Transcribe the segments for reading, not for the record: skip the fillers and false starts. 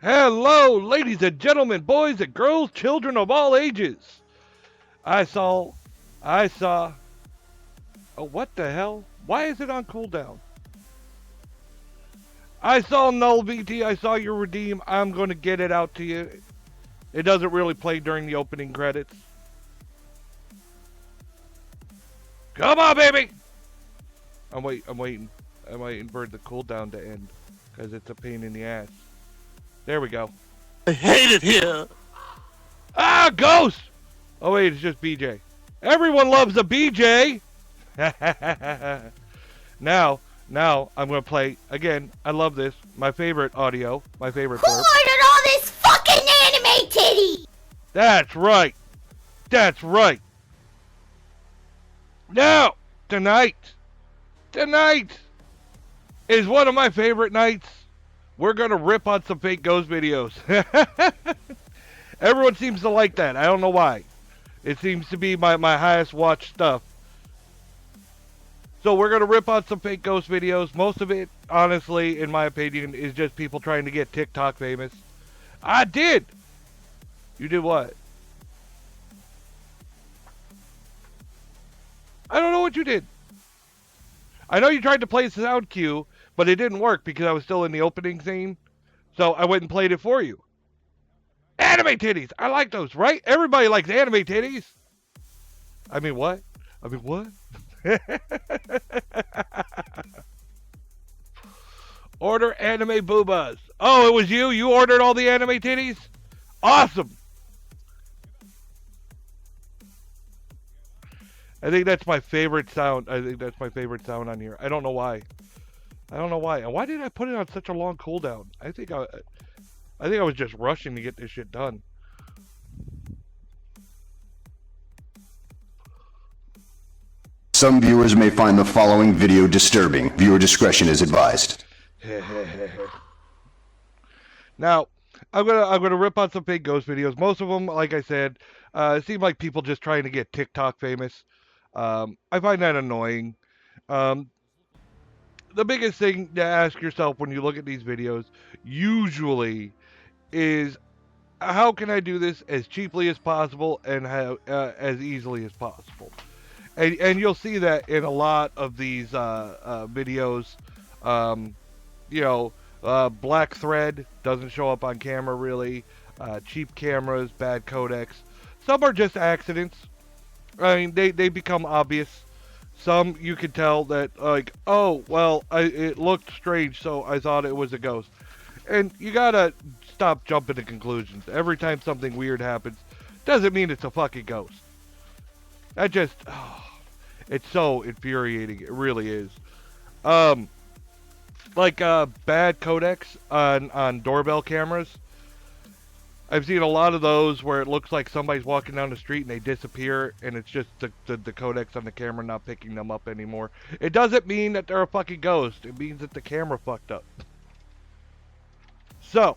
Hello, ladies and gentlemen, boys and girls, children of all ages. I saw, I saw. Oh, what the hell? Why is it on cooldown? I saw Null VT. I saw your redeem. I'm going to get it out to you. It doesn't really play during the opening credits. Come on, baby. I'm waiting for the cooldown to end because it's a pain in the ass. There we go. I hate it here. Ah, ghost. Oh wait, it's just BJ. Everyone loves a BJ. now I'm gonna play again. I love this. My favorite audio. My favorite. Who ordered all this fucking anime titty? That's right. That's right. Now tonight is one of my favorite nights. We're gonna rip on some fake ghost videos. Everyone seems to like that. I don't know why. It seems to be my highest watched stuff. So we're going to rip on some fake ghost videos. Most of it, honestly, in my opinion, is just people trying to get TikTok famous. I did! You did what? I don't know what you did. I know you tried to play sound cue, but it didn't work because I was still in the opening scene. So I went and played it for you. Anime titties! I like those, right? Everybody likes anime titties. I mean, what? Order anime boobas. Oh, it was you? You ordered all the anime titties? Awesome. I think that's my favorite sound. I think that's my favorite sound on here. I don't know why. And why did I put it on such a long cooldown? I think I was just rushing to get this shit done. Some viewers may find the following video disturbing. Viewer discretion is advised. Now, I'm gonna rip on some fake ghost videos. Most of them, like I said, seem like people just trying to get TikTok famous. I find that annoying. The biggest thing to ask yourself when you look at these videos usually is, how can I do this as cheaply as possible and as easily as possible? And you'll see that in a lot of these videos. Black thread doesn't show up on camera really. Cheap cameras, bad codecs. Some are just accidents. I mean, they become obvious. Some you can tell that, like, oh, well, it looked strange, so I thought it was a ghost. And you gotta stop jumping to conclusions. Every time something weird happens, doesn't mean it's a fucking ghost. That just, it's so infuriating. It really is. Like bad codecs on doorbell cameras. I've seen a lot of those where it looks like somebody's walking down the street and they disappear, and it's just the codecs on the camera not picking them up anymore. It doesn't mean that they're a fucking ghost. It means that the camera fucked up. So,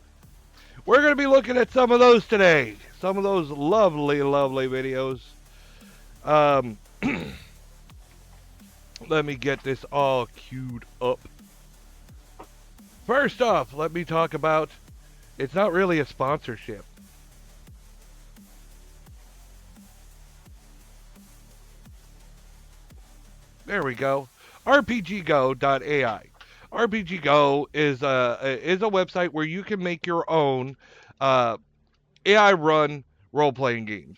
we're going to be looking at some of those today. Some of those lovely, lovely videos. Let me get this all queued up. First off, let me talk about, it's not really a sponsorship. There we go. RPGgo.ai. RPGgo is a website where you can make your own AI-run role-playing games.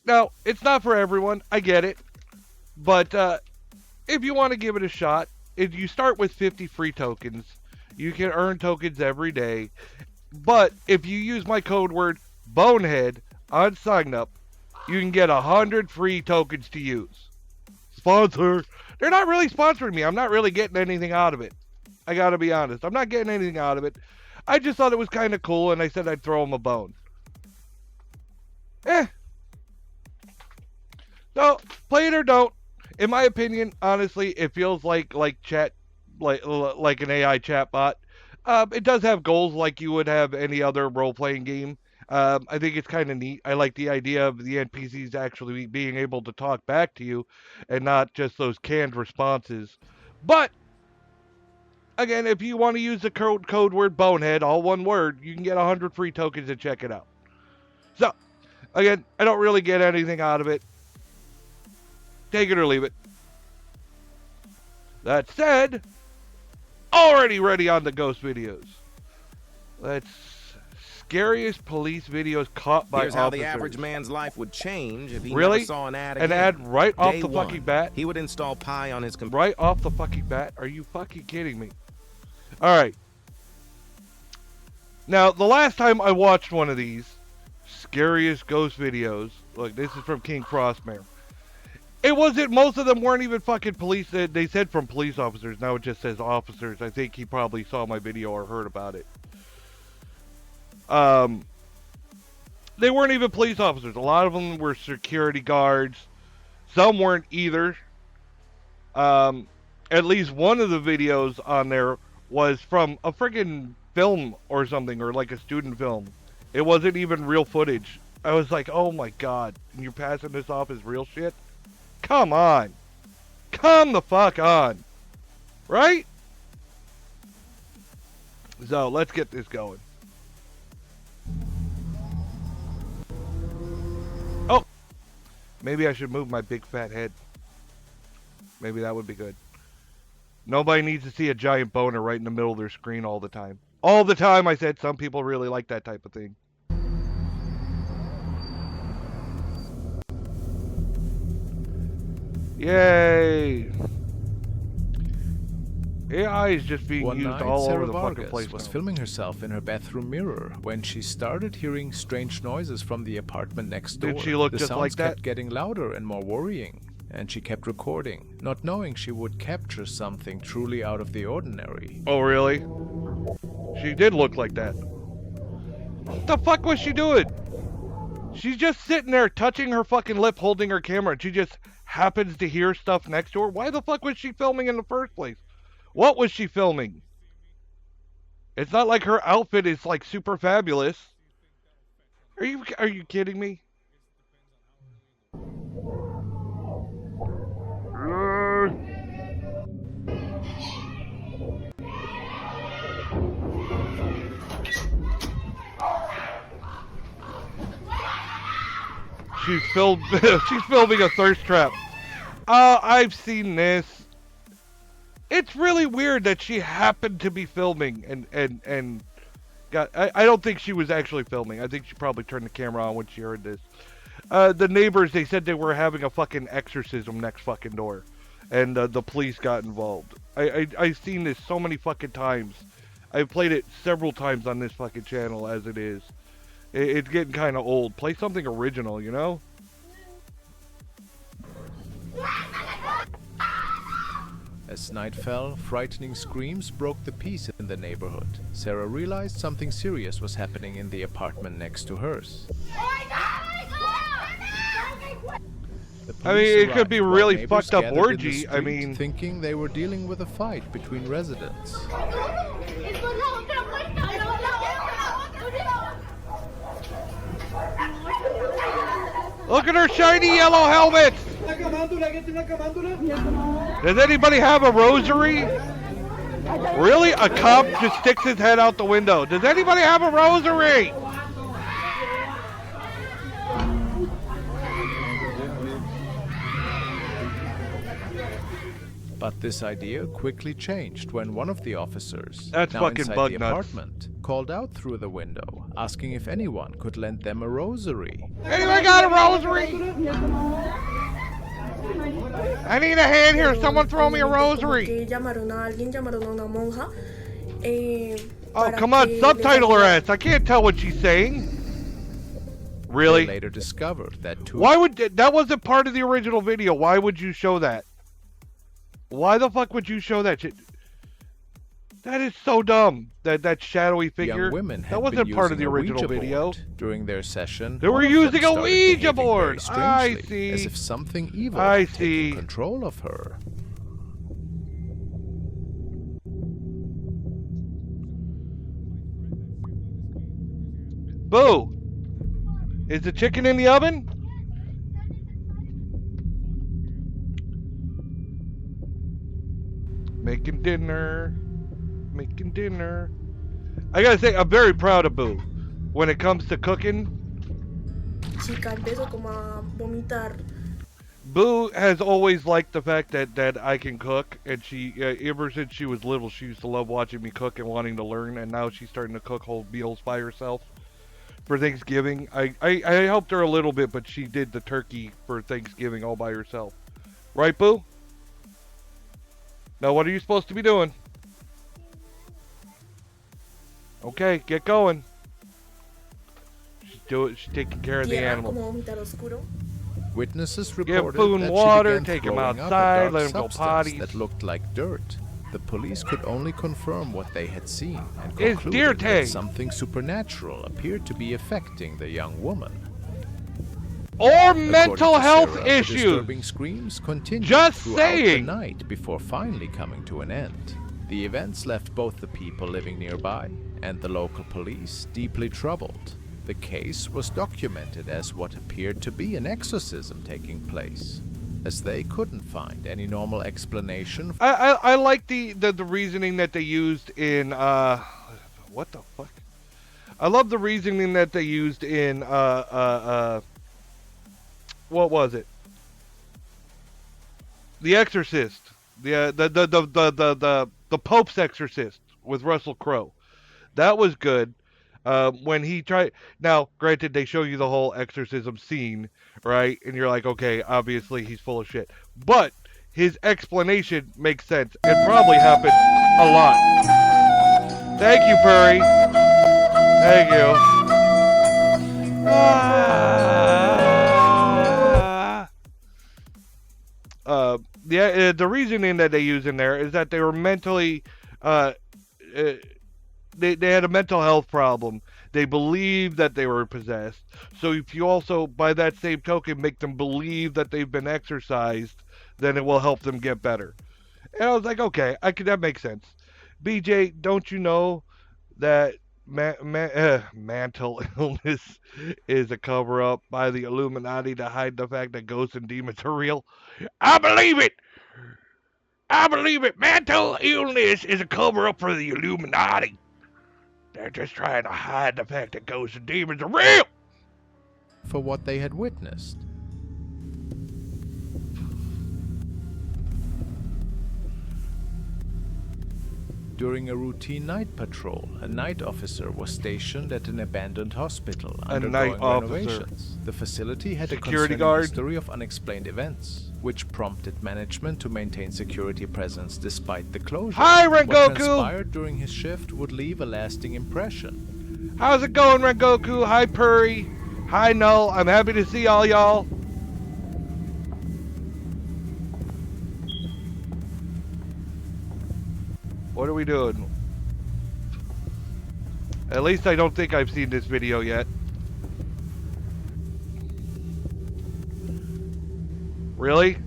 Now, it's not for everyone. I get it. But if you want to give it a shot, if you start with 50 free tokens, you can earn tokens every day. But if you use my code word Bonehead on sign up, you can get 100 free tokens to use. Sponsor. They're not really sponsoring me. I'm not really getting anything out of it. I gotta be honest. I'm not getting anything out of it. I just thought it was kind of cool, and I said I'd throw them a bone. So, play it or don't. In my opinion, honestly, it feels like chat, like an AI chat bot. It does have goals like you would have any other role-playing game. I think it's kind of neat. I like the idea of the NPCs actually being able to talk back to you and not just those canned responses. But Again, if you want to use the code word bonehead, all one word, you can get 100 free tokens and check it out. So, again, I don't really get anything out of it. Take it or leave it. That said, already ready on the ghost videos. Let's scariest police videos caught by Here's how officers. the average man's life would change if he Really? never saw an ad again. An ad right off Day the one, fucking bat? He would install Pi on his computer. Right off the fucking bat? Are you fucking kidding me? Alright. Now, the last time I watched one of these scariest ghost videos, look, this is from King Frostmare. It wasn't, most of them weren't even fucking police. They said from police officers. Now it just says officers. I think he probably saw my video or heard about it. They weren't even police officers. A lot of them were security guards. Some weren't either. At least one of the videos on there was from a friggin' film or something, or like a student film. It wasn't even real footage. I was like, oh my god, and you're passing this off as real shit? Come on. Come the fuck on. Right? So, let's get this going. Oh! Maybe I should move my big fat head. Maybe that would be good. Nobody needs to see a giant boner right in the middle of their screen all the time. All the time, I said. Some people really like that type of thing. Yay! AI is just being One used night, all Sarah over the Vargas fucking place was now. filming herself in her bathroom mirror when she started hearing strange noises from the apartment next door. Did she look the just sounds like that? kept getting louder and more worrying, and she kept recording, not knowing she would capture something truly out of the ordinary. Oh, really? She did look like that. What the fuck was she doing? She's just sitting there touching her fucking lip, holding her camera, and she just happens to hear stuff next to her. Why the fuck was she filming in the first place? What was she filming? It's not like her outfit is like super fabulous. Are you kidding me? She's filming a thirst trap. I've seen this. It's really weird that she happened to be filming and got. I don't think she was actually filming. I think she probably turned the camera on when she heard this. The neighbors, they said they were having a fucking exorcism next fucking door, and the police got involved. I've seen this so many fucking times. I've played it several times on this fucking channel as it is. It's getting kind of old. Play something original, you know? As night fell, frightening screams broke the peace in the neighborhood. Sarah realized something serious was happening in the apartment next to hers. The I mean, police it could be arrived while really neighbors fucked up gathered in the orgy. I street, mean, thinking they were dealing with a fight between residents. look at her shiny yellow helmet! Does anybody have a rosary? Really? A cop just sticks his head out the window. Does anybody have a rosary? But this idea quickly changed when one of the officers, That's now fucking inside bug the nuts. apartment, called out through the window, asking if anyone could lend them a rosary. Anyone got a rosary? I need a hand here. Someone throw me a rosary. Oh, come on. Subtitle her ass. I can't tell what she's saying. They Really? later discovered that two Why would... That wasn't part of the original video. Why would you show that? Why the fuck would you show that shit? That is so dumb. That shadowy figure. young women had that wasn't been part of the using a original Ouija video. board. During their session, They were one of them using a started Ouija behaving very board. I strangely, see. as if something evil I had see. taken control of her. Boo! Is the chicken in the oven? Making dinner. making dinner. I gotta say, I'm very proud of Boo. When it comes to cooking, Chica, empiezo como a vomitar. Boo has always liked the fact that I can cook, and she, ever since she was little, she used to love watching me cook and wanting to learn, and now she's starting to cook whole meals by herself. For Thanksgiving, I helped her a little bit, but she did the turkey for Thanksgiving all by herself. Right, Boo? Now, what are you supposed to be doing? Okay, get going. She's taking care of the Tierra animal. como vomitar oscuro. Witnesses Give reported food and that water, she began take 'em throwing up a outside, dark let 'em go substance potties. that looked like dirt. The police could only confirm what they had seen and It's deer concluded tang. that something supernatural appeared to be affecting the young woman. Or According mental to health Sarah, the disturbing issues. screams continued Just throughout saying. the night before finally coming to an end. The events left both the people living nearby and the local police deeply troubled. The case was documented as what appeared to be an exorcism taking place, as they couldn't find any normal explanation. I like the reasoning that they used in what the fuck? I love the reasoning that they used in what was it? The Exorcist. The Pope's Exorcist with Russell Crowe. That was good. When he tried, now granted they show you the whole exorcism scene, right? And you're like, okay, obviously he's full of shit. But his explanation makes sense. It probably happened a lot. Thank you, Purry. Thank you. The reasoning that they use in there is that they were mentally, they had a mental health problem. They believe that they were possessed. So if you also, by that same token, make them believe that they've been exorcised, then it will help them get better. And I was like, okay, that makes sense. BJ, don't you know that mental illness is a cover-up by the Illuminati to hide the fact that ghosts and demons are real? I believe it! I believe it! Mental illness is a cover-up for the Illuminati. They're just trying to hide the fact that ghosts and demons are real! For what they had witnessed. During a routine night patrol, a night officer was stationed at an abandoned hospital undergoing night officer. renovations. The facility had Security a concerning guard. history of unexplained events, which prompted management to maintain security presence despite the closure. Hi, What Rengoku! transpired during his shift would leave a lasting impression. How's it going, Rengoku? Hi, Purry. Hi, Null. I'm happy to see all y'all. What are we doing? At least I don't think I've seen this video yet. Really?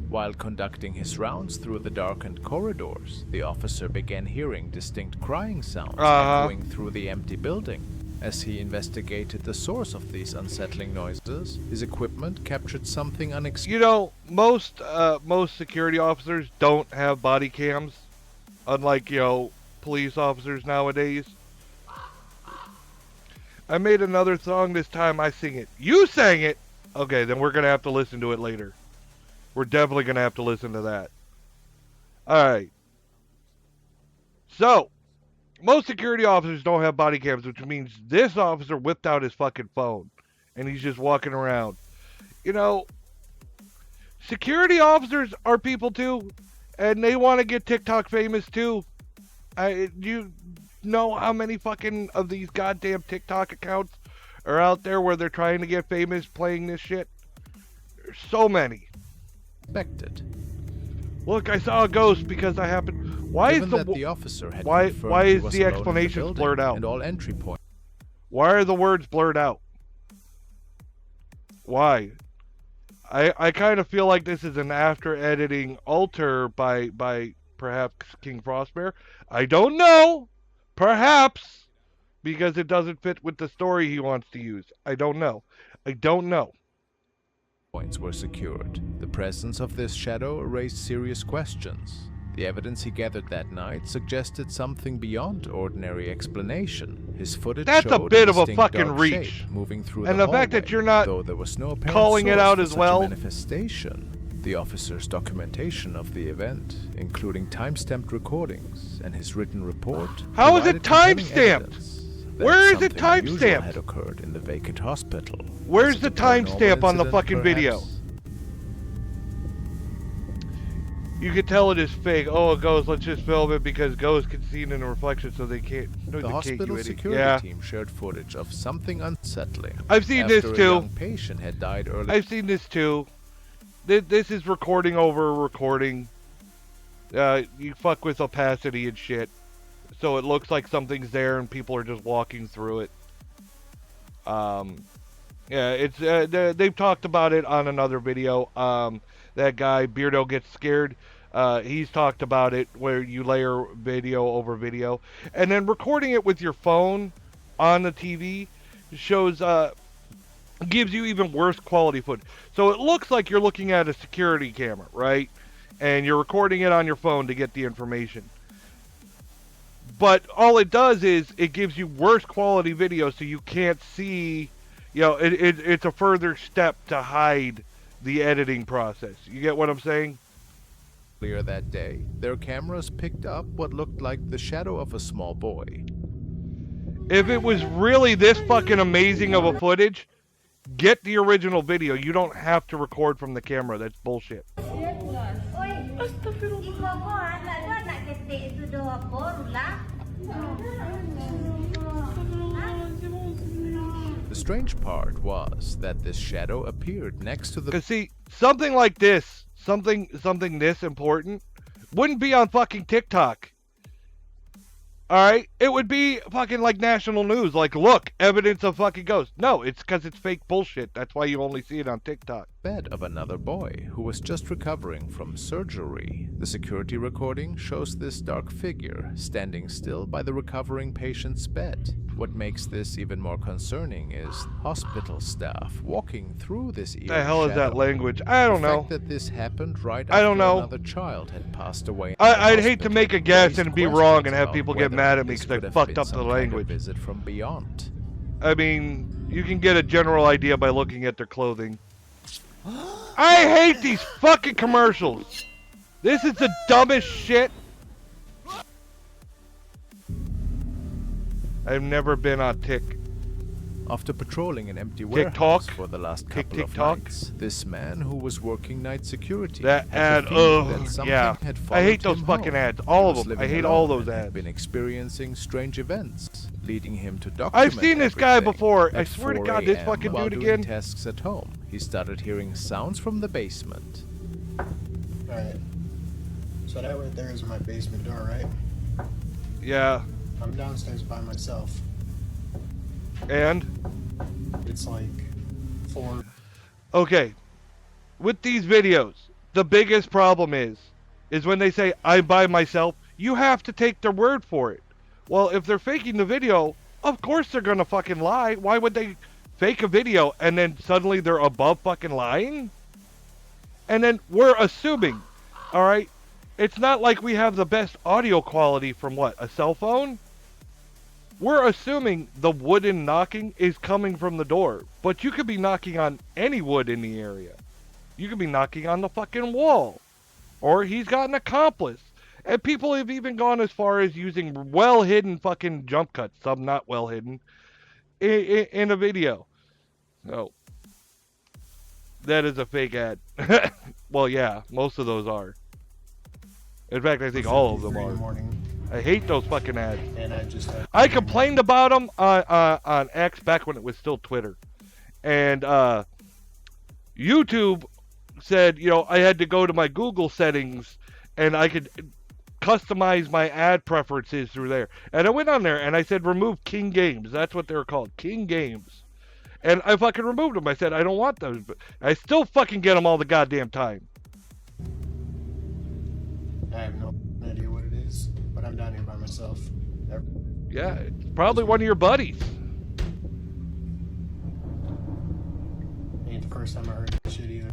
While conducting his rounds through the darkened corridors, the officer began hearing distinct crying sounds echoing through the empty building. As he investigated the source of these unsettling noises, his equipment captured something unexpected. You know, most security officers don't have body cams, unlike, you know, police officers nowadays. I made another song this time. I sing it. You sang it. Okay, then we're gonna have to listen to it later. We're definitely gonna have to listen to that. All right. So, most security officers don't have body cams, which means this officer whipped out his fucking phone, and he's just walking around. You know, security officers are people too, and they want to get TikTok famous too. You know how many fucking of these goddamn TikTok accounts are out there where they're trying to get famous playing this shit? There's so many. Look, I saw a ghost because I happened. Why Given is that the officer had why confirmed he is was the alone in the explanations building blurred out? and all entry points. Why are the words blurred out? Why? I kind of feel like this is an after editing alter by perhaps King Frostbear. I don't know. Perhaps because it doesn't fit with the story he wants to use. I don't know. I don't know. Points were secured. The presence of this shadow raised serious questions. The evidence he gathered that night suggested something beyond ordinary explanation. His footage That's a showed bit of a distinct fucking dark reach. shape moving through And the the fact that hallway, you're not though there was no apparent calling it source out for as such well. a manifestation. The officer's documentation of the event, including time-stamped recordings and his written report, How is it provided compelling time-stamped? evidence that Where is it something unusual time-stamped? had occurred in the vacant hospital. Where's Was the it a paranormal timestamp on the incident, fucking video? perhaps? You can tell it is fake. Oh, it goes. Let's just film it because ghosts can see it in the reflection, so they can't. No, The they can't, hospital you idiot. security Yeah, team shared footage of something unsettling. I've seen After this a too. young patient had died early. I've seen this too. This is recording over recording. You fuck with opacity and shit, so it looks like something's there and people are just walking through it. Yeah, it's they've talked about it on another video. That guy Beardo Gets Scared. He's talked about it where you layer video over video, and then recording it with your phone on the TV shows gives you even worse quality footage. So it looks like you're looking at a security camera, right? And you're recording it on your phone to get the information. But all it does is it gives you worse quality video, so you can't see. You know, it's a further step to hide the editing process. You get what I'm saying? Earlier that day, their cameras picked up what looked like the shadow of a small boy. If it was really this fucking amazing of a footage, get the original video. You don't have to record from the camera. That's bullshit. The strange part was that this shadow appeared next to the Because see, something like this, something this important, wouldn't be on fucking TikTok. Alright? It would be fucking like national news. Like, look, evidence of fucking ghosts. No, it's because it's fake bullshit. That's why you only see it on TikTok. bed of another boy who was just recovering from surgery. The security recording shows this dark figure standing still by the recovering patient's bed. What makes this even more concerning is hospital staff walking through this eerie The hell is that shadow. language? I don't The know. fact that this happened right I don't after know. another child had passed away. in the I'd hate to hospital make a guess raised and be questions wrong and have about people get whether mad at me this because I could have fucked been up the some kind of language. visit from beyond. I mean, you can get a general idea by looking at their clothing. I hate these fucking commercials. This is the dumbest shit. I've never been on Tik. After patrolling an empty TikTok? warehouse for the last Tick, couple of TikTok? nights, this man who was working night security That had ad, the feeling that ugh, something yeah. had I hate followed those him fucking home. ads. All He of was them. I living hate all alone those and had ads. been experiencing strange events, leading him to document I've seen this guy everything. before. I At swear to 4 God, this a.m., fucking while dude doing again. tasks at home, he started hearing sounds from the basement. Alright. So that right there is my basement door, right? Yeah, I'm downstairs by myself. and? It's like 4. Okay, with these videos, the biggest problem is when they say, I'm by myself, you have to take their word for it. Well, if they're faking the video, of course they're gonna fucking lie. Why would they fake a video and then suddenly they're above fucking lying? And then we're assuming, alright? It's not like we have the best audio quality from what, a cell phone? We're assuming the wooden knocking is coming from the door, but you could be knocking on any wood in the area. You could be knocking on the fucking wall. Or he's got an accomplice. And people have even gone as far as using well-hidden fucking jump cuts, some not well-hidden, in a video. So, that is a fake ad. Well, yeah, most of those are. In fact, I think all of them 3 in the are. morning, I hate those fucking ads. and I just had I complained about them on X back when it was still Twitter. And YouTube said, you know, I had to go to my Google settings and I could customize my ad preferences through there. And I went on there and I said, remove King Games. That's what they were called, King Games. And I fucking removed them. I said, I don't want those. But I still fucking get them all the goddamn time. I have no idea what it is, but I'm down here by myself. Yeah, it's probably one of your buddies. Ain't the first time I heard this shit either.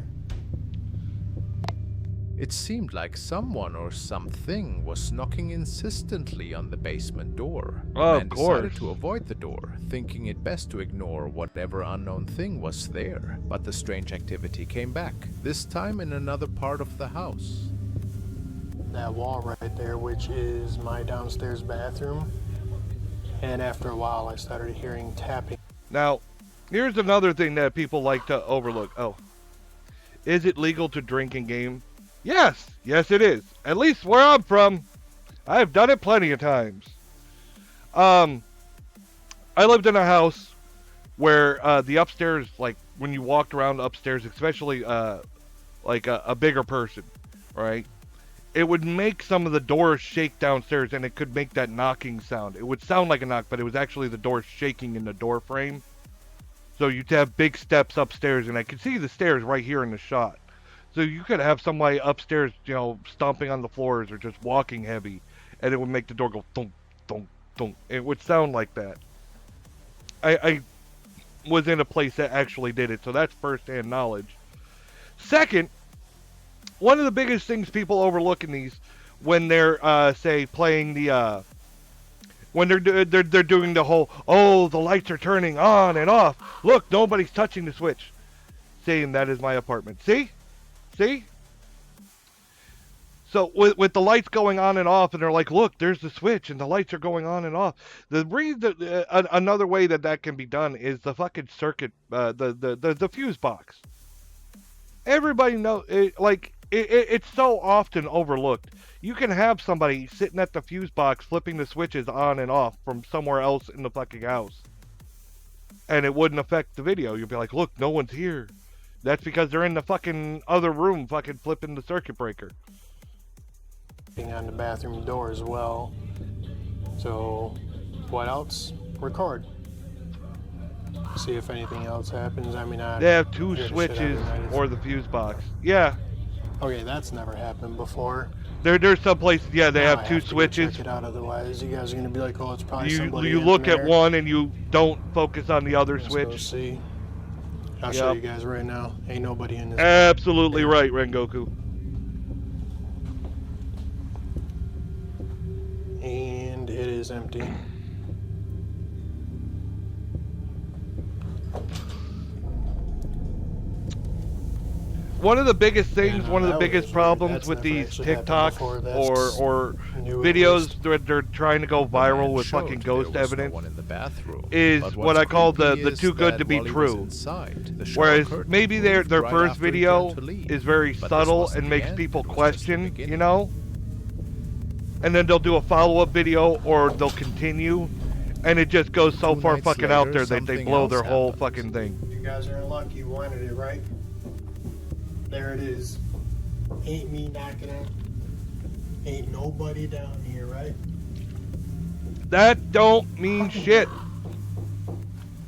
It seemed like someone or something was knocking insistently on the basement door. The Oh, man of decided course. to avoid the door, thinking it best to ignore whatever unknown thing was there. But the strange activity came back, this time in another part of the house. That wall right there, which is my downstairs bathroom. And after a while, I started hearing tapping. Now, here's another thing that people like to overlook. Oh. Is it legal to drink in game? Yes. Yes, it is. At least where I'm from. I've done it plenty of times. I lived in a house where the upstairs, like, when you walked around upstairs, especially, like a bigger person, right? It would make some of the doors shake downstairs, and it could make that knocking sound. It would sound like a knock, but it was actually the door shaking in the door frame. So you'd have big steps upstairs, and I could see the stairs right here in the shot. So you could have somebody upstairs, you know, stomping on the floors or just walking heavy, and it would make the door go thunk, thunk, thunk. It would sound like that. I was in a place that actually did it, so that's first-hand knowledge. Second, one of the biggest things people overlook in these, when they're, say, playing the, when they're doing the whole, oh, the lights are turning on and off. Look, nobody's touching the switch. Saying that is my apartment. See? See? So with the lights going on and off, and they're like, look, there's the switch, and the lights are going on and off. The reason, another way that can be done is the fucking circuit, the fuse box. Everybody knows, it's so often overlooked. You can have somebody sitting at the fuse box flipping the switches on and off from somewhere else in the fucking house. And it wouldn't affect the video. You'd be like, look, no one's here. That's because they're in the fucking other room fucking flipping the circuit breaker. On the bathroom door as well. So, what else? Record. See if anything else happens. I mean, they have two switches or the fuse box. Yeah. Okay, that's never happened before. There's some places, yeah, they have two to switches. check it out, otherwise you guys are gonna be like, oh, it's probably somebody you in look there. at one and you don't focus on the other Let's switch. Go see. I'll show you guys right now. Ain't nobody in this. Absolutely right, Rengoku. And it is empty. One of the biggest things, Yeah, one of the that biggest was problems weird. That's with never these actually happened TikToks before. That's or new at videos least. that they're trying to go The viral man with showed fucking there ghost was no evidence one in the bathroom. is But what what's I call the creepy is too good that to be while he was true. inside, the shower Whereas curtain maybe their moved right first after he video turned to leave. is very But this subtle wasn't and the makes end, people it was just the question, beginning. you know? And then they'll do a follow-up video or they'll continue, and it just goes so 2 far nights fucking out later, there that they something blow else their whole happened. fucking thing. You guys are in luck. You wanted it, right? There it is. Ain't me knocking it. Ain't nobody down here, right? That don't mean shit.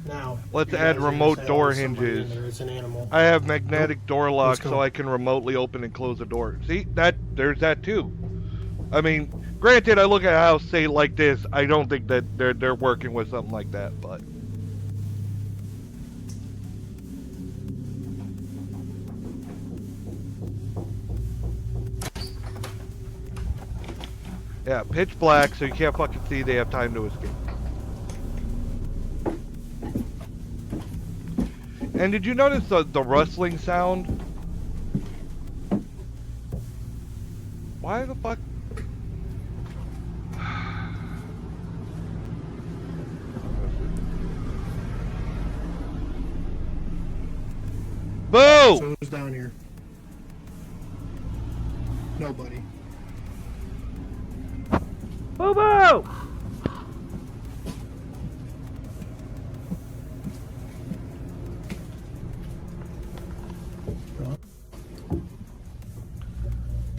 Now, Let's you add guys are gonna remote say, door oh, somebody in hinges. there, it's an animal. I have magnetic door locks go. so I can remotely open and close the door. See, there's that too. I mean, granted, I look at a house, say like this, I don't think that they're working with something like that, but yeah, pitch black, so you can't fucking see. They have time to escape. And did you notice the rustling sound? Why the fuck? Boo! So who's down here? Nobody. Boo boo!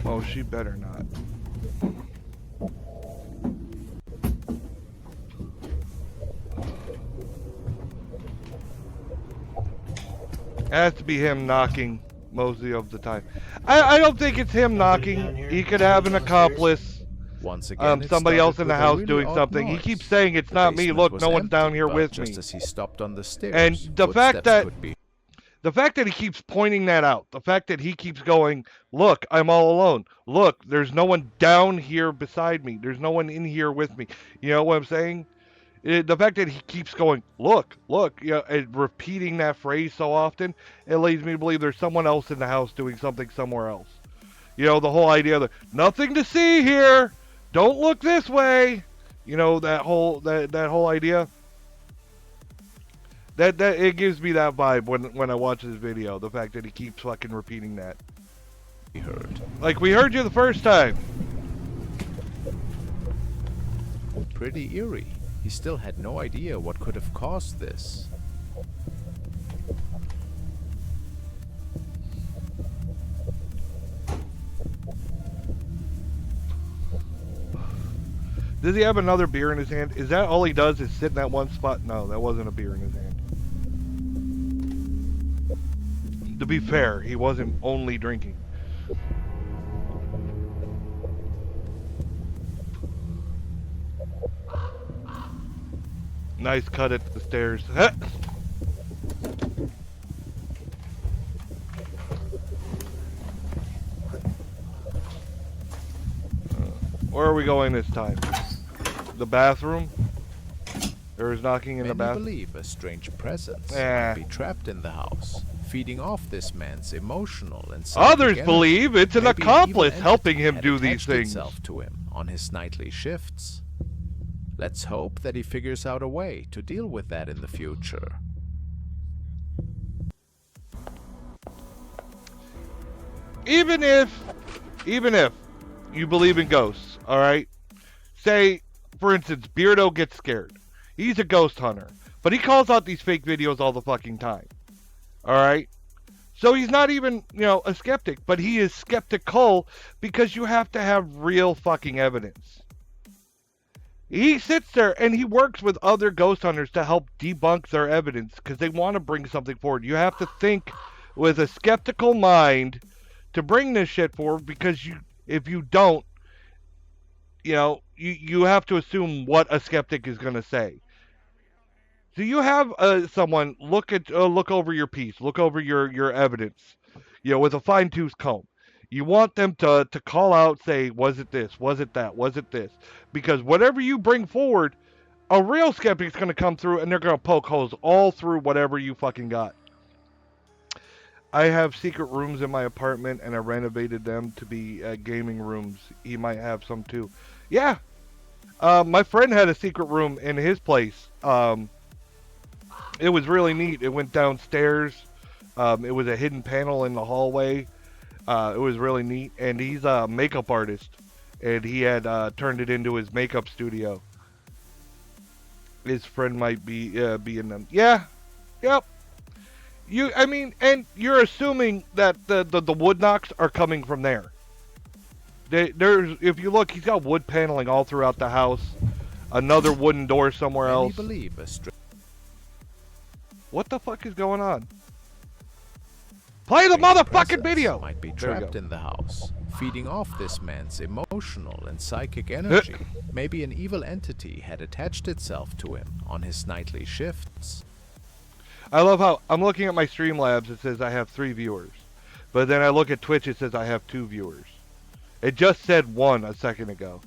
Oh, she better not. It has to be him knocking mostly of the time. I don't think it's him knocking. He could have an accomplice. Once again, it Somebody else in started the with a house really doing odd something. He noise. keeps saying it's The not me. basement Look, was no one's empty, down here but with just me. as he stopped on the stairs, And the fact footsteps that could be The fact that he keeps pointing that out, the fact that he keeps going, look, I'm all alone. Look, there's no one down here beside me. There's no one in here with me. You know what I'm saying? The fact that he keeps going, look, you know, and repeating that phrase so often, it leads me to believe there's someone else in the house doing something somewhere else. You know, the whole idea that nothing to see here, don't look this way. You know, that whole idea. That it gives me that vibe when I watch this video. The fact that he keeps fucking repeating that. He heard. Like, we heard you the first time. Pretty eerie. He still had no idea what could have caused this. Does he have another beer in his hand? Is that all he does is sit in that one spot? No, that wasn't a beer in his hand. To be fair, he wasn't only drinking. Nice cut at the stairs. Where are we going this time? The bathroom? There was knocking in the Many bathroom. believe a strange presence might be trapped in the house, feeding off this man's emotional and psychic Others energy. believe it's an Maybe accomplice evil helping entity him had do these attached things. itself to him on his nightly shifts. Let's hope that he figures out a way to deal with that in the future. Even if you believe in ghosts, all right? Say, for instance, Beardo gets scared. He's a ghost hunter, but he calls out these fake videos all the fucking time. All right? So he's not even, you know, a skeptic, but he is skeptical because you have to have real fucking evidence. He sits there and he works with other ghost hunters to help debunk their evidence because they want to bring something forward. You have to think with a skeptical mind to bring this shit forward because if you don't, you know, you have to assume what a skeptic is going to say. So you have someone look over your piece, look over your evidence, you know, with a fine-tooth comb. You want them to call out, say, was it this, was it that, was it this? Because whatever you bring forward, a real skeptic's going to come through and they're going to poke holes all through whatever you fucking got. I have secret rooms in my apartment and I renovated them to be gaming rooms. He might have some too. Yeah. My friend had a secret room in his place. It was really neat. It went downstairs. It was a hidden panel in the hallway. It was really neat. And he's a makeup artist. And he had turned it into his makeup studio. His friend might be in them. Yeah. Yep. And you're assuming that the wood knocks are coming from there. If you look, he's got wood paneling all throughout the house. Another wooden door somewhere else. Believe What the fuck is going on? Play the motherfucking video! Might be trapped in the house, feeding off this man's emotional and psychic energy. Maybe an evil entity had attached itself to him on his nightly shifts. I love how I'm looking at my Streamlabs. It says I have 3 viewers. But then I look at Twitch. It says I have 2 viewers. It just said 1 a second ago.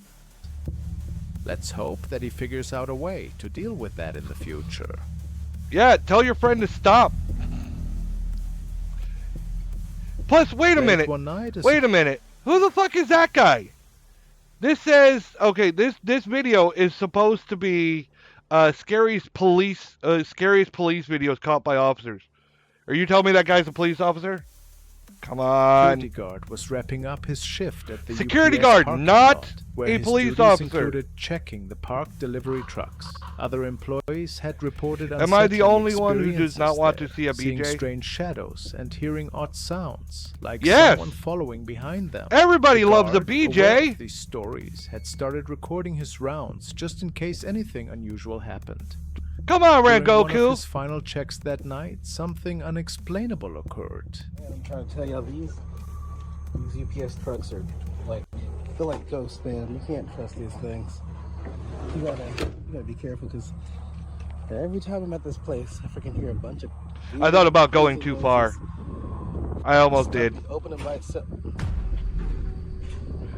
Let's hope that he figures out a way to deal with that in the future. Yeah, tell your friend to stop. Plus, wait a minute. Wait a minute. Who the fuck is that guy? This says, okay, this video is supposed to be scariest police videos caught by officers. Are you telling me that guy's a police officer? Come on. Security guard was wrapping up his shift at the security UPS guard, parking not lot, where a his police duties officer. Included checking the parked delivery trucks. Other employees had reported Am I the only unsettling one who does not want to there, see a seeing BJ? strange shadows and hearing odd sounds, like Yes. someone following behind them. Everybody The loves a guard, aware BJ. of these stories, had started recording his rounds just in case anything unusual happened. Come on, During one of Rangoku. his final checks that night, something unexplainable occurred. Man, I'm trying to tell y'all, these UPS trucks are like, feel like ghosts, man. You can't trust these things. You gotta be careful because Every time I'm at this place, I freaking hear a bunch of. I thought about going crazy too far. noises. I almost Stuff did. Opening by itself.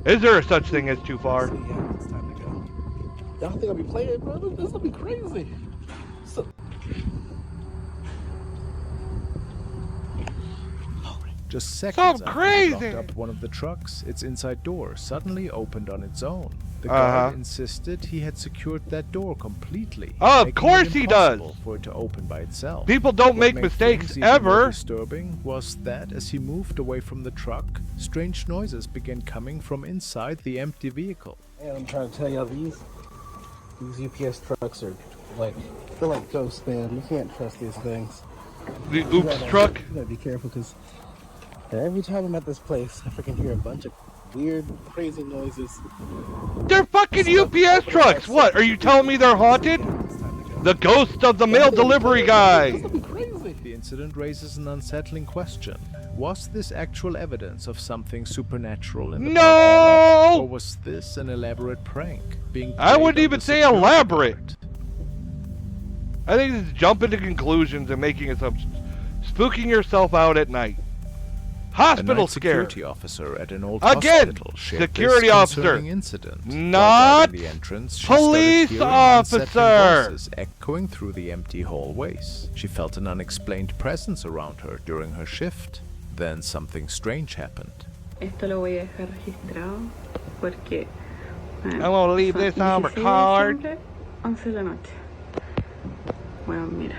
Is there a such thing as too far? So, yeah, it's time to go. Y'all think I'll be playing, bro? This will be crazy. So, Just seconds So after crazy! he locked up one of the trucks, its inside door suddenly opened on its own. The Uh-huh. guard insisted he had secured that door completely. Oh, of making course it he does! impossible for it to open by itself. People don't What make made mistakes things even more ever. disturbing was that as he moved away from the truck, strange noises began coming from inside the empty vehicle. man, I'm trying to tell y'all, these UPS trucks are like, they're like ghosts, man. You can't trust these things. The You oops gotta- truck. You gotta be careful, because every time I'm at this place, I freaking hear a bunch of weird, crazy noises. They're fucking UPS trucks! What, are you telling me they're haunted? The ghost of the mail delivery guy! This will be crazy. The incident raises an unsettling question. Was this actual evidence of something supernatural in the parking lot, or No! was this an elaborate prank being I played wouldn't on even the say security elaborate. guard? I think it's jumping to conclusions and making assumptions. Spooking yourself out at night. A Hospital night scare. security officer at an old Again, hospital shared security this officer. concerning incident. Not While guarding the entrance, she police started hearing unsettling officer. voices echoing through the empty hallways. She felt an unexplained presence around her during her shift. Then something strange happened. Esto lo voy a dejar registrado porque I'm gonna leave this on 16 de record. diciembre, 11 de la noche. Bueno, mira,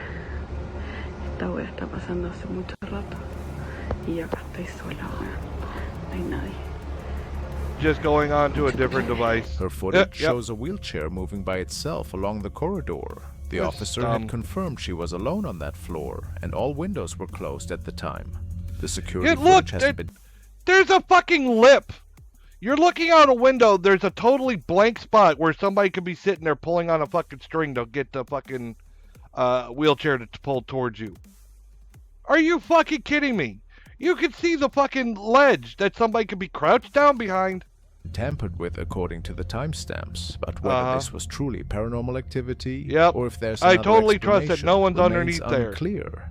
esta wea está pasando hace mucho rato y yo acá estoy sola, weón. No hay nadie. Just going on to a different device. Her footage Yep. shows a wheelchair moving by itself along the corridor. The That's officer dumb. had confirmed she was alone on that floor, and all windows were closed at the time. The security Yeah, look, footage hasn't been there's a fucking lip. You're looking out a window, there's a totally blank spot where somebody could be sitting there pulling on a fucking string to get the fucking wheelchair to pull towards you. Are you fucking kidding me? You can see the fucking ledge that somebody could be crouched down behind. tampered with according to the timestamps, but whether this was truly paranormal activity Yep. or if there's I another totally trust that no one's explanation underneath remains there. unclear.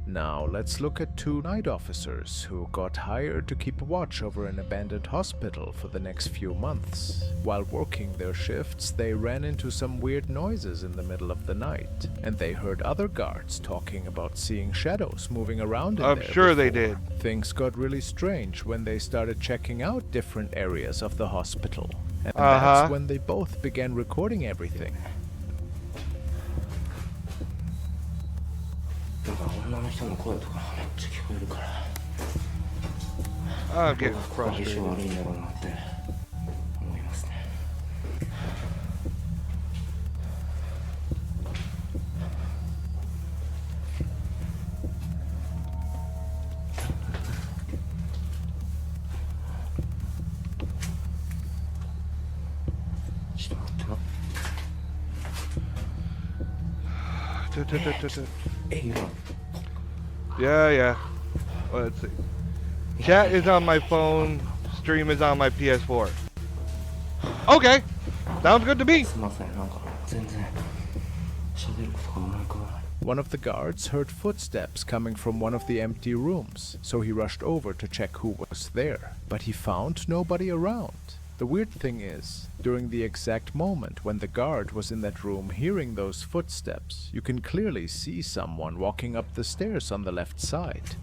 Now let's look at two night officers who got hired to keep watch over an abandoned hospital for the next few months. While working their shifts, they ran into some weird noises in the middle of the night, and they heard other guards talking about seeing shadows moving around in I'm there sure they before. did. Things got really strange when they started checking out different areas of the hospital, and that's when they both began recording everything. I'm getting frustrated. Yeah. Well, let's see. Chat is on my phone. Stream is on my PS4. Okay. Sounds good to me. One of the guards heard footsteps coming from one of the empty rooms, so he rushed over to check who was there, but he found nobody around. The weird thing is, during the exact moment when the guard was in that room hearing those footsteps, you can clearly see someone walking up the stairs on the left side.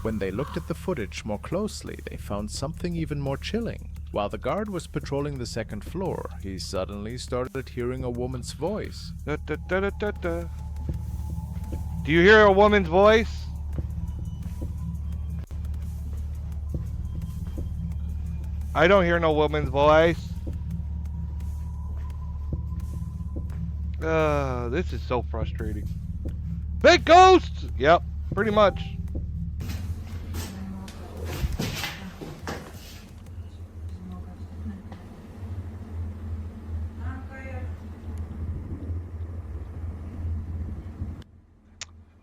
When they looked at the footage more closely, they found something even more chilling. While the guard was patrolling the second floor, he suddenly started hearing a woman's voice. Do you hear a woman's voice? I don't hear no woman's voice. This is so frustrating. Big ghosts! Yep, pretty much.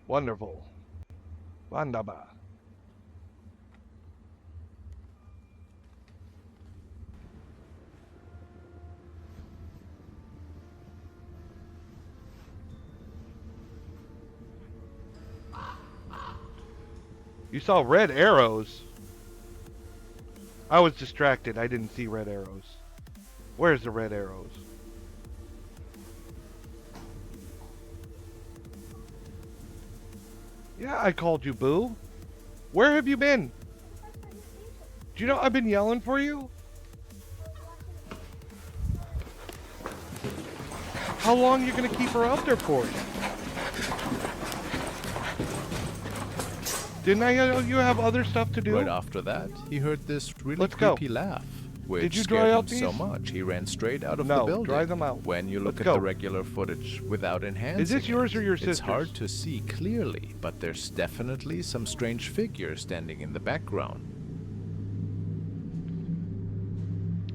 Wonderful. Wonderful. You saw red arrows. I was distracted. I didn't see red arrows. Where's the red arrows? Yeah, I called you, Boo. Where have you been? Do you know I've been yelling for you? How long are you gonna keep her out there for? Didn't I tell you have other stuff to do? Right after that, he heard this really Let's go. creepy laugh, which Did you scared dry him out so these? much he ran straight out of No, the building. dry them out. When you look Let's at go. the regular footage without enhancing Is this yours it, or your it's sister's? hard to see clearly, but there's definitely some strange figures standing in the background.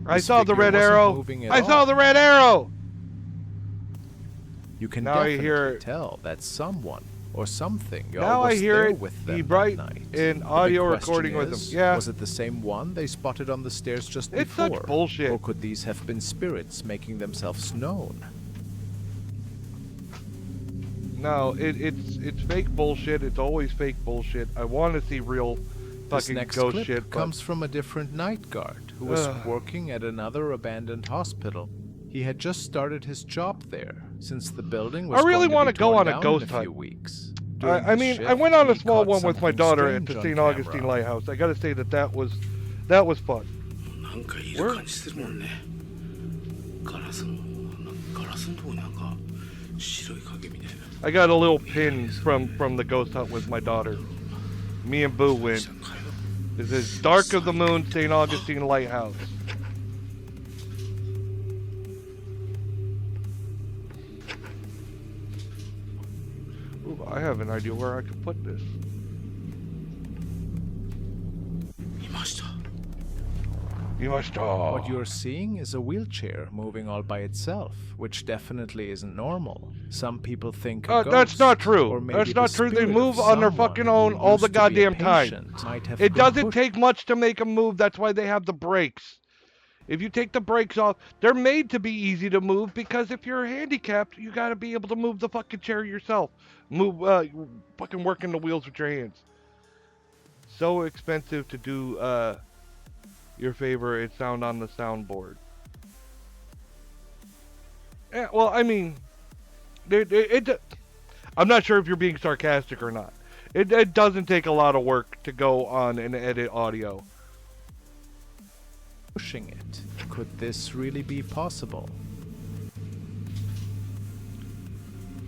I This saw the figure red wasn't arrow. moving at I saw all. the red arrow. You can Now I definitely hear- tell that someone or something Now I was hear there it. with He them bright that night. in The big audio question recording with is, him. Yeah. Was it the same one they spotted on the stairs just It's before? such bullshit. Or could these have been spirits making themselves known? No, it's fake bullshit. It's always fake bullshit. I want to see real This fucking next ghost clip shit. But comes from a different night guard who was Ugh. working at another abandoned hospital. He had just started his job there, since the building was I really want wanna to go torn on a down ghost in a hunt. few weeks. I During mean, his I went on a shift, he small caught one with my something daughter at the strange on St. Augustine camera. Lighthouse. I got to say that was fun. なんかいる Where- 感じするもんね。ガラスのとこになんか白い影みたいな。 I got a little pin from the ghost hunt with my daughter. Me and Boo went. This is Dark of the Moon, St. Augustine Lighthouse. Ooh, I have an idea where I could put this. いました。 What you're seeing is a wheelchair moving all by itself, which definitely isn't normal. Some people think a That's ghost, not true. or maybe That's the not true. They spirit of move on their someone fucking own who all the used to be a goddamn time. patient might have It been doesn't pushed. take much to make them move. That's why they have the brakes. If you take the brakes off, they're made to be easy to move because if you're handicapped, you got to be able to move the fucking chair yourself. Fucking working the wheels with your hands. So expensive to do your favorite sound on the soundboard. Yeah, well, I mean, I'm not sure if you're being sarcastic or not. It doesn't take a lot of work to go on and edit audio. Pushing it. Could this really be possible?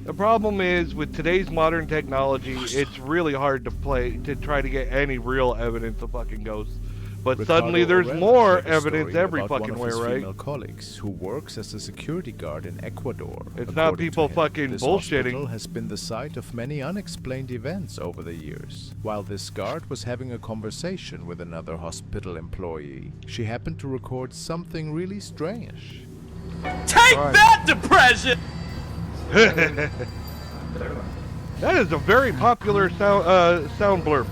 The problem is with today's modern technology, it's really hard to try to get any real evidence of fucking ghosts. But suddenly Ricardo there's Orella more shared a evidence story every about fucking one way, of his right? female colleagues who works as a security guard in Ecuador. It's not According to people him, fucking this bullshitting. hospital has been the site of many unexplained events over the years. While this guard was having a conversation with another hospital employee, she happened to record something really strange. Take that, depression! That is a very popular sound blurb.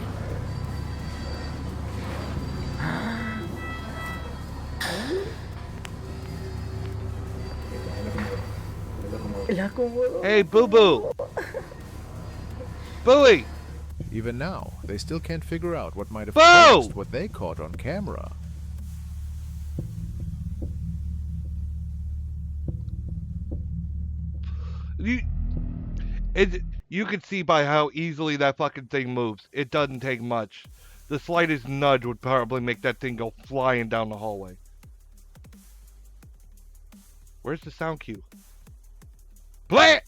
Hey, Boo Boo. Booey. Even now, they still can't figure out what might have Boo! caused what they caught on camera. You can see by how easily that fucking thing moves. It doesn't take much. The slightest nudge would probably make that thing go flying down the hallway. Where's the sound cue? Play it!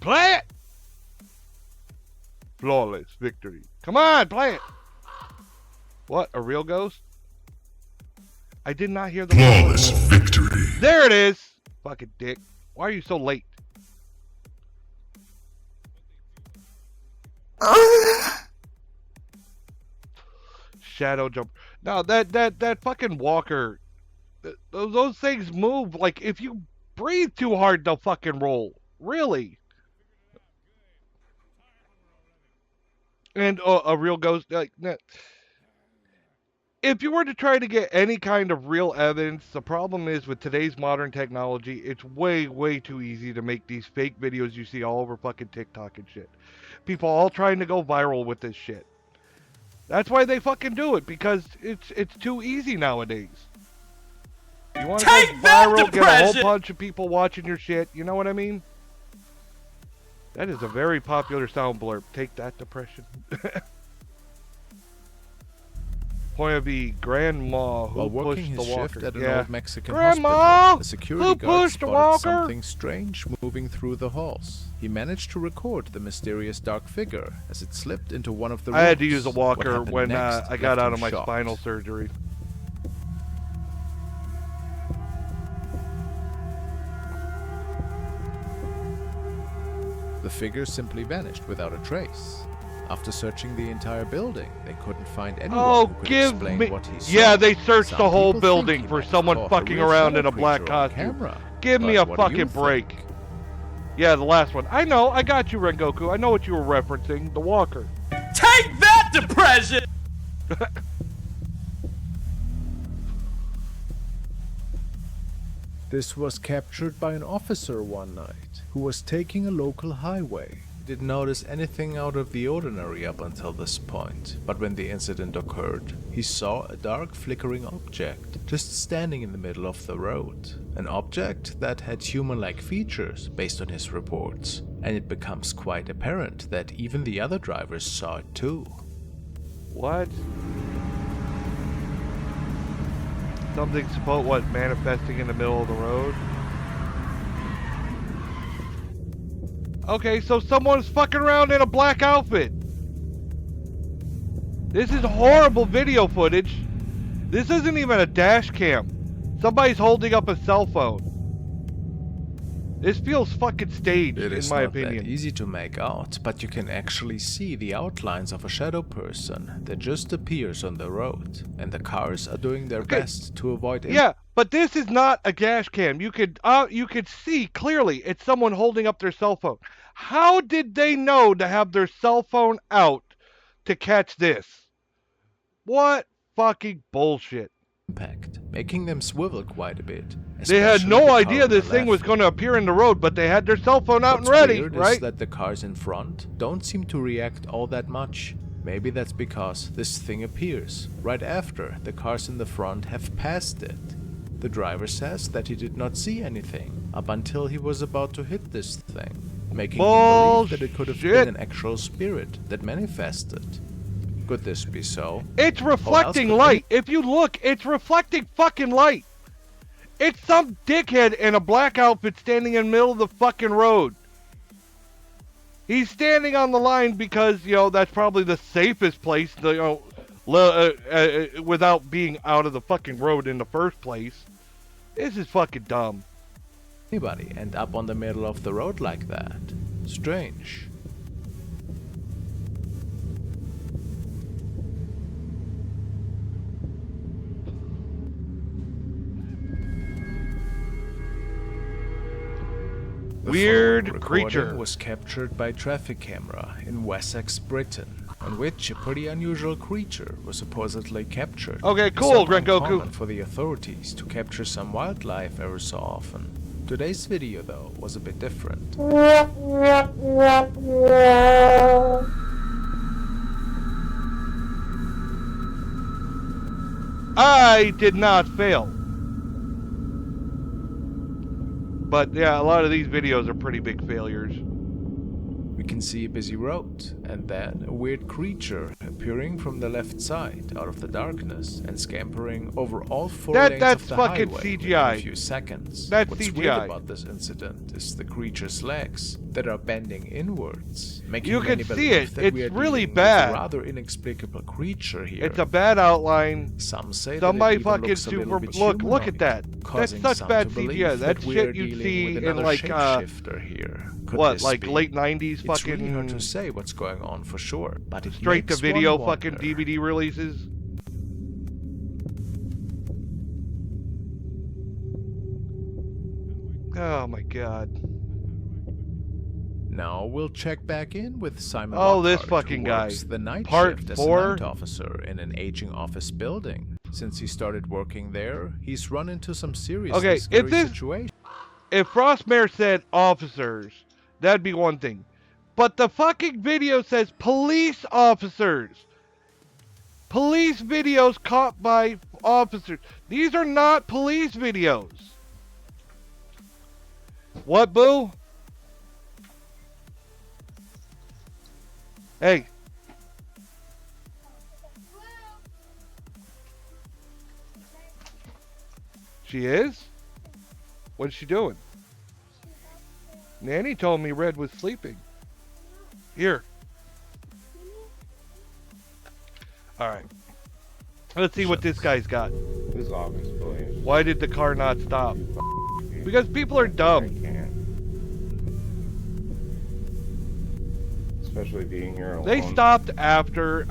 Play it! Flawless victory. Come on, play it! What, a real ghost? I did not hear the flawless victory. There it is! Fucking dick. Why are you so late? Shadow jump. No, that fucking walker. Those things move like if you breathe too hard, they'll fucking roll. Really? And a real ghost, like, if you were to try to get any kind of real evidence, the problem is with today's modern technology, it's way, way too easy to make these fake videos you see all over fucking TikTok and shit. People all trying to go viral with this shit. That's why they fucking do it, because it's too easy nowadays. You want to go viral, get a whole bunch of people watching your shit, you know what I mean? That is a very popular sound blurb. Take that, depression. Point of the grandma who While working pushed his the walker. shift at an Yeah. old Mexican Grandma, hospital, a security who guard pushed the spotted walker? something strange moving through the halls. He managed to record the mysterious dark figure as it slipped into one of the rooms. I had to use a What walker happened when next I got left out him of my shocked. spinal surgery. The figure simply vanished without a trace. After searching the entire building, they couldn't find anyone Oh, who could give explain me. what he saw. Yeah, they searched Some the whole people think building he for might have someone caught a fucking real around shadow in a black creature on costume. camera. Give me But a what do you fucking break. think? Yeah, the last one. I know, I got you, Rengoku. I know what you were referencing. The walker. Take that, depression! This was captured by an officer one night who was taking a local highway. He didn't notice anything out of the ordinary up until this point, but when the incident occurred, he saw a dark flickering object just standing in the middle of the road. An object that had human-like features based on his reports, and it becomes quite apparent that even the other drivers saw it too. What? Something supposed what manifesting in the middle of the road? Okay, so someone's fucking around in a black outfit. This is horrible video footage. This isn't even a dash cam. Somebody's holding up a cell phone. This feels fucking staged, It in is my not opinion. that easy to make out, but you can actually see the outlines of a shadow person that just appears on the road, and the cars are doing their best to avoid it. Yeah, but this is not a dash cam. You could see clearly it's someone holding up their cell phone. How did they know to have their cell phone out to catch this? What fucking bullshit. Impact, making them swivel quite a bit. They had especially no the car idea on the this thing was left. going to appear in the road, but they had their cell phone out What's and ready, weird right? is that the cars in front don't seem to react all that much. Maybe that's because this thing appears right after the cars in the front have passed it. The driver says that he did not see anything up until he was about to hit this thing, making him believe that it could have been an actual spirit that manifested. Could this be so? It's Or else reflecting could light. If you look, it's reflecting fucking light. It's some dickhead in a black outfit standing in the middle of the fucking road. He's standing on the line because, that's probably the safest place, without being out of the fucking road in the first place. This is fucking dumb. Anybody end up on the middle of the road like that? Strange. The Weird following creature. recording was captured by traffic camera in Wessex, Britain, on which a pretty unusual creature was supposedly captured. Okay, It's cool, not Rengoku. uncommon for the authorities to capture some wildlife ever so often. Today's video, though, was a bit different. I did not fail. But yeah, a lot of these videos are pretty big failures. We can see a busy road, and then a weird creature appearing from the left side out of the darkness and scampering over all four lanes That's of the fucking highway CGI. within a few seconds. That's What's CGI. weird about this incident is the creature's legs that are bending inwards, making You can many see believe it. that we It's are really dealing with bad. a rather inexplicable creature here. It's a bad outline. Some say Somebody that it even fucking looks a little super. bit Look at humanoid, that. That's causing such some bad to believe CGI. That's that we are shit you'd dealing see with in another like shapeshifter here. Could what, this like be? late 90s It's fucking really hard to say what's going on for sure, but it straight to makes video one fucking wonder. DVD releases. Oh my god. Now we'll check back in with Simon Oh, this Lockhart, fucking who guy. works the night Part shift as 4? a night officer in an aging office building. Since he started working there, he's run into some seriously Okay, scary situations. If Frostmare said officers, that'd be one thing. But the fucking video says police officers. Police videos caught by officers. These are not police videos. What, boo? Hey. She is? What's she doing? Nanny told me Red was sleeping. Here. Alright. Let's see what this guy's got. This office building. Why did the car not stop? Because people are dumb. I can't. Especially being here alone. They stopped after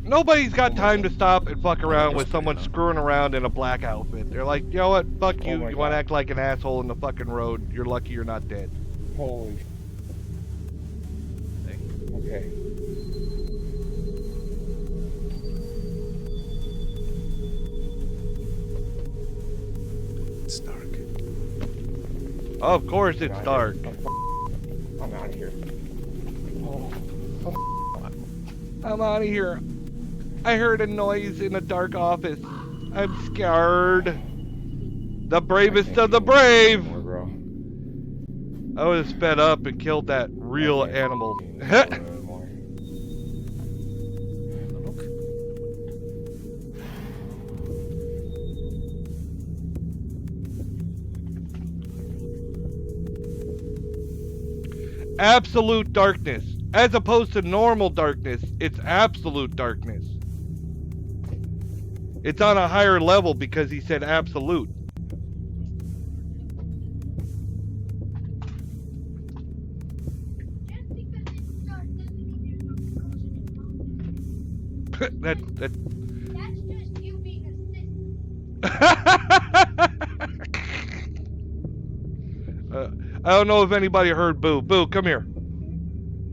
Nobody's got time to stop and fuck around with someone screwing around in a black outfit. They're like, you know what? Fuck you. You want to act like an asshole in the fucking road. You're lucky you're not dead. Holy. Okay. It's dark. Of course it's dark. I'm out of here. I'm out of here. I heard a noise in a dark office. I'm scared. The bravest of the brave. I would have sped up and killed that real animal. Absolute darkness. As opposed to normal darkness, it's absolute darkness. It's on a higher level because he said absolute. That's just you being a I don't know if anybody heard Boo. Boo, come here.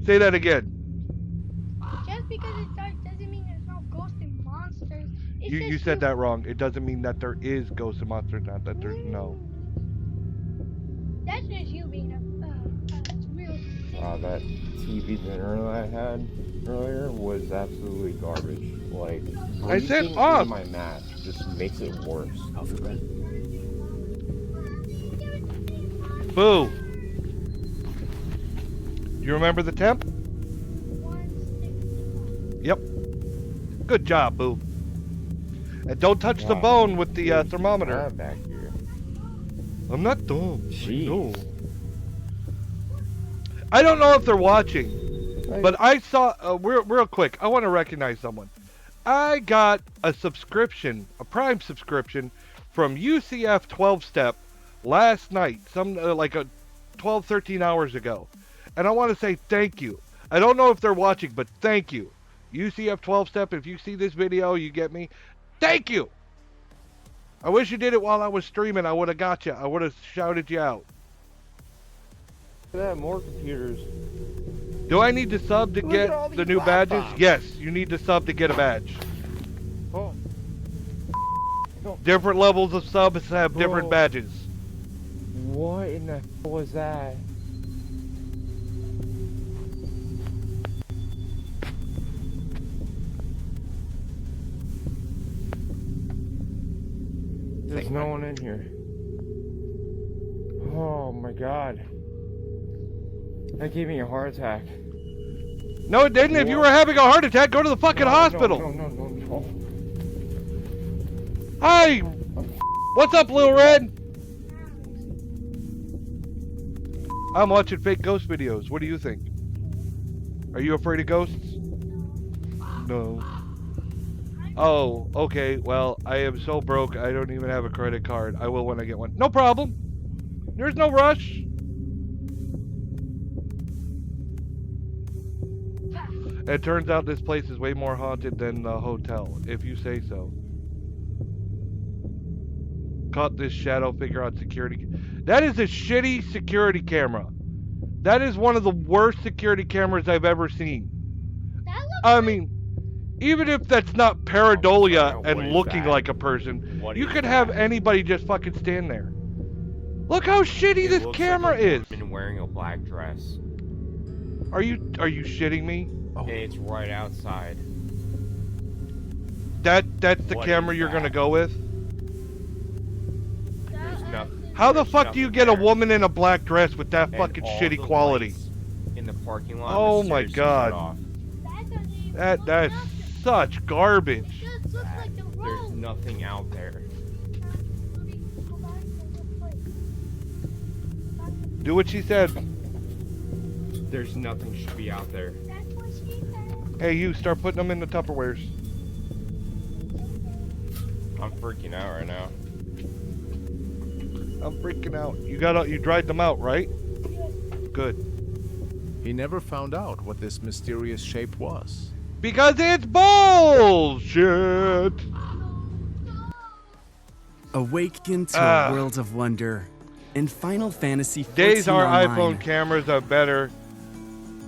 Say that again. Just because it's dark doesn't mean there's no ghosts and monsters. You said that wrong. It doesn't mean that there is ghosts and monsters, not that there's no. That's just you being a real. That TV dinner that I had earlier was absolutely garbage. Like, I said breathing off. into my mask just makes it worse. Boo. You remember the temp? Yep. Good job, Boo. And don't touch the bone with the thermometer. Back here. I'm not dumb. Jeez. No. I don't know if they're watching, but I saw, real quick, I want to recognize someone. I got a subscription, a Prime subscription, from UCF 12-Step last night, like 12, 13 hours ago. And I want to say thank you. I don't know if they're watching, but thank you. UCF 12-Step, if you see this video, you get me. Thank you! I wish you did it while I was streaming. I would have got you. I would have shouted you out. Look at that, more computers. Do I need to sub to get the new badges? Yes, you need to sub to get a badge. Oh. Different levels of subs have different badges. What in the hell was that? There's no one in here. Oh my god. That gave me a heart attack. No, it didn't. If you were having a heart attack, go to the fucking hospital. No. Hi! What's up, Lil Red? I'm watching fake ghost videos. What do you think? Are you afraid of ghosts? No. Oh, okay. Well, I am so broke, I don't even have a credit card. I will when I get one. No problem. There's no rush. It turns out this place is way more haunted than the hotel, if you say so. Caught this shadow figure on security. That is a shitty security camera. That is one of the worst security cameras I've ever seen. I mean, even if that's not pareidolia and looking like a person, you could have anybody just fucking stand there. Look how shitty this camera is. Woman wearing a black dress. Are you shitting me? Oh. It's right outside. That's the camera you're gonna go with? There's nothing. How the fuck do you get a woman in a black dress with that fucking shitty quality? In the parking lot. Oh my god. That's such garbage. There's nothing out there. Do what she said. There's nothing should be out there. Hey, you start putting them in the Tupperwares. I'm freaking out right now. I'm freaking out. You dried them out, right? Good. He never found out what this mysterious shape was. Because it's bullshit. Awaken to a world of wonder. In Final Fantasy 14 Days our Online. iPhone cameras are better,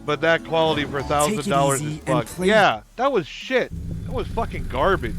but that quality for $1,000 is fucked. Yeah, that was shit. That was fucking garbage.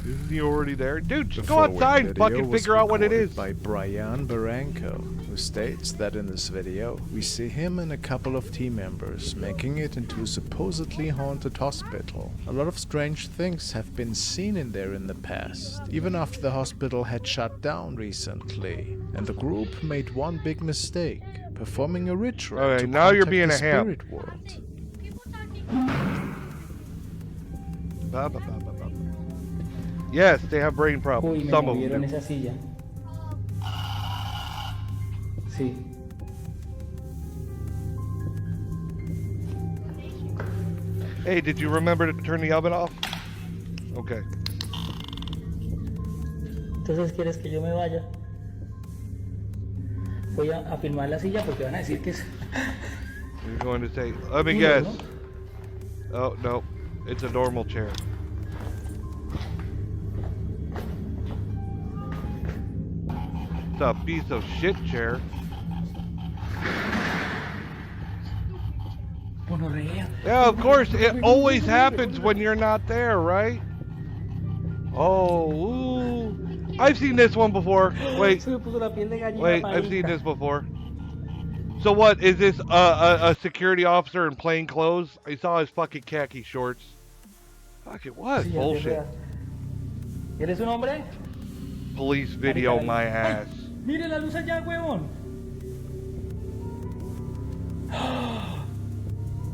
Isn't he already there? Dude, just go outside and fucking figure out what it is. By Brian Barranco, who states that in this video, we see him and a couple of team members making it into a supposedly haunted hospital. A lot of strange things have been seen in there in the past, even after the hospital had shut down recently. And the group made one big mistake, performing a ritual to now you're contact being the a ham. spirit world. Yes, they have brain problems. Some of them do. esa silla. Sí. Hey, did you remember to turn the oven off? Okay. Entonces, ¿quieres que yo me vaya? Voy a filmar la silla porque van a decir que es... You're going to say, let me guess. Oh, no. It's a normal chair. It's a piece of shit chair. Yeah, of course. It always happens when you're not there, right? Oh, ooh. I've seen this one before. Wait, I've seen this before. So what, is this a security officer in plain clothes? I saw his fucking khaki shorts. Fuck it, what? Bullshit. ¿Eres un hombre? Police video my ass. Mire la luz allá, huevón.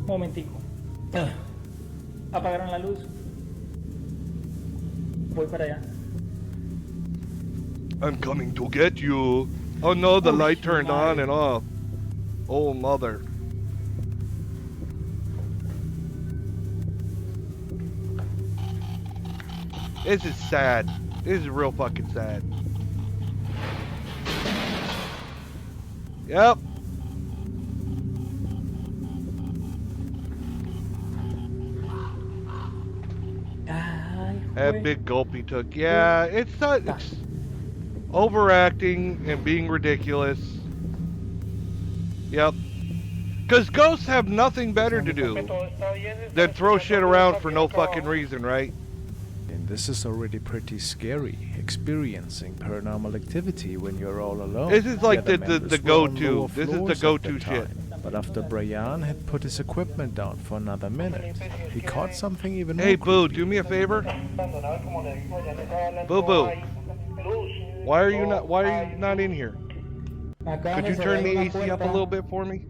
Momentico. Apagaron la luz. Voy para allá. I'm coming to get you. Oh no, the light turned on and off. Oh mother. This is sad. This is real fucking sad. Yep. That big gulp he took. Yeah, it's overacting and being ridiculous. Yep. Because ghosts have nothing better to do than throw shit around for no fucking reason, right? And this is already pretty scary, experiencing paranormal activity when you're all alone. This is like the go-to. go-to. This is the go-to shit. But after Brian had put his equipment down for another minute, he caught something even more Hey, Boo, creepy. do me a favor. Boo Boo. Why are you not in here? Could you turn the AC up a little bit for me?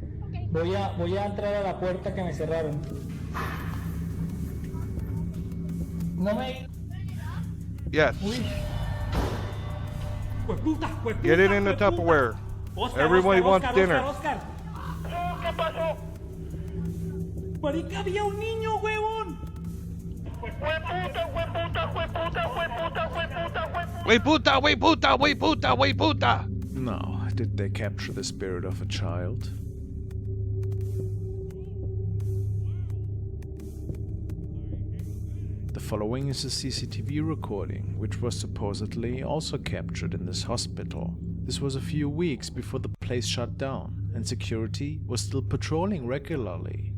Voy a entrar a la puerta que me cerraron. No me... Yes. Get it in the Tupperware. Everybody wants dinner. ¿Qué pasó? Marica, había un niño, huevón. Wey puta. No, did they capture the spirit of a child? The following is a CCTV recording, which was supposedly also captured in this hospital. This was a few weeks before the place shut down, and security was still patrolling regularly.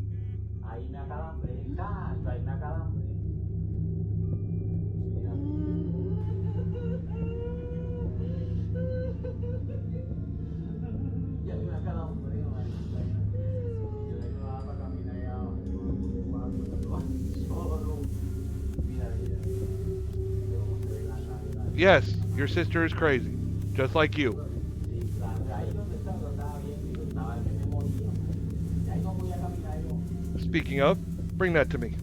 Yes, your sister is crazy, just like you. Speaking of, bring that to me.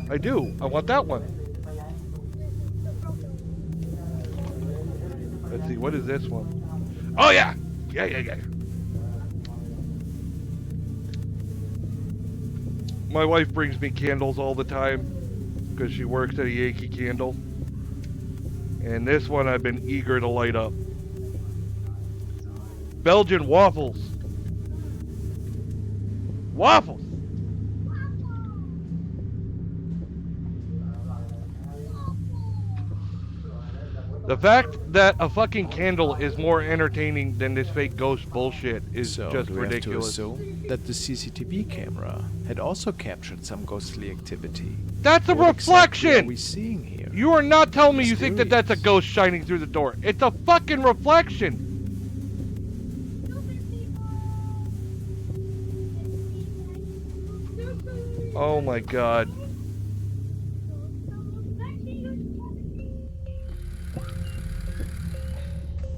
I do. I want that one. Let's see, what is this one? Oh yeah! Yeah. My wife brings me candles all the time because she works at a Yankee Candle. And this one I've been eager to light up. Belgian waffles. Waffles! The fact that a fucking candle is more entertaining than this fake ghost bullshit is just ridiculous. So, we have to assume that the CCTV camera had also captured some ghostly activity. That's a reflection! Exactly are we seeing here? You are not telling me you think that that's a ghost shining through the door. It's a fucking reflection! Oh my god.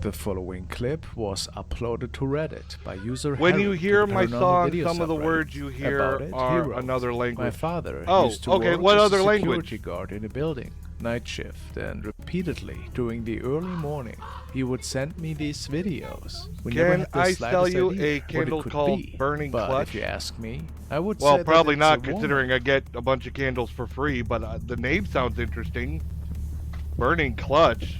The following clip was uploaded to Reddit by user When you Harold hear to my Paranormal song, Video some of the subreddit. words you hear About it, he are wrote, another language. My father used to okay, work what as other a language? security guard in a building, night shift, and repeatedly during the early morning he would send me these videos. We never Can had the I slightest sell you idea a what candle it could called be. Burning But Clutch? if you ask me, I would Well, say probably that not, it's a considering woman. I get a bunch of candles for free, but the name sounds interesting. Burning Clutch.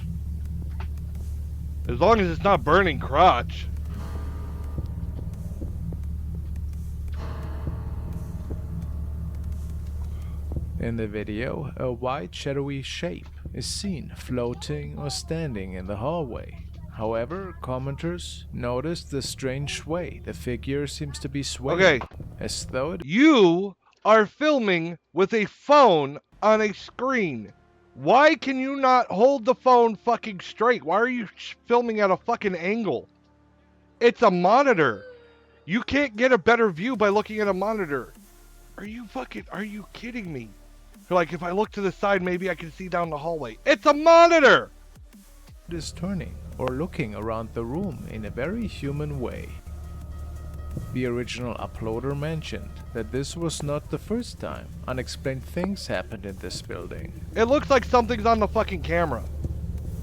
As long as it's not Burning Crotch. In the video, a white shadowy shape is seen floating or standing in the hallway. However, commenters noticed the strange way the figure seems to be swaying, Okay. as though it You are filming with a phone on a screen. Why can you not hold the phone fucking straight? Why are you filming at a fucking angle? It's a monitor. You can't get a better view by looking at a monitor. Are you kidding me? Like, if I look to the side, maybe I can see down the hallway. It's a monitor! is turning or looking around the room in a very human way. The original uploader mentioned that this was not the first time unexplained things happened in this building. It looks like something's on the fucking camera.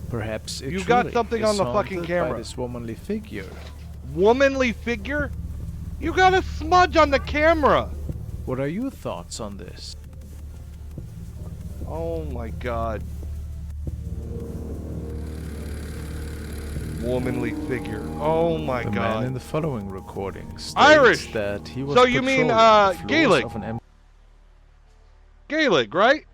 Perhaps it You got truly something is on the fucking haunted camera. by this womanly figure. Womanly figure? You got a smudge on the camera! What are your thoughts on this? Oh my god. Womanly figure. Oh my The god. man in the following recording states Irish! that he was So you mean, patrolling the floors Gaelic? of an Gaelic, right?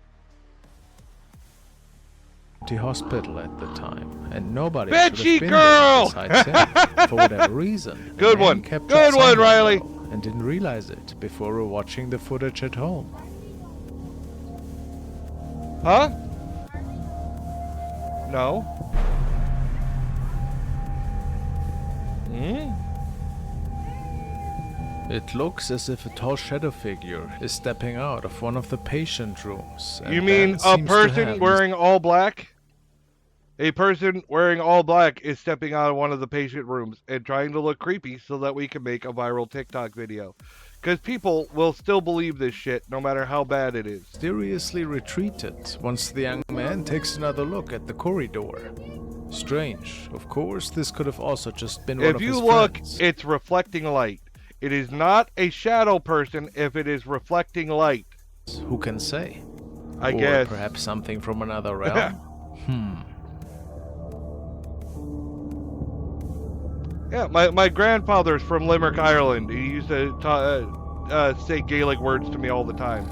empty hospital at the time, and nobody Bitchy should have been girl! there besides him. For whatever reason, the Good man one. kept Good it one, somewhat Riley. low and didn't realize it before watching the footage at home. Huh? No. Hmm? It looks as if a tall shadow figure is stepping out of one of the patient rooms. and You mean then a seems to person have wearing all black? A person wearing all black is stepping out of one of the patient rooms and trying to look creepy so that we can make a viral TikTok video. Because people will still believe this shit no matter how bad it is. mysteriously retreated once the young man takes another look at the corridor. Strange. Of course, this could have also just been one If of you his look, friends. it's reflecting light. It is not a shadow person if it is reflecting light. Who can say? I Or guess. perhaps something from another realm? Yeah, my grandfather's from Limerick, Ireland. He used to say Gaelic words to me all the time.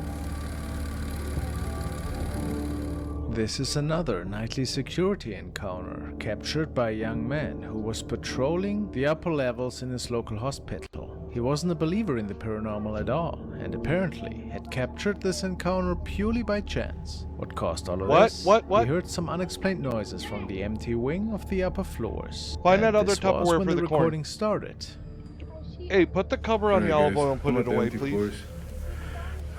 This is another nightly security encounter captured by a young man who was patrolling the upper levels in his local hospital. He wasn't a believer in the paranormal at all, and apparently had captured this encounter purely by chance. What caused all of this? What? He heard some unexplained noises from the empty wing of the upper floors. Find and that other this was Tupperware when for the the corn. recording started. Hey, put the cover on the olive oil and put it away, please. Floors.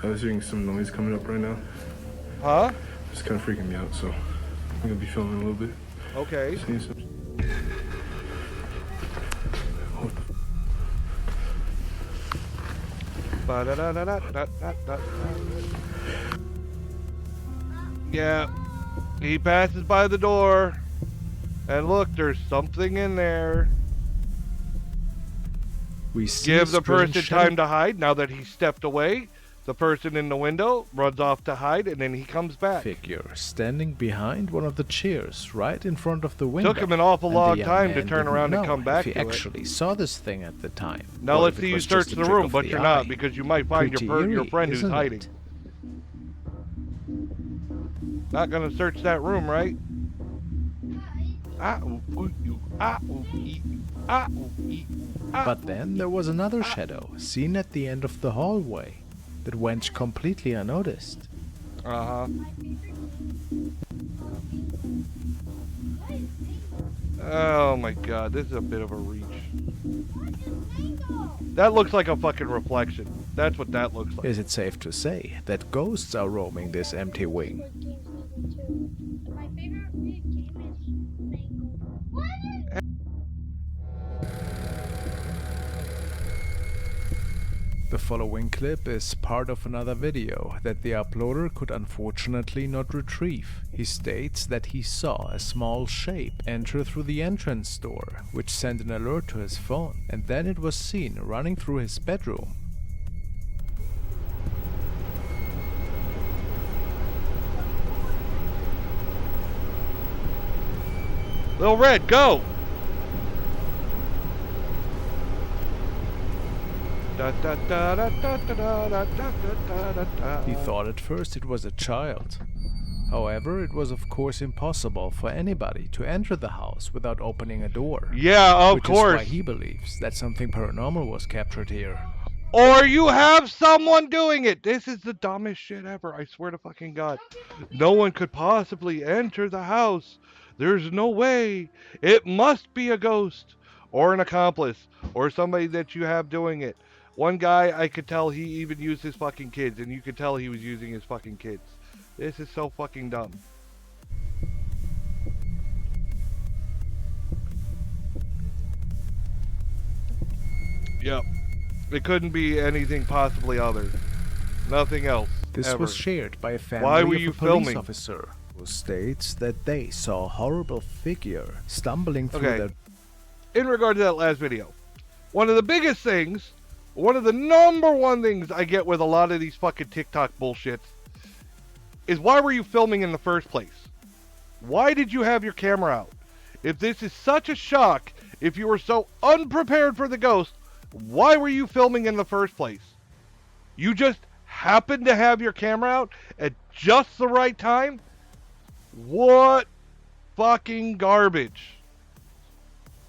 I was hearing some noise coming up right now. Huh? It's kind of freaking me out, so I'm gonna be filming a little bit. Okay. Seeing some... Yeah, he passes by the door, and look, there's something in there. We give the person time to hide. Now that he stepped away, the person in the window runs off to hide, and then he comes back. Figure standing behind one of the chairs right in front of the window. Took him an awful And long the young time to man turn didn't around and know come back if to he it. actually saw this thing at the time. Now or let's if it see you was search just a the trick room, of but the you're eye. not, because you might find Pretty your eerie, friend who's isn't hiding. it? Not gonna search that room, right? But then there was another shadow seen at the end of the hallway that went completely unnoticed. Uh-huh. Oh my god, this is a bit of a reach. That looks like a fucking reflection. That's what that looks like. Is it safe to say that ghosts are roaming this empty wing? My favorite game is Mango. What is The following clip is part of another video that the uploader could unfortunately not retrieve. He states that he saw a small shape enter through the entrance door, which sent an alert to his phone, and then it was seen running through his bedroom. Little Red, go! He thought at first it was a child. However, it was of course impossible for anybody to enter the house without opening a door. Yeah, of which course. is why he believes that something paranormal was captured here. Or you have someone doing it! This is the dumbest shit ever, I swear to fucking God. No one could possibly enter the house. There's no way. It must be a ghost. Or an accomplice. Or somebody that you have doing it. One guy, I could tell he even used his fucking kids, and you could tell he was using his fucking kids. This is so fucking dumb. Yep. It couldn't be anything possibly other. Nothing else. This ever. was shared by a family Why were of you a police filming? officer who states that they saw a horrible figure stumbling through Okay. their... In regard to that last video, one of the biggest things, one of the number one things I get with a lot of these fucking TikTok bullshits is why were you filming in the first place? Why did you have your camera out? If this is such a shock, if you were so unprepared for the ghost, why were you filming in the first place? You just happened to have your camera out at just the right time? What fucking garbage.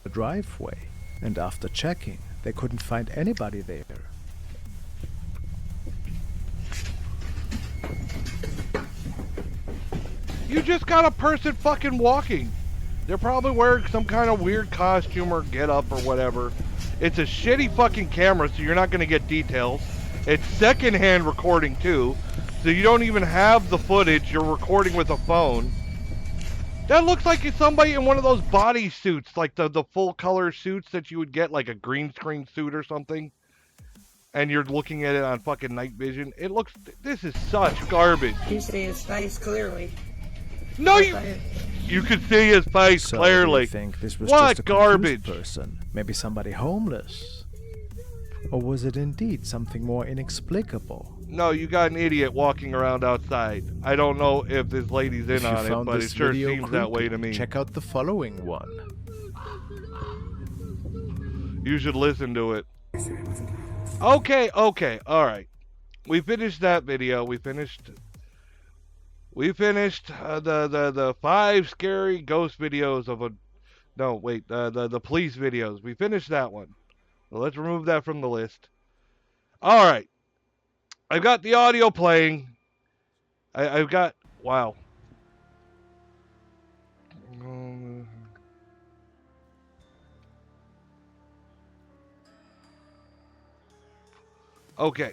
the driveway, and after checking, they couldn't find anybody there. You just got a person fucking walking. They're probably wearing some kind of weird costume or get up or whatever. It's a shitty fucking camera, so you're not going to get details. It's secondhand recording too, so you don't even have the footage. You're recording with a phone. That looks like it's somebody in one of those body suits, like the full color suits that you would get, like a green screen suit or something. And you're looking at it on fucking night vision. It looks, this is such garbage. You see his face clearly. No, you could see his face So clearly. you think this was What just a garbage confused person? Maybe somebody homeless? Or was it indeed something more inexplicable? No, you got an idiot walking around outside. I don't know if this lady's in If you on it, found but this it sure video seems that way creepy, to me. check out the following one. You should listen to it. Okay, all right. We finished that video. We finished the 5 scary ghost videos of a. No, wait, the police videos. We finished that one. So let's remove that from the list. All right, I've got the audio playing. I've got wow. Okay.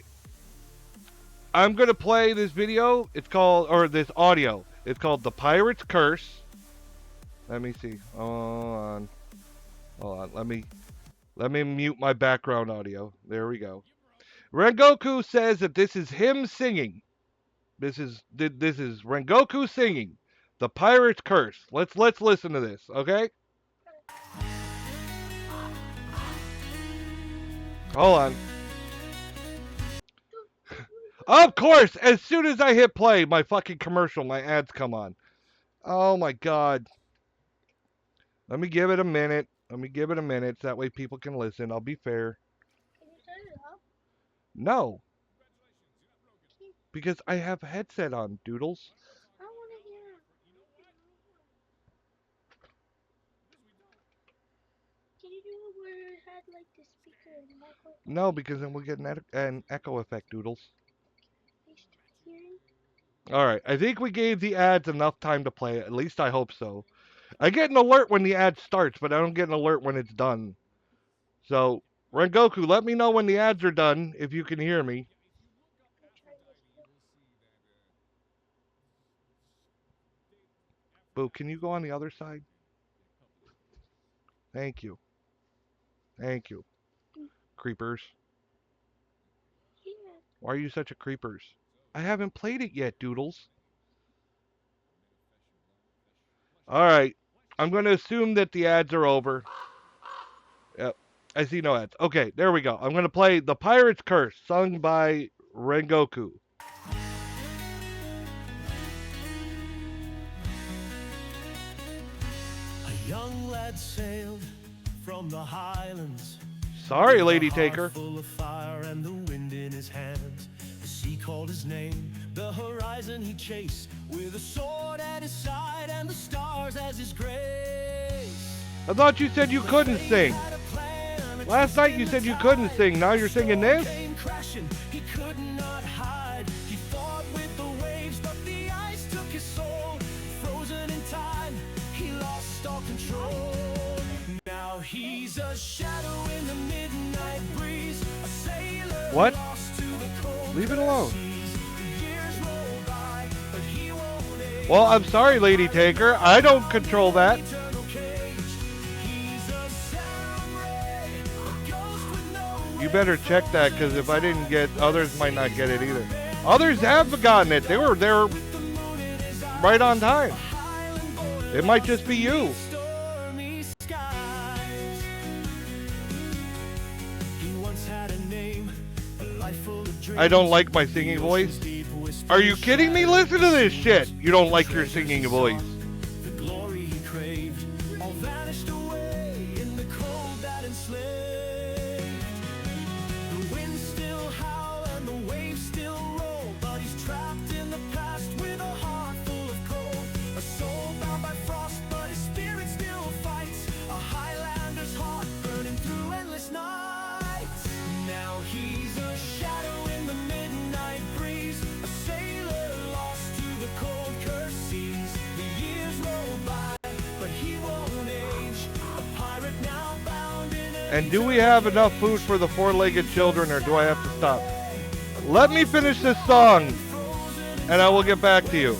I'm gonna play this video. It's called, or this audio. It's called "The Pirate's Curse." Let me see. Hold on. Let me mute my background audio. There we go. Rengoku says that this is him singing. This is Rengoku singing "The Pirate's Curse." Let's listen to this, okay? Hold on. Of course, as soon as I hit play, my fucking commercial, my ads come on. Oh my god. Let me give it a minute. So that way people can listen. I'll be fair. Can you turn it up? No. Because I have a headset on, Doodles. I want to hear it. Can you do it where it had like the speaker and the microphone? No, because then we'll get an echo effect, Doodles. They start hearing. Alright, I think we gave the ads enough time to play it. At least I hope so. I get an alert when the ad starts, but I don't get an alert when it's done. So, Rengoku, let me know when the ads are done, if you can hear me. Boo, can you go on the other side? Thank you. Thank you. Creepers. Yeah. Why are you such a creepers? I haven't played it yet, Doodles. Alright. I'm going to assume that the ads are over. Yep. I see no ads. Okay, there we go. I'm going to play The Pirate's Curse, sung by Rengoku. A young lad sailed from the highlands. Sorry, Lady Taker. Full of fire and the wind in his hands. The sea called his name. The horizon he chased with a sword at his side and the stars as his grace. I thought you said you couldn't sing. Last night you said you couldn't sing. Now you're singing this? He could not hide. He fought with the waves, but the ice took his soul. Frozen in time, he lost all control. Now he's a shadow in the midnight breeze. A sailor what? Lost to the cold. Leave it alone. Years roll by, but he won't age. Well, I'm sorry, Lady Taker. I don't control that. You better check that, because if I didn't get, others might not get it either. Others have gotten it. They were right on time. It might just be you. I don't like my singing voice. Are you kidding me? Listen to this shit. You don't like your singing voice. The glory he craved all vanished away in the cold that enslaved. The wind still howl and the waves still roll, but he's trapped in the past with a heart full of cold. A soul bound by frost, but his spirit still fights. A Highlander's heart burning through endless nights. Now he's a shadow in the midnight breeze, a sailor lost to the cold cursed seas. The years roll by, but he won't age. A pirate now bound in a... And do we have enough food for the four-legged children, or do I have to stop? Let me finish this song, and I will get back to you.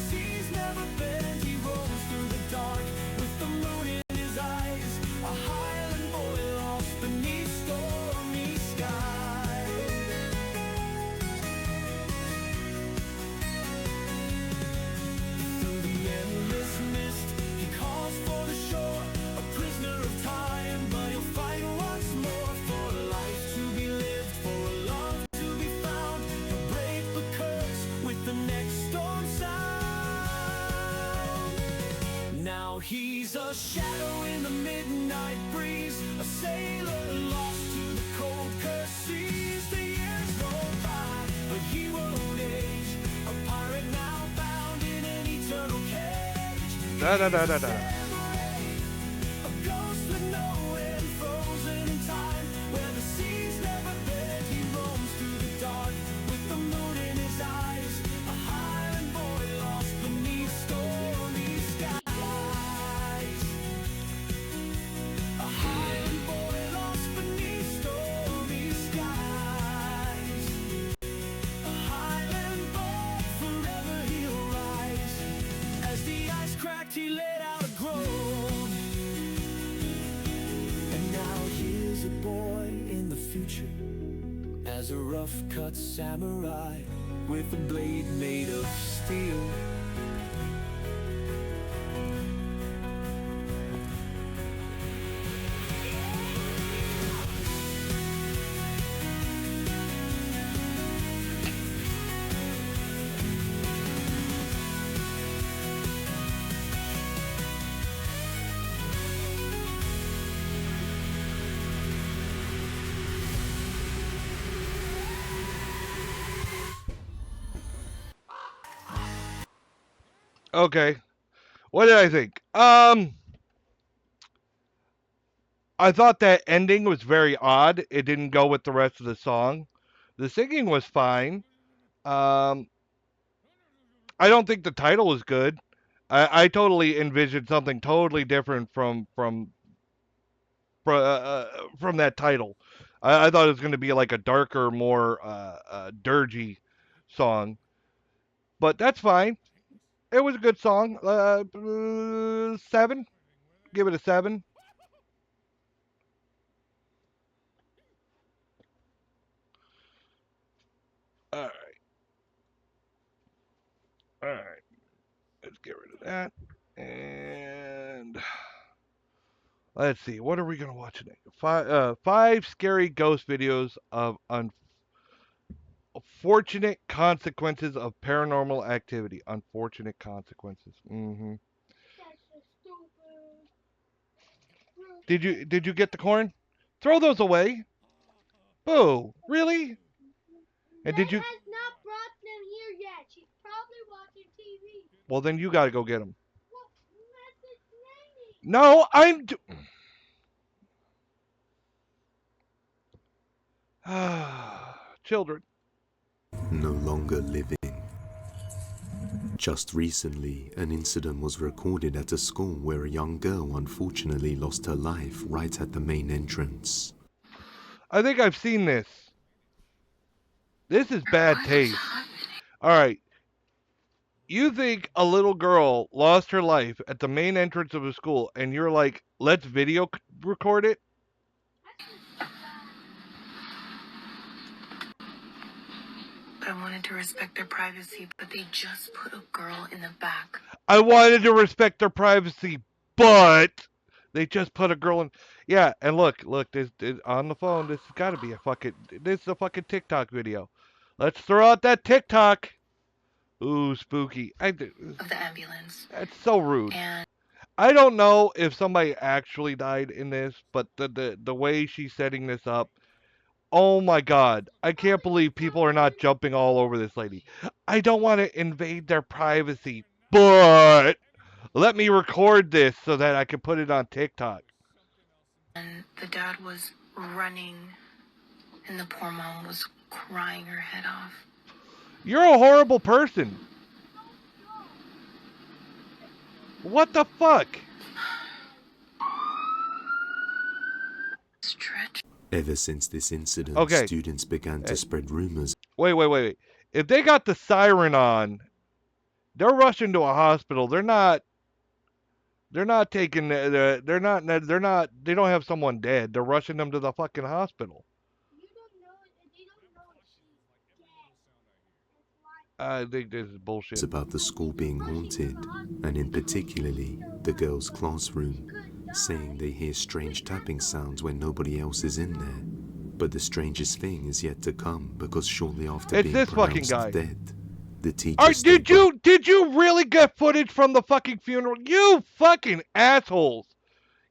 He's a shadow in the midnight breeze, a sailor lost to the cold cursed seas. The Da da da da da. He let out a groan, and now here's a boy in the future as a rough-cut samurai with a blade made of steel. Okay. What did I think? I thought that ending was very odd. It didn't go with the rest of the song. The singing was fine. Um, I don't think the title was good. I totally envisioned something totally different from that title. I thought it was going to be like a darker, more dirgy song, but that's fine. It was a good song. 7. Give it a 7. All right. All right. Let's get rid of that. And let's see. What are we gonna watch today? Five scary ghost videos of unfortunate consequences of paranormal activity. Unfortunate consequences. Mm-hmm. Did you get the corn? Throw those away. Boo. Really? And did you? Has not brought them here yet. She's probably watching TV. Well, then you gotta go get them. Well, message Nanny. No, children. No longer living. Just recently, an incident was recorded at a school where a young girl unfortunately lost her life right at the main entrance. I think I've seen this. This is bad taste. All right. You think a little girl lost her life at the main entrance of a school, and you're like, let's video record it? I wanted to respect their privacy, but they just put a girl in the back. I wanted to respect their privacy, but they just put a girl in. Yeah, and look, this on the phone. This has got to be this is a fucking TikTok video. Let's throw out that TikTok. Ooh, spooky. Of the ambulance. That's so rude. And I don't know if somebody actually died in this, but the way she's setting this up, oh my god, I can't believe people are not jumping all over this lady. I don't want to invade their privacy, but let me record this so that I can put it on TikTok. And the dad was running, and the poor mom was crying her head off. You're a horrible person. What the fuck? Ever since this incident, Okay. students began to spread rumors. Wait. If they got the siren on, they're rushing to a hospital. They're not taking they don't have someone dead. They're rushing them to the fucking hospital. I think this is bullshit. About the school being haunted, and in particularly the girls' classroom, saying they hear strange tapping sounds when nobody else is in there. But the strangest thing is yet to come, because shortly after It's being this fucking pronounced guy. dead, the teacher Did you really get footage from the fucking funeral? You fucking assholes!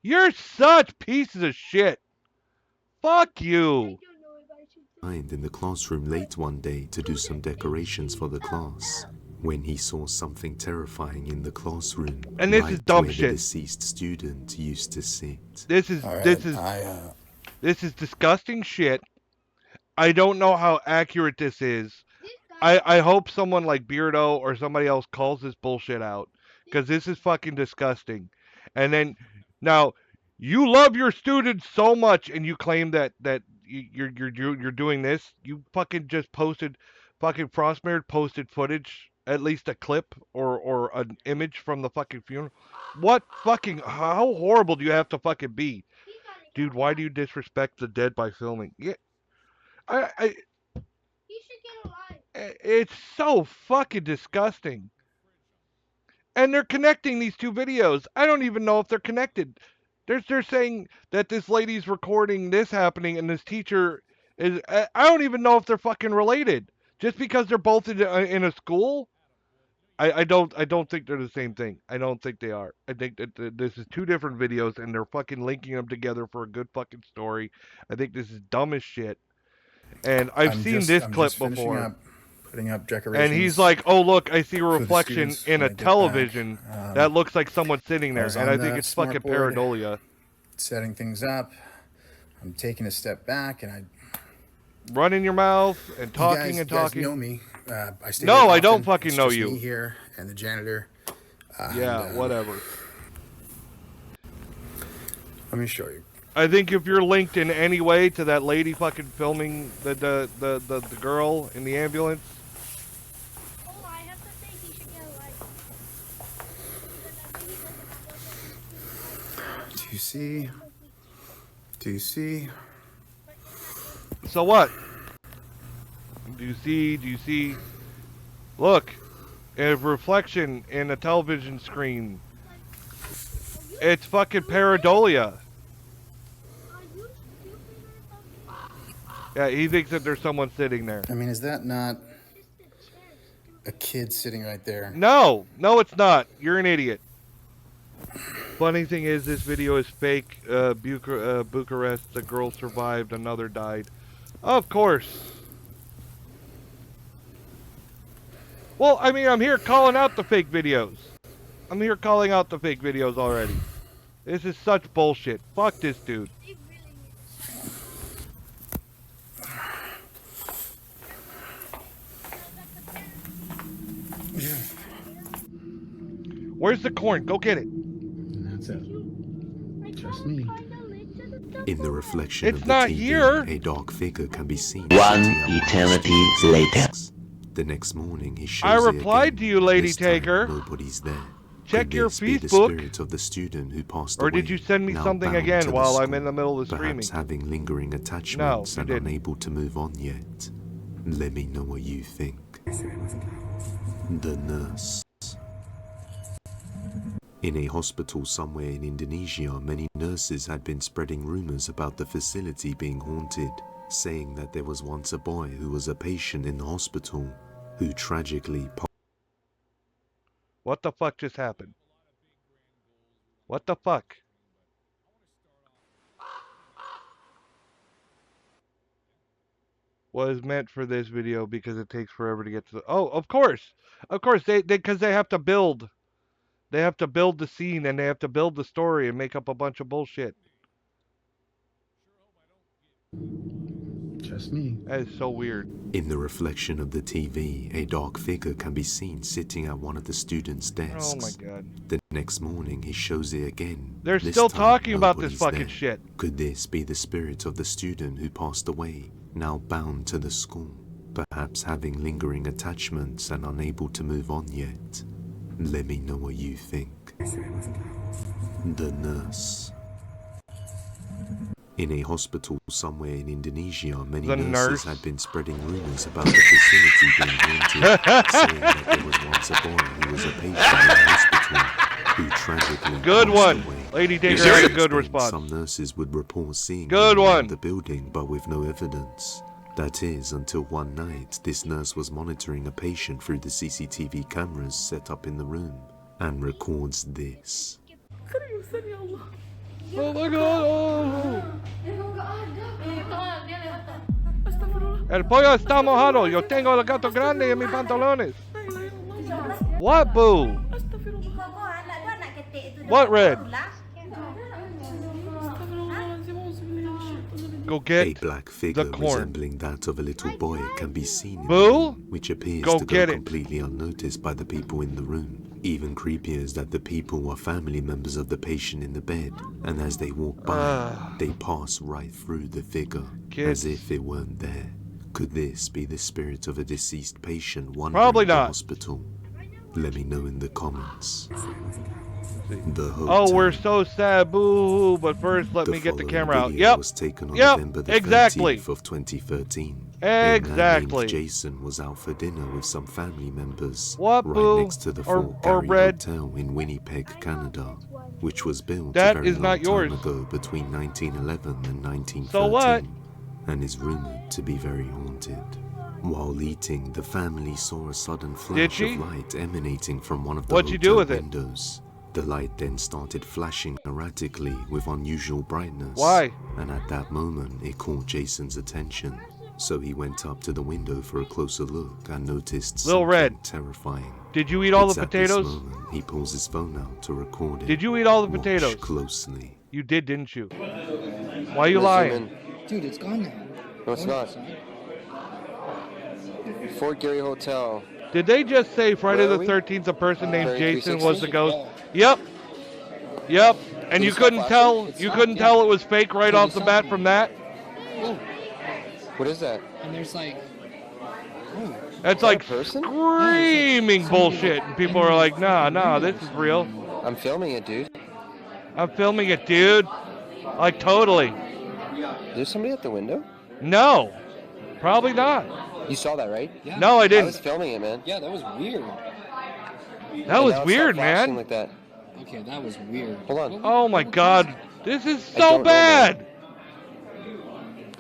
You're such pieces of shit. Fuck you. in the classroom late one day to do some decorations for the class. when he saw something terrifying in the classroom. And this right is dumb where shit. The deceased student used to sit. This is disgusting shit. I don't know how accurate this is. I hope someone like Beardo or somebody else calls this bullshit out, because this is fucking disgusting. And then now you love your students so much, and you claim that you're doing this. You fucking just posted, fucking Frostbeard posted footage, at least a clip or an image from the fucking funeral. What fucking, how horrible do you have to fucking be, dude? Why do you disrespect the dead by filming? Yeah, I it's so fucking disgusting. And they're connecting these two videos. I don't even know if they're connected. They're saying that this lady's recording this happening and this teacher is. I don't even know if they're fucking related. Just because they're both in a school, I don't think they're the same thing. I don't think they are. I think that this is two different videos and they're fucking linking them together for a good fucking story. I think this is dumb as shit. And I've seen this clip before. Putting up decorations. And he's like, "Oh look, I see a reflection in a television that looks like someone sitting there," and I think it's fucking pareidolia. Setting things up. I'm taking a step back, and I running your mouth and talking and talking. You guys know me. I stay no, here I don't often. fucking It's know just you. Me here and the janitor. Yeah, whatever. Let me show you. I think if you're linked in any way to that lady fucking filming the girl in the ambulance. Do you see? Do you see? So what? Do you see? Do you see? Look, a reflection in a television screen. It's fucking pareidolia. Yeah, he thinks that there's someone sitting there. I mean, is that not a kid sitting right there? No, it's not. You're an idiot. Funny thing is, this video is fake. Bucharest, the girl survived, another died. Of course. Well, I mean, I'm here calling out the fake videos. I'm here calling out the fake videos already. This is such bullshit. Fuck this dude. Where's the corn? Go get it. That's it. Just me. In the reflection it's of the not TV, here. A dark figure can be seen. One eternity later. The next morning, he shows I replied to you, Lady Taker. Nobody's there. Check your Facebook. The spirit of the student who passed or did you send me something again while I'm in the middle of the streaming? Perhaps having lingering attachments no, and unable to move on yet. Let me know what you think. The nurse. In a hospital somewhere in Indonesia, many nurses had been spreading rumors about the facility being haunted, saying that there was once a boy who was a patient in the hospital who tragically passed. What the fuck just happened? What the fuck? Was meant for this video because it takes forever to get to the... Oh, of course! Of course, because they have to build. They have to build the scene and they have to build the story and make up a bunch of bullshit. Just me. That is so weird. In the reflection of the TV, a dark figure can be seen sitting at one of the students' desks. Oh my god. The next morning, he shows it again. They're This still time, talking about this nobody's fucking there. shit. Could this be the spirit of the student who passed away, now bound to the school, perhaps having lingering attachments and unable to move on yet? Let me know what you think. The nurse. In a hospital somewhere in Indonesia, many nurses had been spreading rumors about the facility being haunted, saying that there was once a boy who was a patient in the hospital who tragically good passed one. away. Lady Digger had a good response. Some nurses would report seeing good him one. in the building, but with no evidence. That is, until one night, this nurse was monitoring a patient through the CCTV cameras set up in the room and records this. Oh my god! El pollo está mojado. Yo tengo el gato grande en mis pantalones. What, Boo? What, Red? Go A get black figure the corn. resembling that of a little boy can be seen in the Boo? room, which appears Go to get go it. completely unnoticed by the people in the room. Even creepier is that the people are family members of the patient in the bed, and as they walk by, they pass right through the figure, Kids. as if it weren't there. Could this be the spirit of a deceased patient wandering Probably the not. hospital? Let me know in the comments. The hotel. Oh, we're so sad, boo. But first, let The me get the following camera out. video Yep. was taken on Yep. November the Exactly. 13th of 2013. Exactly. A man named Jason was out for dinner with some family members What, right boo? next to the Or Fort Garry Red? Hotel in Winnipeg, Canada, which was built That a very is long not yours. time ago between 1911 and 1913 So what? and is rumored to be very haunted. While eating, the family saw a sudden Did flash she? of light emanating from one of the What'd you do hotel with it? windows. The light then started flashing erratically with unusual brightness. Why? And at that moment, it caught Jason's attention. So he went up to the window for a closer look and noticed Lil something Red, terrifying. did you eat all It's the at this potatoes? moment, he pulls his phone out to record it. Did you eat all the Watch potatoes? closely. You did, didn't you? Why are you lying? Dude, it's gone now. No, it's not. Fort Garry Hotel. Did they just say Friday Where are the we? 13th a person named Very Jason 360? was the ghost? Yep. Yep. And Did you it stop couldn't tell flashing? It you stopped, couldn't yeah. tell it was fake right So off we the bat saw from that? Oh, What is that? and there's like, oh, That's that like a person? screaming bullshit. And people are like, nah, this is real. I'm filming it, dude. I'm filming it, dude. Like, totally. There's somebody at the window? No. Probably not. You saw that, right? yeah. No, I I didn't. was filming it, man. Yeah, that was weird. That was Now it weird, stopped flashing man. Like that. Okay, that was weird. Hold on. Oh my god. This is I so don't know, man. bad.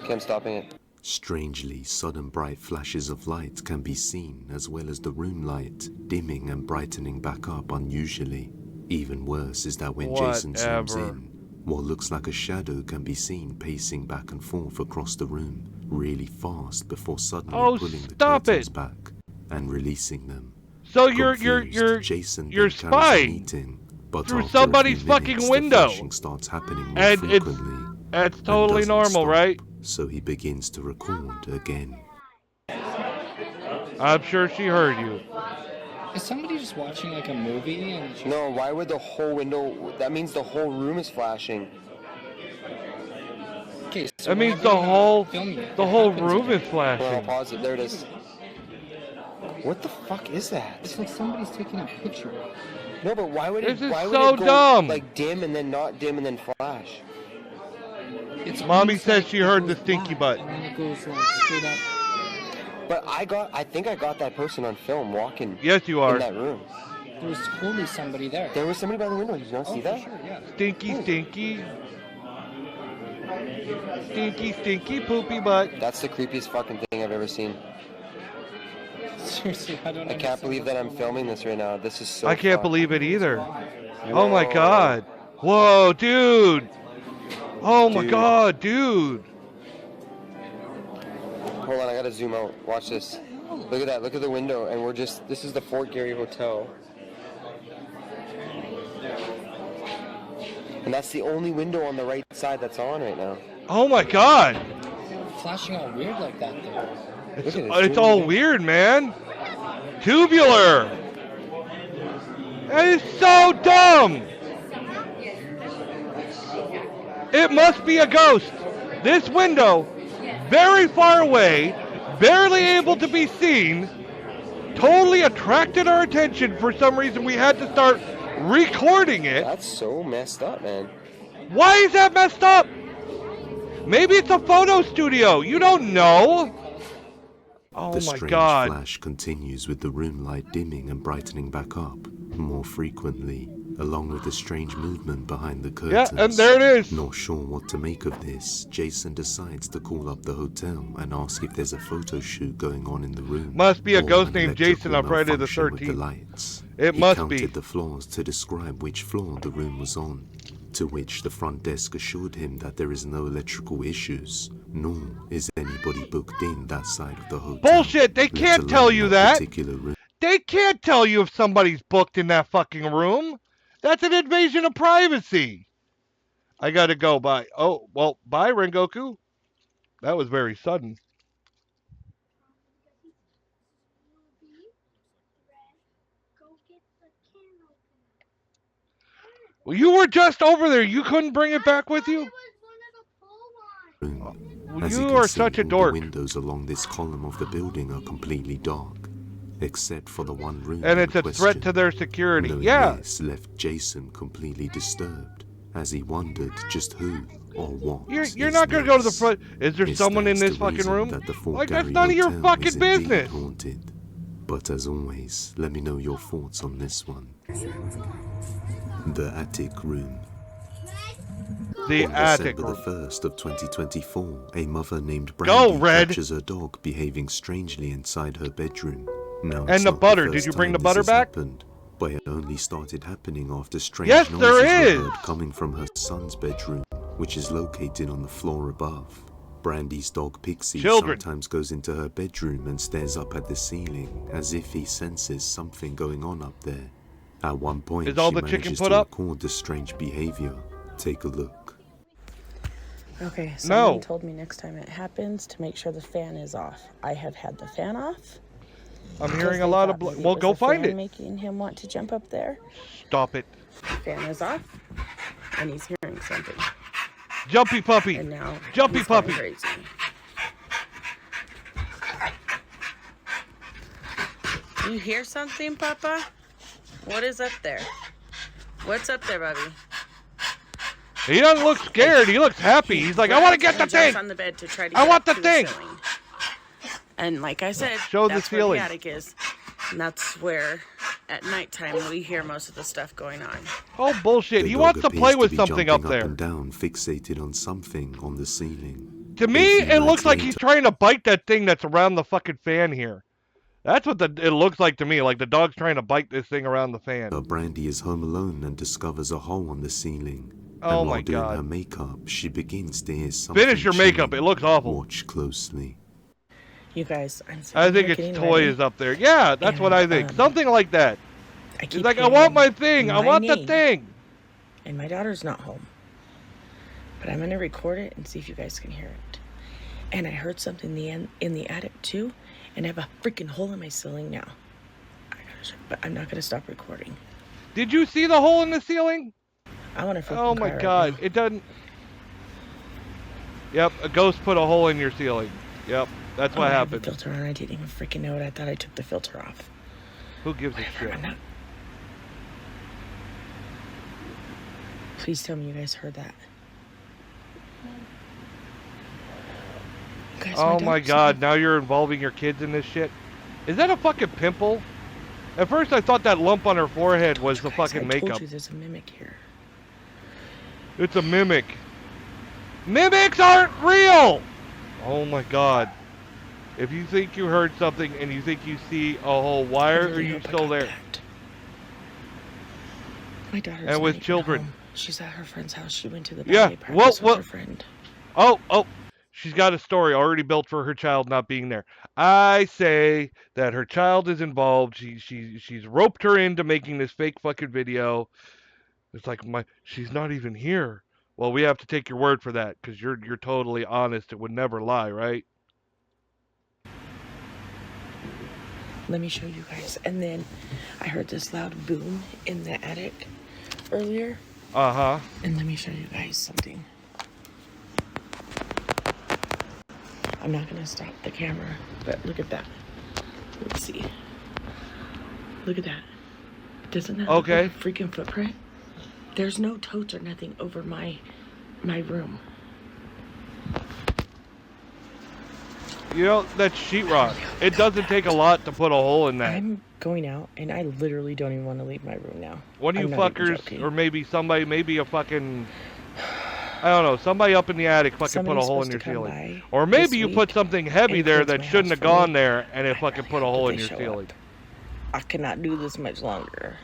Okay, I'm stopping it. Strangely, sudden bright flashes of light can be seen, as well as the room light, dimming and brightening back up unusually. Even worse is that when Jason zooms Whatever. in, what looks like a shadow can be seen pacing back and forth across the room really fast before suddenly Oh, pulling the stop curtains it. back and releasing them. So you're Confused, Jason you're then carries on spying eating, but through after a few somebody's fucking minutes, the window. flashing starts happening more And frequently it's and totally doesn't normal, stop. right? So he begins to record again. I'm sure she heard you. Is somebody just watching like a movie and she... No, why would the whole window... That means the whole room is flashing. Okay, so That means why the would you whole film it? the What whole Hold happens room if is on, I'll flashing. pause it. There it is. What the fuck is that? It's like somebody's taking a picture. No, but why would it... This is Why would so it go, dumb. like, dim and then not dim and then flash? It's Mommy almost says like she it heard the goes stinky black, butt. And then it goes like straight up. But I think I got that person on film walking Yes, you in are. that room. There was totally somebody there. There was somebody by the window. Did you not Oh, see for that? sure, yeah. Stinky, stinky. Stinky, stinky, poopy butt. That's the creepiest fucking thing I've ever seen. Seriously, I don't I can't believe that I'm filming this right now. This is so I can't fucked. believe it either. Oh my Whoa. god. Whoa, dude. Oh my Dude. god, dude. Hold on, I gotta zoom out. Watch this. Look at that. Look at the window, and we're just... This is the Fort Garry Hotel. And that's the only window on the right side that's on right now. Oh my god. Flashing all weird like that though. It's, Look at it, it's all zoom in. weird, man. Tubular. That is so dumb. It must be a ghost. This window, very far away, barely able to be seen, totally attracted our attention. For some reason, we had to start recording it. That's so messed up, man. Why is that messed up? Maybe it's a photo studio. You don't know. Oh The my strange god. flash continues with the room light dimming and brightening back up more frequently, along with the strange movement behind the Yeah, curtains. and there it is. Not sure what to make of this, Jason decides to call up the hotel and ask if there's a photo shoot going on in the room. Must be a or ghost an named electrical Jason on Friday the malfunction with 13th. lights. It He must counted be. the floors to describe which floor the room was on, to which the front desk assured him that there is no electrical issues, nor is anybody booked in that side of the hotel. Bullshit, they let can't alone tell you that that. particular room. They can't tell you if somebody's booked in that fucking room. That's an invasion of privacy. I gotta go. Bye. Oh, well, bye, Rengoku. That was very sudden. Well, you were just over there. You couldn't bring it back with you? As you You can are see, such a all dork. the windows along this column of the building are completely dark, except for the one room And in it's a question. threat to their security. Knowing Yeah. this left Jason completely disturbed, as he wondered just who or what You're not gonna go to the front. Is there someone in this the fucking reason room? that the Fort Like, that's Gary none of your Hotel fucking is indeed business. haunted. But as always, let me know your thoughts on this one. The attic room. The On attic December room. the 1st of 2024, a mother named Go, Brandy Red. captures her dog behaving strangely inside her bedroom. Now, And it's the not butter. first Did you bring time the butter this has back? happened, but it only started happening after strange Yes, noises there were is. heard coming from her son's bedroom, which is located on the floor above. Brandy's dog Pixie Children. sometimes goes into her bedroom and stares up at the ceiling as if he senses something going on up there. At one point, Is all she the chicken manages put to up? record the strange behavior. Take a look. Okay, someone No. told me next time it happens to make sure the fan is off. I have had the fan off. I'm because hearing a they lot of thought maybe well, it was go the find fan it. making him want to jump up there. Stop it. Fan is off, and he's hearing something. Jumpy puppy. And now Jumpy he's going puppy. crazy. You hear something, Papa? What is up there? What's up there, Bubby? He doesn't look scared. He looks happy. He's like, I want to get the He jumps thing. on the bed to try to I get want up the to thing. ceiling. And like I said, Show the that's where ceiling. the attic is. And that's where, at nighttime, we hear most of the stuff going on. Oh, bullshit. The He dog wants to appears play with be something jumping up there. and down, fixated on something on the ceiling. To me, it looks like he's trying to bite that thing that's around the fucking fan here. That's what it looks like to me. Like the dog's trying to bite this thing around the fan. Brandy is home alone and discovers a hole on the ceiling. Oh and my while doing God. her makeup, she begins to hear something. Finish your makeup. chilling. It looks awful. Watch closely. You guys, I think its toy is up there. Yeah, that's what I think. Something like that. He's like, I want my thing. I want the thing. And my daughter's not home. But I'm going to record it and see if you guys can hear it. And I heard something in the attic too. And I have a freaking hole in my ceiling now. But I'm not going to stop recording. Did you see the hole in the ceiling? I want to freaking Oh my cry right God. now. It doesn't. Yep, a ghost put a hole in your ceiling. Yep, that's what I have the happened. filter on. I didn't even freaking know it. I thought I took the filter off. Who gives a shit? Please tell me you guys heard that. Guys, Oh my dog's God, home. now you're involving your kids in this shit? Is that a fucking pimple? At first I thought that lump on her forehead was the fucking I makeup. told you there's a mimic here. It's a mimic. Mimics aren't real! Oh my God. If you think you heard something and you think you see a hole, why are you still there? My daughter's And with not even children. home. She's at her friend's house. She went to the Yeah, ballet practice with her friend. Oh, she's got a story already built for her child not being there. I say that her child is involved. She's roped her into making this fake fucking video. It's like she's not even here. Well, we have to take your word for that because you're totally honest. It would never lie, right? Let me show you guys. And then I heard this loud boom in the attic earlier. Uh-huh. And let me show you guys something. I'm not going to stop the camera, but look at that. Let's see. Look at that. Doesn't that look like a freaking footprint? There's no totes or nothing over my room. You know, that's sheetrock. It doesn't take a lot to put a hole in that. I'm going out, and I literally don't even want to leave my room now. One of you I'm not even fuckers, joking. or maybe somebody, maybe a fucking, I don't know, somebody up in the attic fucking put a Somebody's hole in your supposed to come ceiling. by Or maybe this you week put something heavy and there cleans that my shouldn't house have for gone me. there, and it fucking put a hole in they your show ceiling. I cannot do this much longer.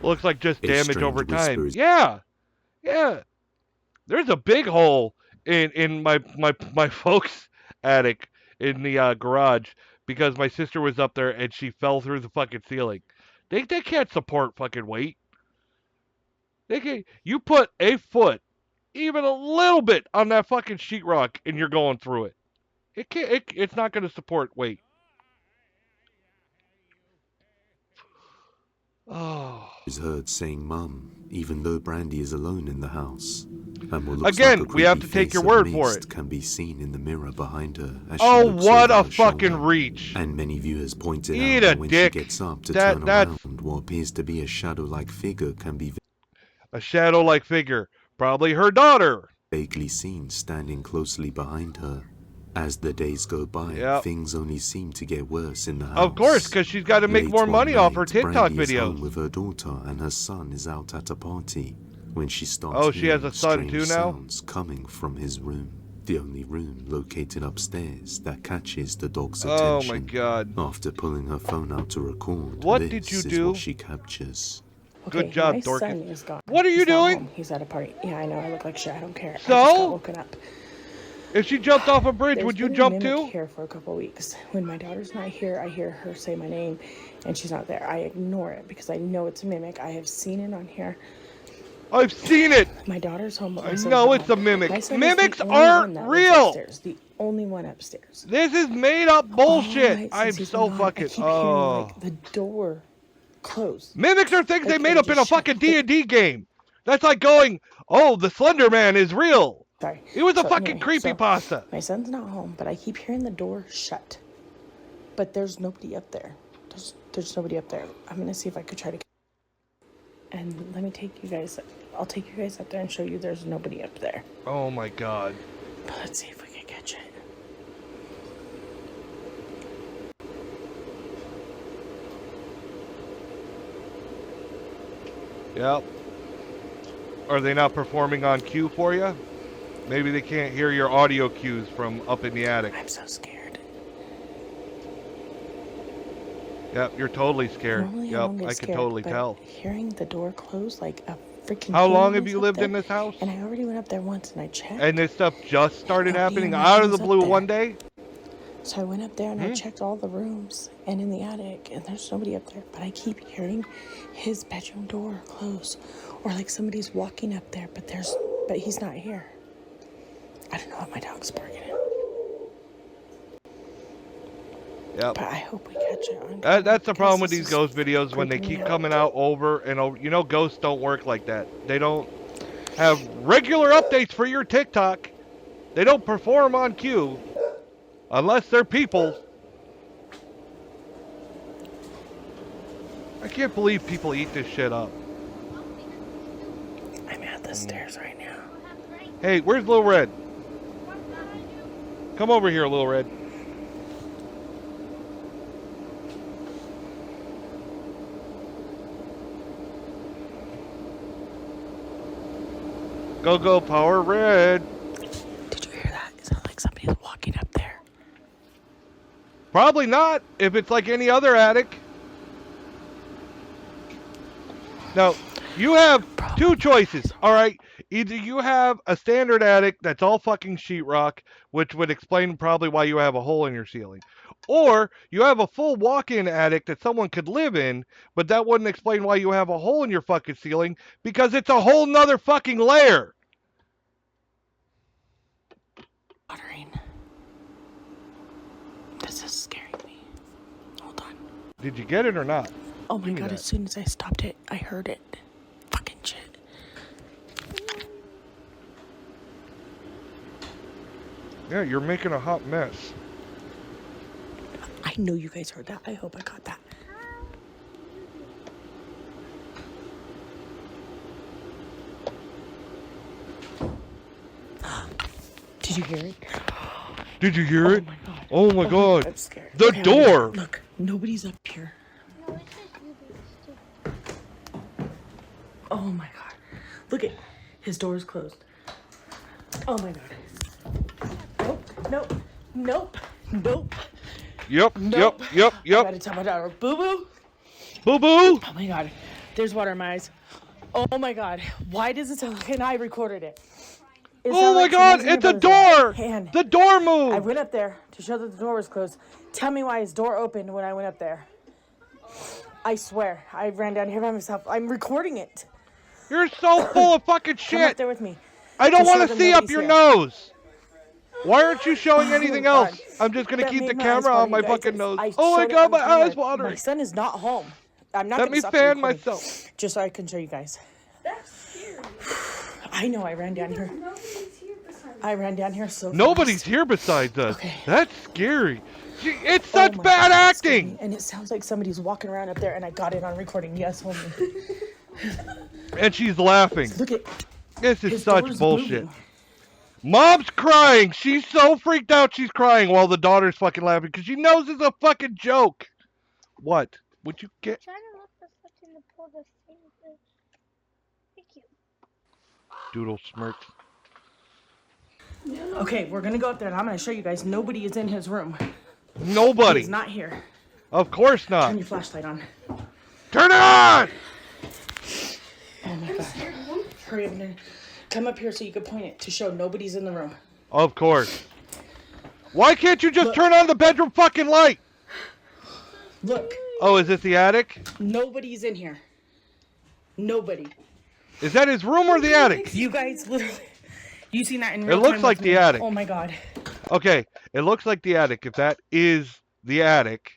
Looks like just A damage strange over time. whispers. Yeah. There's a big hole in my folks' attic in the garage because my sister was up there and she fell through the fucking ceiling. They can't support fucking weight. They can. You put a foot, even a little bit, on that fucking sheetrock, and you're going through it. It can't. It's not going to support weight. Oh. Is heard saying "Mum," even though Brandy is alone in the house. And what looks Again, like a we have to creepy take your face of word for mist it. can be seen in the mirror behind her as Oh, she looks what over a her fucking shoulder. reach! And many viewers pointed Eat out a that when dick. she gets up to That's turn around, what appears to be a shadow-like figure can be a shadow-like figure, probably her daughter. vaguely seen standing closely behind her. As the days go by, things only seem to get worse in the house. Of course, because she's got to make Late more one money off her night, TikTok Brandy is videos. home with her daughter, and her son is out at a party when she starts Oh, she has hearing a son strange too now? sounds coming from his room. The only room located upstairs that catches the dog's attention. Oh my god. After pulling her phone out to record, What this did you is do? what she captures. Okay, Good job, my Dorcas. son is gone. What are you He's not doing? home. He's at a party. Yeah, I know. I look like shit. I don't care. So? I just got woken up. If she jumped off a bridge, There's would you been a jump mimic too? here for a couple weeks. When my daughter's not here, I hear her say my name, and she's not there. I ignore it because I know it's a mimic. I have seen it on here. I've seen it. My daughter's home, but my I son's know not it's a home. mimic. My son Mimics is the only one aren't that lives real. Upstairs, the only one upstairs. This is made up bullshit. Night I'm since he's so gone, fucking. I keep hearing, like, the door close. Mimics are things Like, they made it up in a just shut. fucking D&D game. That's like going, oh, the Slender Man is real. Sorry. It was a So fucking anyway, creepypasta. My son's not home, but I keep hearing the door shut. But there's nobody up there. There's nobody up there. I'm gonna see if I could try to. And let me take you guys. I'll take you guys up there and show you there's nobody up there. Oh my god. But let's see if we can catch it. Yep. Are they not performing on cue for you? Maybe they can't hear your audio cues from up in the attic. I'm so scared. Yep, you're totally scared. Normally I Yep, don't get I scared, can totally but tell. Hearing the door close like a freaking. How long human have is you up lived there, in this house? And I already went up there once and I checked. And this stuff just started Nobody happening in my out of the house up blue there. one day? So I went up there and I checked all the rooms and in the attic, and there's nobody up there. But I keep hearing his bedroom door close, or like somebody's walking up there, but he's not here. I don't know what my dog's barking at. Yep. But I hope we catch it on camera, That's the problem with because these this ghost is videos when they freaking me keep out. coming out over and over. You know, ghosts don't work like that. They don't have regular updates for your TikTok. They don't perform on cue unless they're people. I can't believe people eat this shit up. I'm at the stairs right now. Hey, where's Lil Red? Come over here, Lil Red. Go, Power Red. Did you hear that? Is that like somebody's walking up there? Probably not, if it's like any other attic. Now, you have two choices, alright? Either you have a standard attic that's all fucking sheetrock, which would explain probably why you have a hole in your ceiling. Or you have a full walk-in attic that someone could live in, but that wouldn't explain why you have a hole in your fucking ceiling, because it's a whole nother fucking layer. Watering. This is scaring me. Hold on. Did you get it or not? Oh my Give me god, that. as soon as I stopped it, I heard it. Fucking shit. Yeah, you're making a hot mess. I know you guys heard that. I hope I caught that. Did you hear it? Did you hear it? my god. Oh my god. I'm scared. The Okay, door. Look, nobody's up here. Oh my god. Look at his door is closed. Oh my god. Nope. Yep. I gotta tell my daughter, boo-boo. Boo-boo. Oh my god. There's water in my eyes. Oh my god. Why does it sound like I recorded it? It Oh sounded my like God! somebody's in It's a there, but it's door. a hand. The door I moved. went up there to show that the door was closed. Tell me why his door opened when I went up there. I swear, I ran down here by myself. I'm recording it. You're so full of fucking Come up shit. there with me. I don't show want to them see up nobody's your here. nose. Why aren't you showing Oh, anything God. else? I'm just gonna That keep made the my eyes camera water, on my you guys. fucking nose. I Oh my showed it God, on my camera. eyes watering. My son is not home. I'm not Let gonna me stop fan the recording, myself. just so I can show you guys. I know I ran down here. I ran down here so Nobody's fast. here besides us. Okay. That's scary. It's Oh such my bad God, that's scary. acting. And it sounds like somebody's walking around up there, and I got it on recording. Yes, homie. And she's laughing. Look at This is his such door's bullshit. moving. Mom's crying. She's so freaked out she's crying while the daughter's fucking laughing because she knows it's a fucking joke. What? Would you get? Trying to look for something to pull the thing. Thank you. Doodle smirks. Okay, we're gonna go up there, and I'm gonna show you guys. Nobody is in his room. Nobody. He's not here. Of course not. Turn your flashlight on. Turn it on! Oh my God. Hurry up and come up here so you can point it to show nobody's in the room. Of course. Why can't you just turn on the bedroom fucking light? Look. Oh, is this the attic? Nobody's in here. Nobody. Is that his room or the attic? You guys literally... You seen that in real It looks time like with the me. attic. Oh my God. Okay, it looks like the attic. If that is the attic,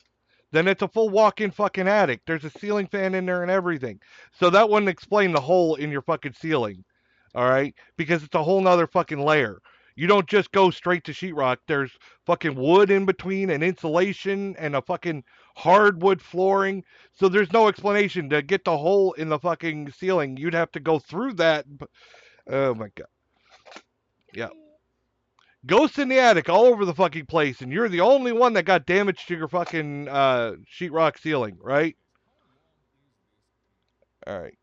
then it's a full walk-in fucking attic. There's a ceiling fan in there and everything. So that wouldn't explain the hole in your fucking ceiling. All right? Because it's a whole nother fucking layer. You don't just go straight to sheetrock. There's fucking wood in between and insulation and a fucking hardwood flooring. So there's no explanation to get the hole in the fucking ceiling. You'd have to go through that. Oh my God. Yeah. Ghosts in the attic all over the fucking place, and you're the only one that got damage to your fucking sheetrock ceiling, right? All right.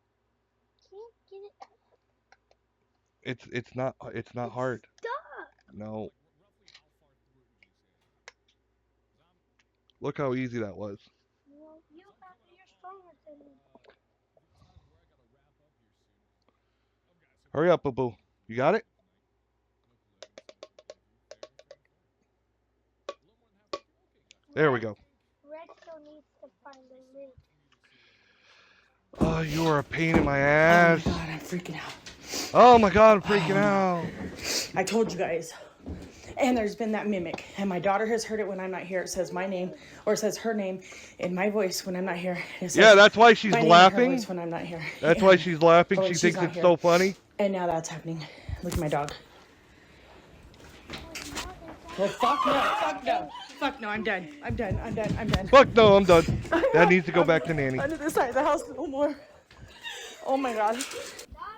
It's not hard. No. Look how easy that was. Well, you're stronger than me. Hurry up, boo boo. You got it? There we go. Red still needs to find the lid. Oh, you are a pain in my ass. Oh my God, I'm freaking out. Oh my God, I'm freaking out. I told you guys. And there's been that mimic. And my daughter has heard it when I'm not here. It says my name, or it says her name in my voice when I'm not here. It says Yeah, that's why she's my name in her laughing. voice when I'm not here. That's why she's laughing. But She when she's thinks not it's here. so funny. And now that's happening. Look at my dog. Well, fuck no, fuck no. Fuck no, I'm done. I'm done, I'm done, I'm done. Fuck no, I'm done. That needs to go back to Nanny. Under the side of the house, no more. Oh my God.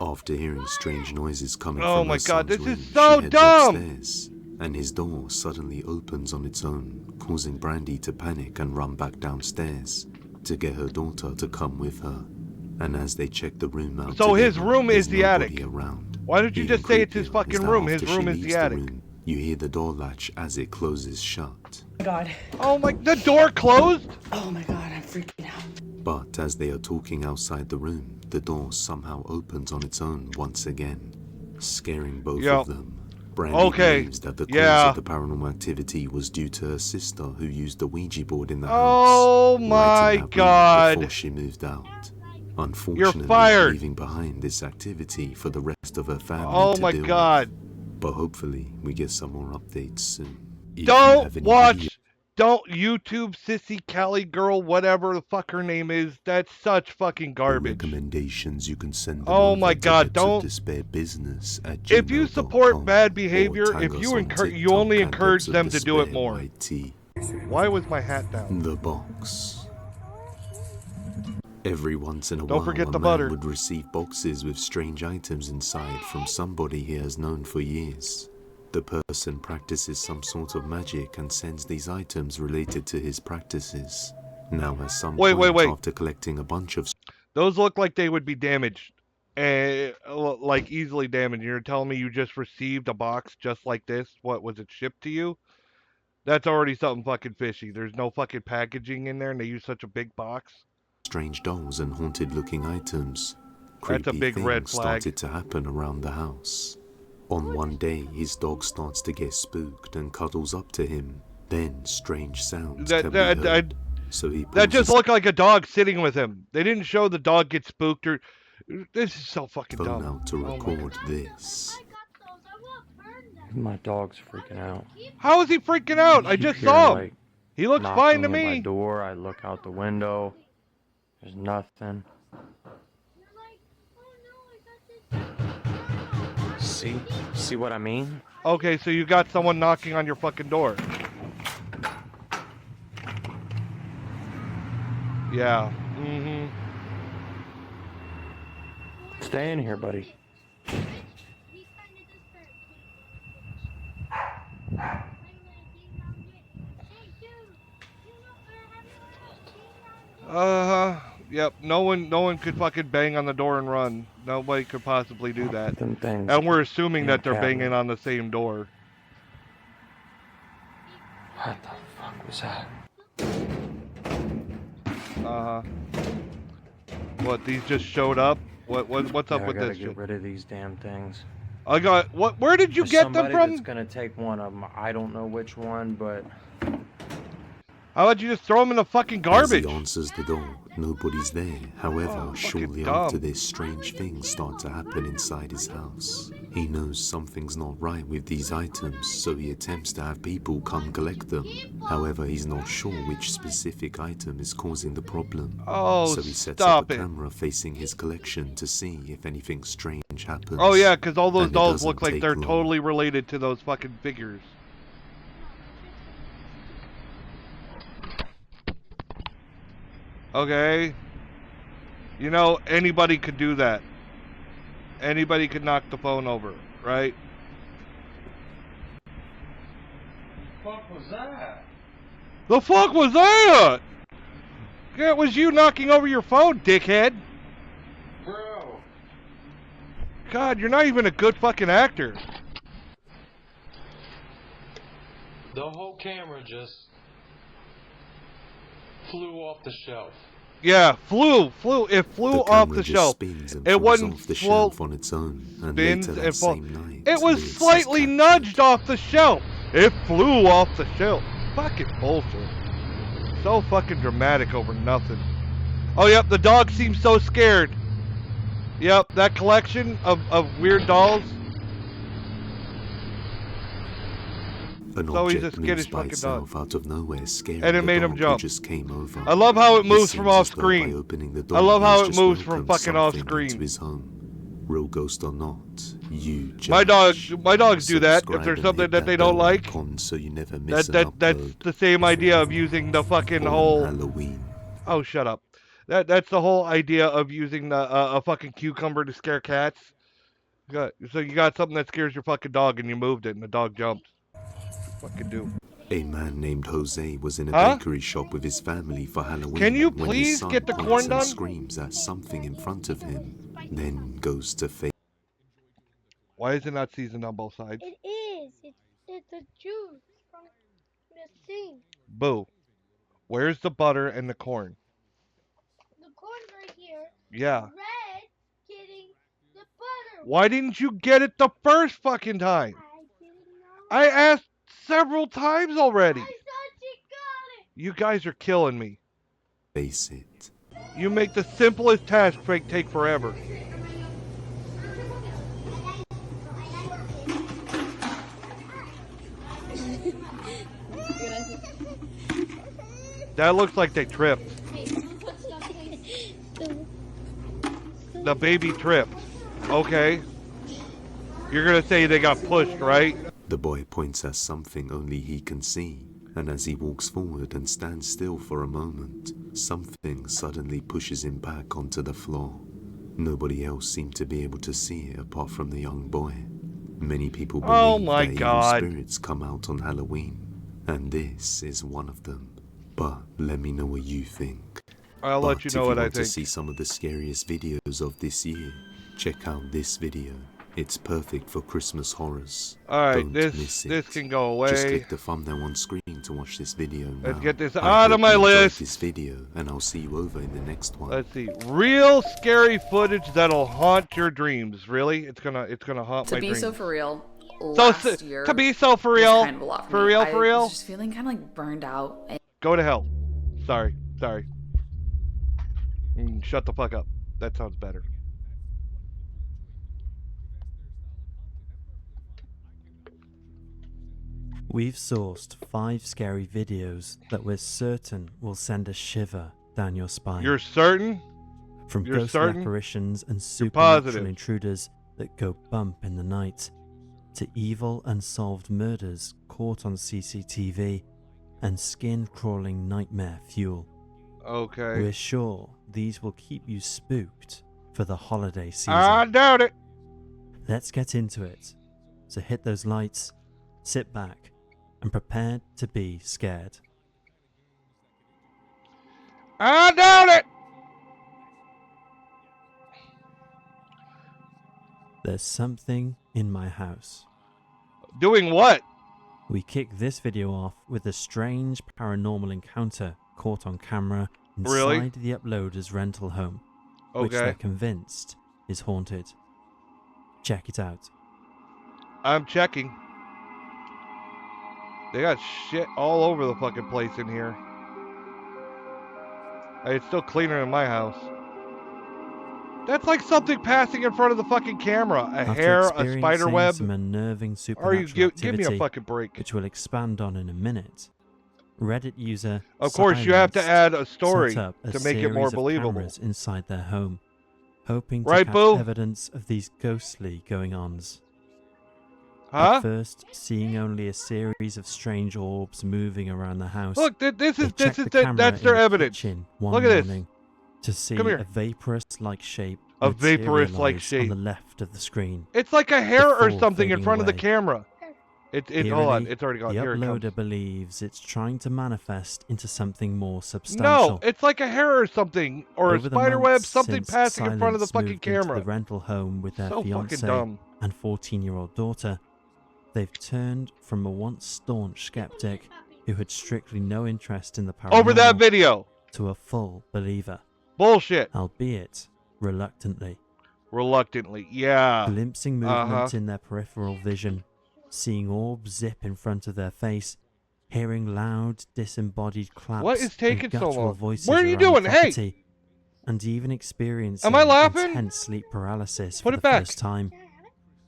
After hearing strange noises coming Oh from my her God, son's this room, is so she heads dumb. upstairs, and his door suddenly opens on its own, causing Brandy to panic and run back downstairs to get her daughter to come with her. And as they check the room out So his together, room is there's the attic. nobody around. Why don't you Even just say it's his creepier fucking is that room? His after she room is leaves the attic. room, you hear the door latch as it closes shut. Oh my God. Oh my, the door closed? Oh my God, I'm freaking out. But as they are talking outside the room, the door somehow opens on its own once again, scaring both of them. Brandy believes that the cause of the paranormal activity was due to her sister who used the Ouija board in the Oh house. my lighting that room God. Before she moved out. Unfortunately, fired. leaving behind this activity for the rest of her family Oh to my deal God. with. But hopefully, we get some more updates soon. If you Don't have any watch. Don't YouTube Sissy Callie girl, whatever the fuck her name is. That's such fucking garbage. recommendations, you can send them Oh over my to God, Heads of don't. Despair Business at If you support gmail.com, bad or behavior, tag if us you on encourage, you TikTok only at encourage Heads of them to do it Despair more. YT. Why was my hat down? The box. Every once in a Don't while, forget a the man butter. would receive boxes with strange items inside from somebody he has known for years. The person practices some sort of magic and sends these items related to his practices. Now, at some point after collecting a bunch of... Those look like they would be damaged. Like easily damaged. You're telling me you just received a box just like this? What, was it shipped to you? That's already something fucking fishy. There's no fucking packaging in there and they use such a big box. strange dolls and haunted-looking items. That's a Creepy big things red flag. started to happen around the house. On one day, his dog starts to get spooked and cuddles up to him. Then strange sounds can be heard. So he that just looked like a dog sitting with him. They didn't show the dog get spooked or. This is so fucking dumb. Out to record this. My dog's freaking out. How is he freaking out? I just saw him. Like, he looks fine to knocking me. at my door. I look out the window. There's nothing. See what I mean? Okay, so you got someone knocking on your fucking door. Yeah. Mm-hmm. Stay in here, buddy. Yep. No one could fucking bang on the door and run. Nobody could possibly do that. Them things. And we're assuming that they're banging on the same door. What the fuck was that? What? These just showed up? What's up with this? I gotta get rid of these damn things. I got what? Where did you get them from? That's gonna take one of them. I don't know which one, but. How about you just throw them in the fucking garbage? As he answers the door, nobody's there. However, shortly after this, strange things start to happen inside his house. He knows something's not right with these items, so he attempts to have people come collect them. However, he's not sure which specific item is causing the problem. Oh, so he sets up a camera facing his collection to see if anything strange happens. Oh yeah, because all those dolls look like they're totally related to those fucking figures. Okay. You know, anybody could do that. Anybody could knock the phone over, right? What the fuck was that? The fuck was that? Yeah, it was you knocking over your phone, dickhead. Bro. God, you're not even a good fucking actor. The whole camera just flew off the shelf. Yeah, flew. It flew off the shelf. It wasn't off the shelf on its own. And spins later and that fall. same night, It was slightly nudged off the shelf. It flew off the shelf. Fucking bullshit. So fucking dramatic over nothing. Oh, yep, the dog seems so scared. Yep, that collection of weird dolls. An So he's a object skittish moves by fucking dog. itself out of nowhere, scaring And it the made him dog jump. who just came over. I love how it He moves seems from off as though by screen. opening the I door, love how he's it just moves from welcomed fucking off something screen. into his home. Real ghost or not, you judge. My dogs do that. If Subscribe there's and something hit that they don't bell like, icon so you never miss an that's upload. the same idea of using the fucking whole. Halloween. Oh, shut up. That's the whole idea of using the a fucking cucumber to scare cats. So you got something that scares your fucking dog and you moved it and the dog jumped. Fucking do. A man named Jose was in a bakery shop with his family for Halloween. Can you when his please son get the points corn and done? screams at something in front of him, then goes to face. Why is it not seasoned on both sides? It is. It's a juice from the thing. Boo. Where's the butter and the corn? The corn's right here. Yeah. Red getting the butter. Why didn't you get it the first fucking time? I asked several times already. I thought you got it. You guys are killing me. Face it. You make the simplest task take forever. That looks like they tripped. The baby tripped. Okay. You're gonna say they got pushed, right? The boy points at something only he can see, and as he walks forward and stands still for a moment, something suddenly pushes him back onto the floor. Nobody else seemed to be able to see it apart from the young boy. Many people believe that evil spirits come out on Halloween, and this is one of them. But let me know what you think. I'll let you know what I If you want to think. see some of the scariest videos of this year, check out this video. It's perfect for Christmas horrors. Alright, Don't this miss it. can go away. Just click the thumbnail on screen to to watch this video now. Let's get this I out of hope my you enjoyed list. this video, and I'll see you over in the next one. Let's see. Real scary footage that'll haunt your dreams. Really? It's gonna haunt my dreams. To be so for real, last year to be so for real, was kind of a lot for me. real, I for real. was just feeling kind of like burned out. Go to hell. Sorry. Shut the fuck up. That sounds better. We've sourced 5 scary videos that we're certain will send a shiver down your spine. You're certain? From You're ghostly certain? apparitions and You're supernatural positive? intruders that go bump in the night, to evil unsolved murders caught on CCTV, and skin-crawling nightmare fuel. Okay. We're sure these will keep you spooked for the holiday season. I doubt it. Let's get into it. So hit those lights, sit back, and prepare to be scared. I doubt it. There's something in my house. Doing what? We kick this video off with a strange paranormal encounter caught on camera inside Really? the uploader's rental home, which Okay. they're convinced is haunted. Check it out. I'm checking. They got shit all over the fucking place in here. Hey, it's still cleaner than my house. That's like something passing in front of the fucking camera. A After hair, a experiencing spider web. some unnerving Or supernatural you give me a activity, fucking break. which we'll expand on in a minute. Reddit user Of course, you have to Silenced add a story set up a to make it more series of believable. cameras inside their home, hoping to Right, catch Boo? evidence of these ghostly going-ons. Huh? At first, seeing only a series of strange orbs moving around the house. Look, this is that's that's their evidence. Look at this. To see Come here. a vaporous-like shape. A vaporous-like materialise shape. on the left of the screen. It's like a hair or before something in fading front of the away. camera. Hold on, Eerily, it's already gone. The Here it comes. uploader believes it's trying to manifest into something more substantial. No, it's like a hair or something, or a Over the spider web, months something since passing in front of the Silence fucking moved into camera. the rental home with their So fucking fiance dumb. and 14-year-old daughter, they've turned from a once staunch skeptic who had strictly no interest in the paranormal Over that video. to a full believer. Bullshit. Albeit reluctantly. Reluctantly, yeah. Glimpsing movement in their peripheral vision, seeing orbs zip in front of their face, hearing loud, disembodied claps What is taking and so guttural long? voices What are you around the doing? Hey! property, and even experiencing Am I laughing? intense sleep paralysis Put for it the back. first time.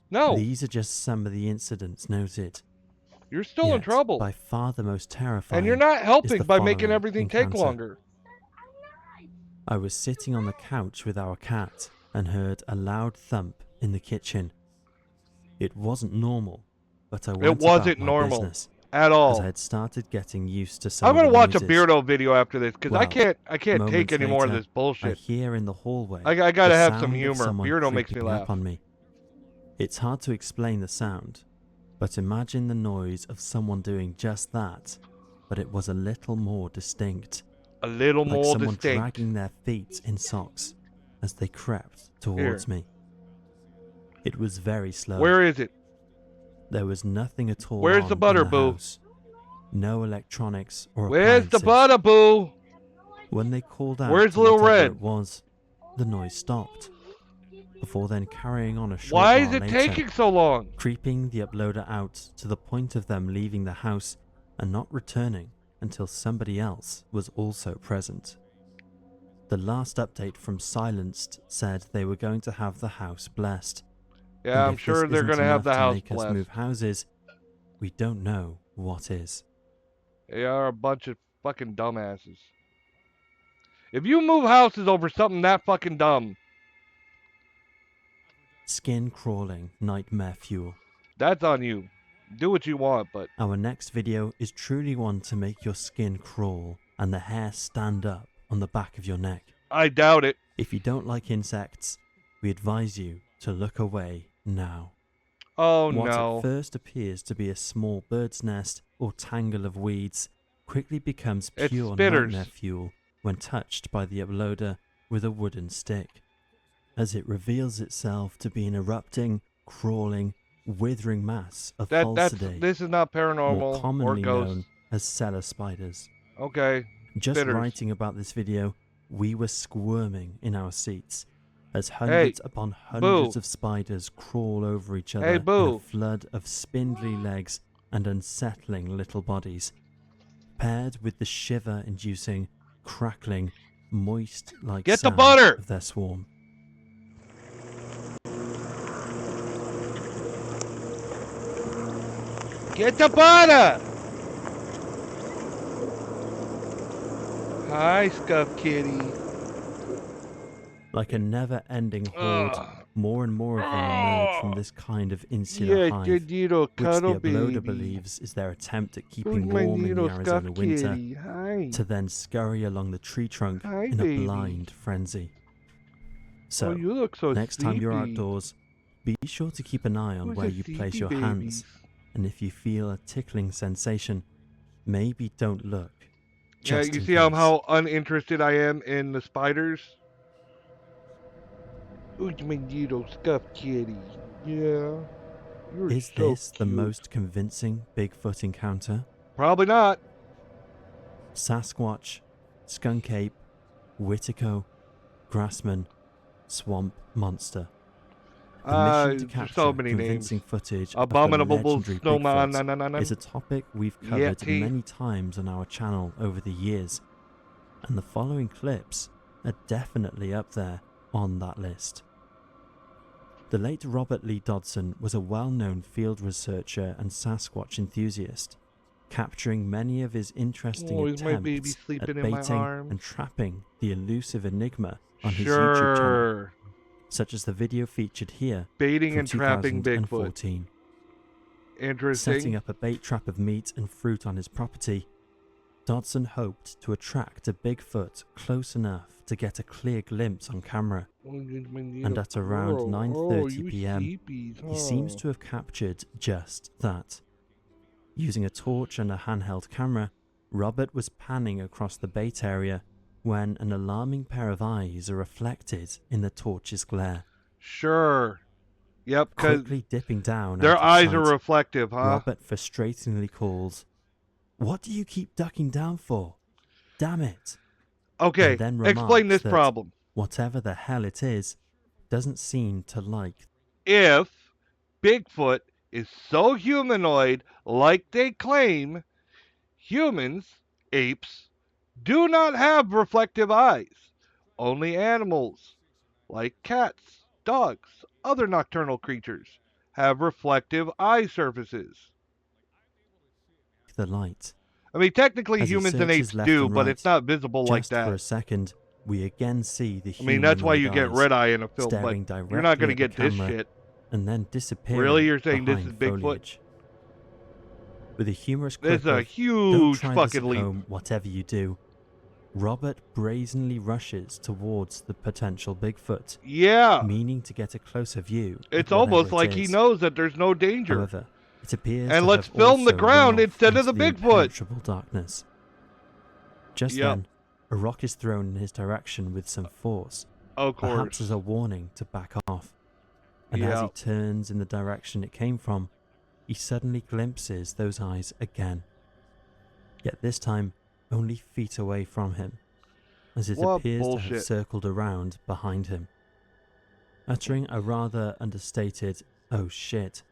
No. These are just some of the incidents noted. You're still in Yet, trouble. By far the most terrifying. And you're not is helping the by making following everything take encounter. longer. I was sitting on the couch with our cat and heard a loud thump in the kitchen. It wasn't normal, but I went It wasn't about my normal business, at all. as I had started getting used to some I'm of gonna the watch a noises. Beardo video after this because I Well, can't take moments any more of later, this bullshit. I hear in the hallway. I gotta the have some sound of humor. someone Beardo makes me creeping laugh. up on me. It's hard to explain the sound, but imagine the noise of someone doing just that, but it was a little more distinct. A little like more someone distinct. dragging their feet in socks as they crept towards me. It was very slow. Where is it? There was nothing at all. Where's on the butter, in boo? house. No electronics or Where's the appliances. butter, boo? When they called out, Where's to Little whatever Red? It was, the noise stopped. Before then carrying on a short Why is while it later, taking so long? creeping the uploader out to the point of them leaving the house and not returning until somebody else was also present. The last update from Silenced said they were going to have the house blessed. Yeah, And I'm if sure this they're isn't gonna have enough the to house make us blessed. move houses, we don't know what is. They are a bunch of fucking dumbasses. If you move houses over something that fucking dumb, Skin crawling nightmare fuel. that's on you. Do what you want, but Our next video is truly one to make your skin crawl and the hair stand up on the back of your neck. I doubt it. If you don't like insects, we advise you to look away now. Oh What no. at first appears to be a small bird's nest or tangle of weeds quickly becomes It's pure spitters. nightmare fuel when touched by the uploader with a wooden stick, as it reveals itself to be an erupting, crawling, withering mass of That's falcidae, this is not more paranormal or commonly ghosts. known as cellar spiders. Okay. Just Spitters. writing about this video, we were squirming in our seats as Hey, hundreds upon hundreds Boo. of spiders crawl over each other Hey, in a Boo. flood of spindly legs and unsettling little bodies, paired with the shiver-inducing, crackling, moist-like Get the sound butter! of their swarm. Get the butter! Hi, Scuff Kitty. Like a never-ending horde, more and more of them emerge from this kind of insular Yeah, hive, your little which the cuddle uploader baby. believes is their attempt at Who's keeping my warm in the little Arizona Scuff winter, Kitty? Hi. to then scurry along the tree trunk Hi, in baby. a blind frenzy. So, Oh, you look so next time you're sleepy. outdoors, be sure to keep an eye on Who's where a you place sleepy your baby? hands, and if you feel a tickling sensation, maybe don't look. Yeah, Just you in see case. how uninterested I am in the spiders? Who's my little Scuff Kitty? Yeah. You're Is so this the cute. most convincing Bigfoot encounter? Probably not. Sasquatch, skunk ape, Whitaco, grassman, swamp monster. The mission to There's capture so many convincing names. footage Abominable of the legendary snowman, Bigfoot is a topic we've covered Yeti. many times on our channel over the years, and the following clips are definitely up there on that list. The late Robert Lee Dodson was a well-known field researcher and Sasquatch enthusiast, capturing many of his interesting Oh, is my baby attempts at sleeping in my baiting arms? and trapping the elusive enigma on his YouTube channel, Sure. such as the video featured here Baiting from and trapping Bigfoot. 2014. Interesting. Setting up a bait trap of meat and fruit on his property, Dodson hoped to attract a Bigfoot close enough to get a clear glimpse on camera, and at around 9:30 p.m. he seems to have captured just that. Using a torch and a handheld camera, Robert was panning across the bait area when an alarming pair of eyes are reflected in the torch's glare. Sure. Yep, because Quickly dipping down their out of eyes are sight, reflective, huh? Robert frustratingly calls, "What do you keep ducking down for? Damn it." Okay, And then explain remarks this that problem. whatever the hell it is, doesn't seem to like. If Bigfoot is so humanoid like they claim, humans, apes, do not have reflective eyes. Only animals, like cats, dogs, other nocturnal creatures, have reflective eye surfaces. The light. I mean, technically As he humans and searches apes left do, and but right, it's not visible like just for a that. second, we again see the I mean, that's why you humanoid get eyes red eye in a film, but staring directly you're not going to at the get this camera shit. and then disappearing. Really? You're saying this behind is Bigfoot? foliage. With a humorous This quip is a of, huge "Don't try this fucking at leap." home, whatever you do, Robert brazenly rushes towards the potential Bigfoot. Yeah. Meaning to get a closer view. of It's whatever almost it like he is. knows that there's no danger. However, it appears And to let's have film the also ground run off instead of into the Bigfoot. impenetrable darkness. Just Yep. then, a rock is thrown in his direction with some force, Of perhaps course. as a warning to back off. And as he Yep. turns in the direction it came from, he suddenly glimpses those eyes again. Yet this time, only feet away from him, as it What appears to bullshit. have circled around behind him. Uttering a rather understated, "Oh shit,"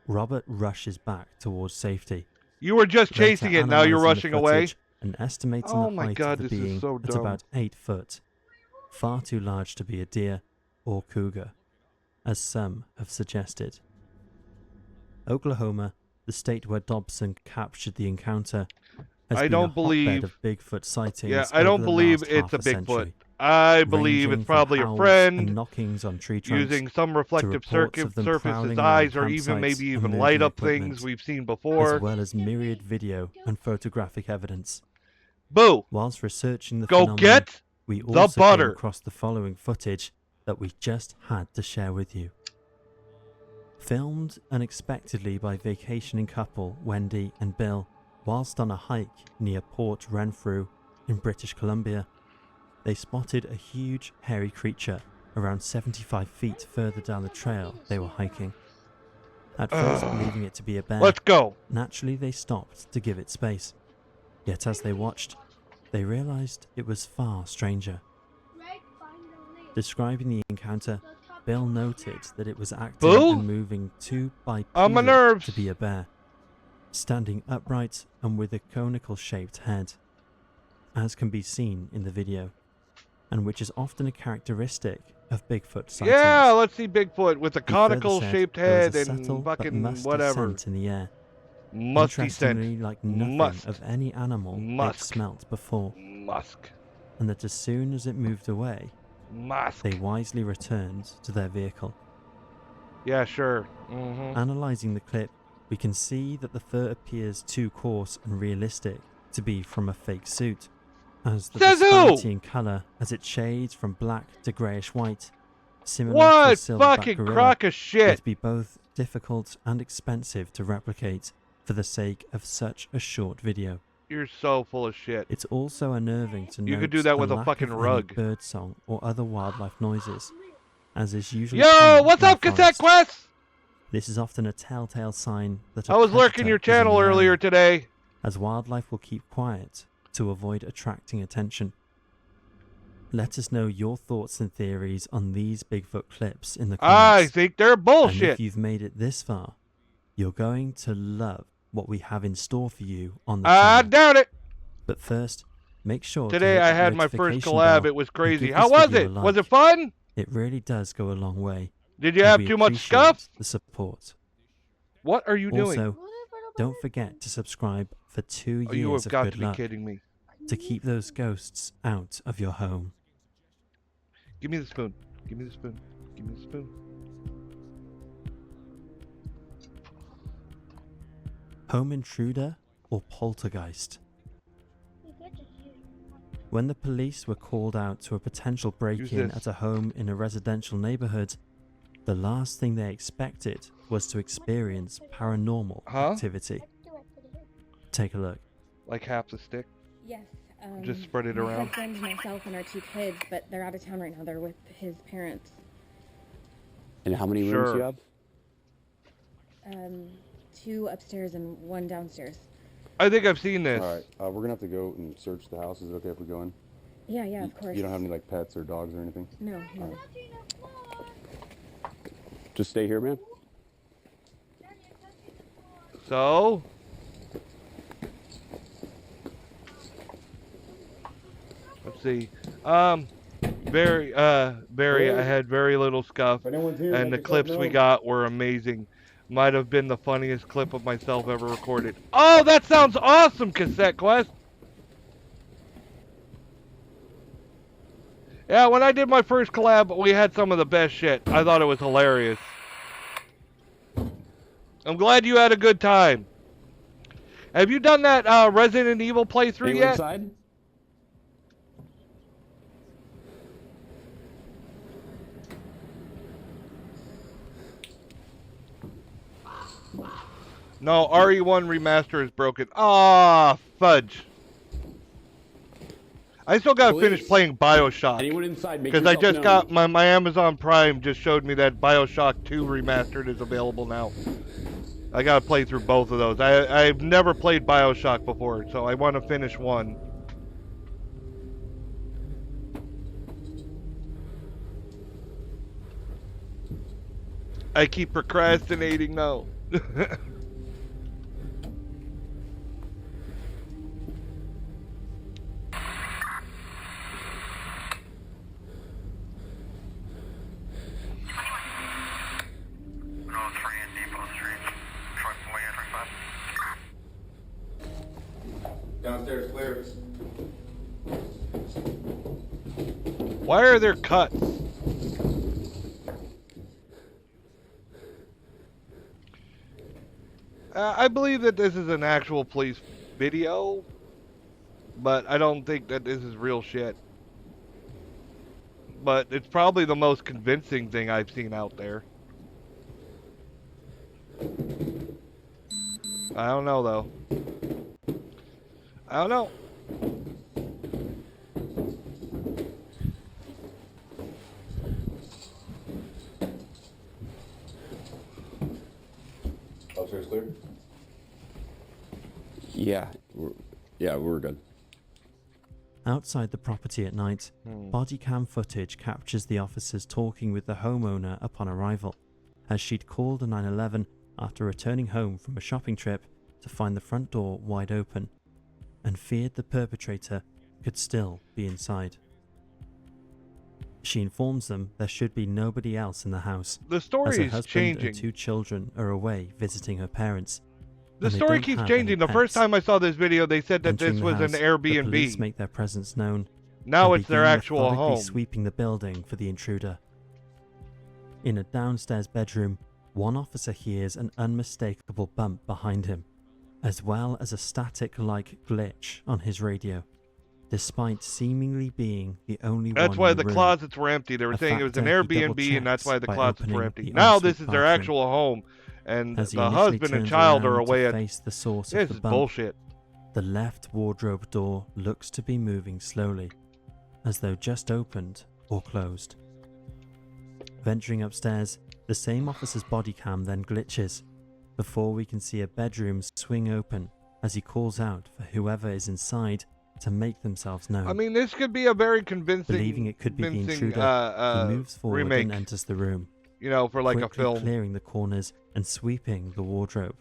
Robert rushes back towards safety. You were just Later chasing it, now you're analysing the rushing away? footage and estimating Oh the my height God, of the this is being so at dumb. about 8 foot, far too large to be a deer or cougar, as some have suggested. Oklahoma, the state where Dobson captured the encounter, has I been don't a hotbed believe- of Bigfoot sightings. Yeah, I over don't the believe last it's half a Bigfoot. century, I believe ranging it's from probably a howls friend and knockings on tree trunks using some to reflective reports of them surface prowling as around eyes, or even campsites maybe and even moving light up equipment, things we've seen before. as well as myriad video and photographic evidence. Boo! Whilst researching the Go phenomenon, get we the also butter. came across the following footage that we just had to share with you. Filmed unexpectedly by vacationing couple Wendy and Bill whilst on a hike near Port Renfrew in British Columbia, they spotted a huge hairy creature around 75 feet further down the trail they were hiking. At first believing it to be a bear, Let's go. naturally they stopped to give it space. Yet as they watched, they realized it was far stranger. Describing the encounter, Bill noted that it was acting Boo? and moving too On my bipedal nerves. to be a bear, standing upright and with a conical-shaped head, as can be seen in the video, and which is often a characteristic of Bigfoot sightings. Yeah, let's see Bigfoot with a He further conical said shaped there was head a subtle and but fucking musty whatever. scent in the air. Musty scent. Interestingly, like nothing Musk. of any animal they'd Musk. smelt before. Musk. And that as soon as it moved away, Musk. they wisely returned to their vehicle. Yeah, sure. Mm-hmm. Analysing the clip, we can see that the fur appears too coarse and realistic to be from a fake suit, as the disparity in colour as it shades from black to greyish white, similar to a What silverback fucking gorilla, crock of shit? would be both difficult and expensive to replicate for the sake of such a short video. You're so full of shit. It's also unnerving to note You could do that the with a lack fucking of rug. any bird song or other wildlife noises, as is usually Yo, common what's in the up, Cassette forest. Quest? This is often a telltale sign that a I was lurking predator your is in channel the earlier area, today. as wildlife will keep quiet to avoid attracting attention. Let us know your thoughts and theories on these Bigfoot clips in the comments. I think they're And bullshit. if you've made it this far, you're going to love what we have in store for you on the I channel. doubt it. But first, make sure Today to hit I that had my first notification collab. bell It was and crazy. give How this was video it? a Was like. it fun? It really does go a long way. Did you and have we too much appreciate scuff? the support. What are you doing? Also, don't forget to subscribe for 2 Oh, you years have of got good to be luck kidding me. to keep those ghosts out of your home. Give me the spoon. Give me the spoon. Give me the spoon. Home intruder or poltergeist? When the police were called out to a potential break-in this. at a home in a residential neighborhood, the last thing they expected was to experience paranormal activity. Take a look. Like half the stick? Yes. Just spread it my around. husband, myself, and our 2 kids, but they're out of town right now. They're with his parents. And how many rooms do you have? 2 upstairs and 1 downstairs. I think I've seen this. All right, we're gonna have to go and search the house. Is it okay if we go in? Yeah, of course. You don't have any like pets or dogs or anything? No. Just stay here, man. So? Let's see. Very, I had very little scuff, and the clips we got were amazing. Might have been the funniest clip of myself ever recorded. Oh, that sounds awesome, Cassette Quest! Yeah, when I did my first collab, we had some of the best shit. I thought it was hilarious. I'm glad you had a good time. Have you done that Resident Evil playthrough yet? Inside? No, RE1 remaster is broken. Ah, fudge. I still gotta finish playing BioShock. Anyone inside? Make Because I yourself just known. got my Amazon Prime just showed me that BioShock 2 remastered is available now. I gotta play through both of those. I've never played BioShock before, so I want to finish one. I keep procrastinating though. Downstairs clear. Why are there cuts? I believe that this is an actual police video, but I don't think that this is real shit. But it's probably the most convincing thing I've seen out there. I don't know though. I don't know. Upstairs clear? Yeah. Yeah, we're good. Outside the property at night, body cam footage captures the officers talking with the homeowner upon arrival, as she'd called a 911 after returning home from a shopping trip to find the front door wide open, and feared the perpetrator could still be inside. She informs them there should be nobody else in the house, The as story her is husband changing. and 2 children are away visiting her parents. The and they story don't keeps have any changing. The first pets. time I saw this video, they said that Entering this the was an house, the police Airbnb. make their presence known. Now and it's their begin actual methodically home. sweeping the building for the intruder. In a downstairs bedroom, one officer hears an unmistakable bump behind him, as well as a static-like glitch on his radio, despite seemingly being the only one That's why in the the room. closet were empty. They were A saying it was an factor he Airbnb, and that's why the double-checks by closets were opening empty. the Now ensuite this is their bathroom. actual home, and As he the initially husband and turns child are around to away at. face the source This of the is bump, bullshit. the left wardrobe door looks to be moving slowly, as though just opened or closed. Venturing upstairs, the same officer's body cam then glitches, before we can see a bedroom swing open as he calls out for whoever is inside to make themselves known. I mean, this could be a very convincing. Believing it could be the convincing, intruder, he moves forward remake. and enters the room, You know, for like a quickly film. clearing the corners and sweeping the wardrobe.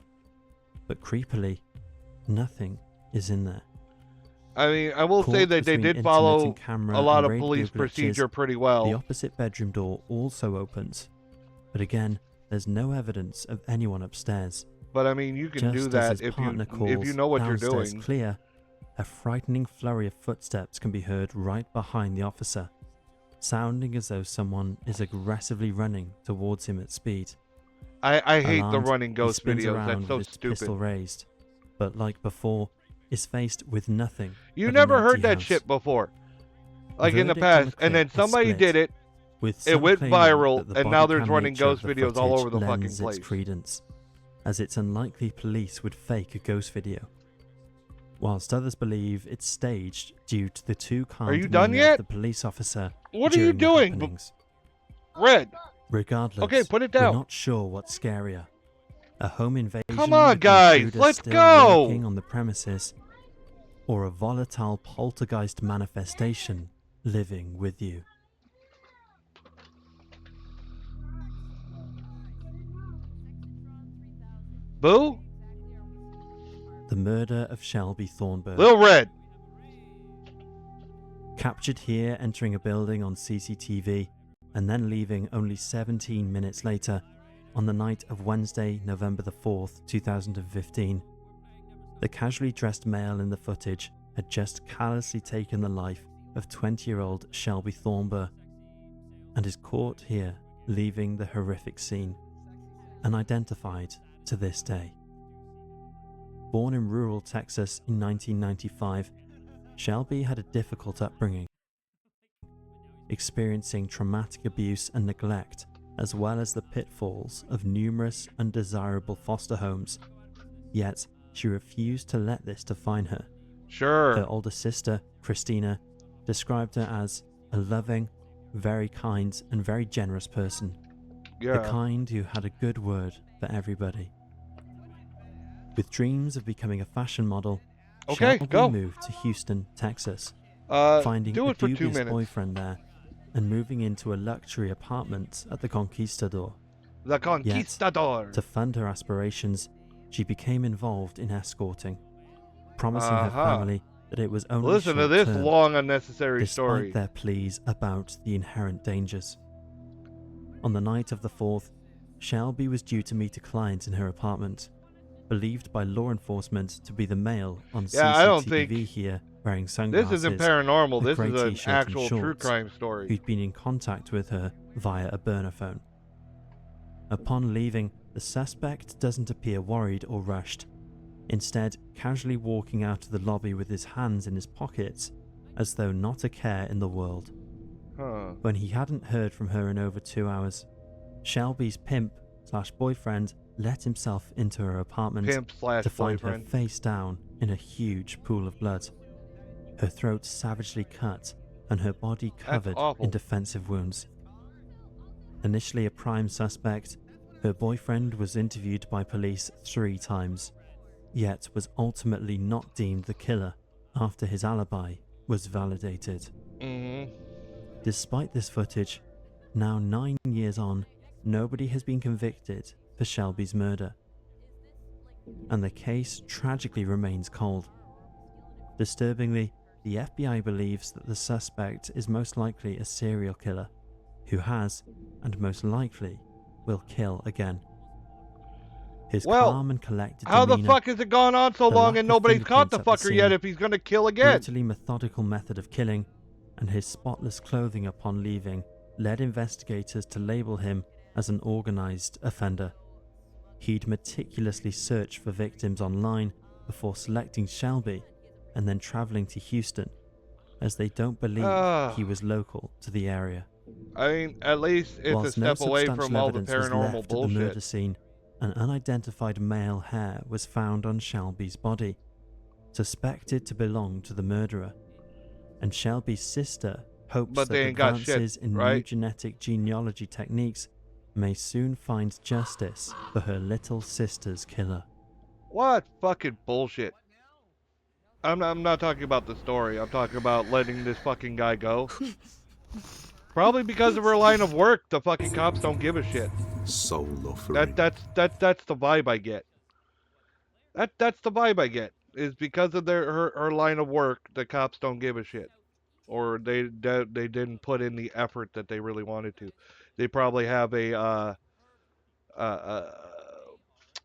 But creepily, nothing is in there. I mean, I will say Caught that they between did follow intermittent camera a lot and of radio police glitches, procedure pretty The well. opposite bedroom door also opens, but again, there's no evidence of anyone upstairs. But I mean, you can Just do as that his if partner you calls know what you're downstairs doing. clear, a frightening flurry of footsteps can be heard right behind the officer, sounding as though someone is aggressively running towards him at speed. I hate the Alarmed, running he ghost spins videos. around That's so with his stupid. pistol raised, but like before, is faced with nothing. You but an never heard empty that house. house. shit before. Like in the Verdict on past, and then clip is somebody split, did it, with it some went claiming viral, that the and now body there's cam running nature ghost of the videos all footage over the fucking lends place. its credence, as it's unlikely police would fake a ghost video, whilst others believe it's staged due to the too calm Are you done demeanor of yet? the police officer. What are you during the doing? happenings. Red. Regardless, Okay, put it we're down. not sure what's scarier: a home invasion. Come on, with the guys, intruder let's still go! lurking on the premises, or a volatile poltergeist manifestation living with you. Boo? The murder of Shelby Thornburg. Lil Red. Captured here entering a building on CCTV and then leaving only 17 minutes later on the night of Wednesday, November the 4th, 2015. The casually dressed male in the footage had just callously taken the life of 20-year-old Shelby Thornburg and is caught here leaving the horrific scene, unidentified to this day. Born in rural Texas in 1995, Shelby had a difficult upbringing, experiencing traumatic abuse and neglect, as well as the pitfalls of numerous undesirable foster homes. Yet, she refused to let this define her. Sure. Her older sister, Christina, described her as a loving, very kind and very generous person. Yeah. The kind who had a good word for everybody. With dreams of becoming a fashion model, Okay, Shelby go. moved to Houston, Texas, do finding a it for 2 dubious minutes. boyfriend there and moving into a luxury apartment at the Conquistador. The Conquistador. Yet, to fund her aspirations, she became involved in escorting, promising her family that it was only Listen to this short-term, long, unnecessary despite story. their pleas about the inherent dangers. On the night of the 4th, Shelby was due to meet a client in her apartment, believed by law enforcement to be the male on Yeah, CCTV I don't think here wearing sunglasses. This isn't paranormal. with This grey is an t-shirt and actual true shorts, crime story. Who'd been in contact with her via a burner phone. Upon leaving, the suspect doesn't appear worried or rushed, instead casually walking out of the lobby with his hands in his pockets, as though not a care in the world. Huh. When he hadn't heard from her in over 2 hours, Shelby's pimp/boyfriend let himself into her apartment to find her Pimp/boyfriend. face down in a huge pool of blood, her throat savagely cut and her body covered awful. in defensive wounds. Initially a prime suspect, her boyfriend was interviewed by police 3 times, yet was ultimately not deemed the killer after his alibi was validated. Despite this footage, now 9 years on, nobody has been convicted for Shelby's murder, and the case tragically remains cold. Disturbingly, the FBI believes that the suspect is most likely a serial killer who has, and most likely, will kill again. His calm and collected how demeanor, the fuck has it gone on so the long lack and of nobody's caught the fingerprints at fucker yet scene, if he's gonna kill again? brutally methodical method of killing, and his spotless clothing upon leaving led investigators to label him as an organized offender. He'd meticulously search for victims online before selecting Shelby and then traveling to Houston, as they don't believe he was local to the area. I mean, at least it's Whilst a no step away substantial from all the evidence was paranormal left at the murder bullshit. scene, an unidentified male hair was found on Shelby's body, suspected to belong to the murderer, and Shelby's sister hopes But that they ain't got shit, advances in new right? genetic genealogy techniques may soon find justice for her little sister's killer. What fucking bullshit. I'm not talking about the story. I'm talking about letting this fucking guy go. Probably because of her line of work, the fucking cops don't give a shit. Soul offering. That's the vibe I get. That's the vibe I get. Is because of her line of work, the cops don't give a shit, or they didn't put in the effort that they really wanted to. They probably have a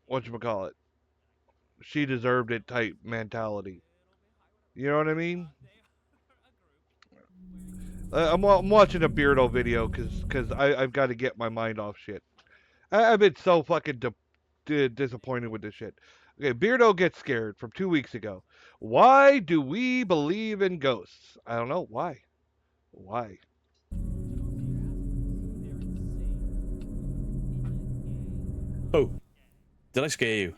whatchamacallit, she deserved it type mentality. You know what I mean? I'm watching a Beardo video because I've got to get my mind off shit. I've been so fucking disappointed with this shit. Okay, Beardo gets scared from 2 weeks ago. Why do we believe in ghosts? I don't know. Why? Why? Oh, did I scare you?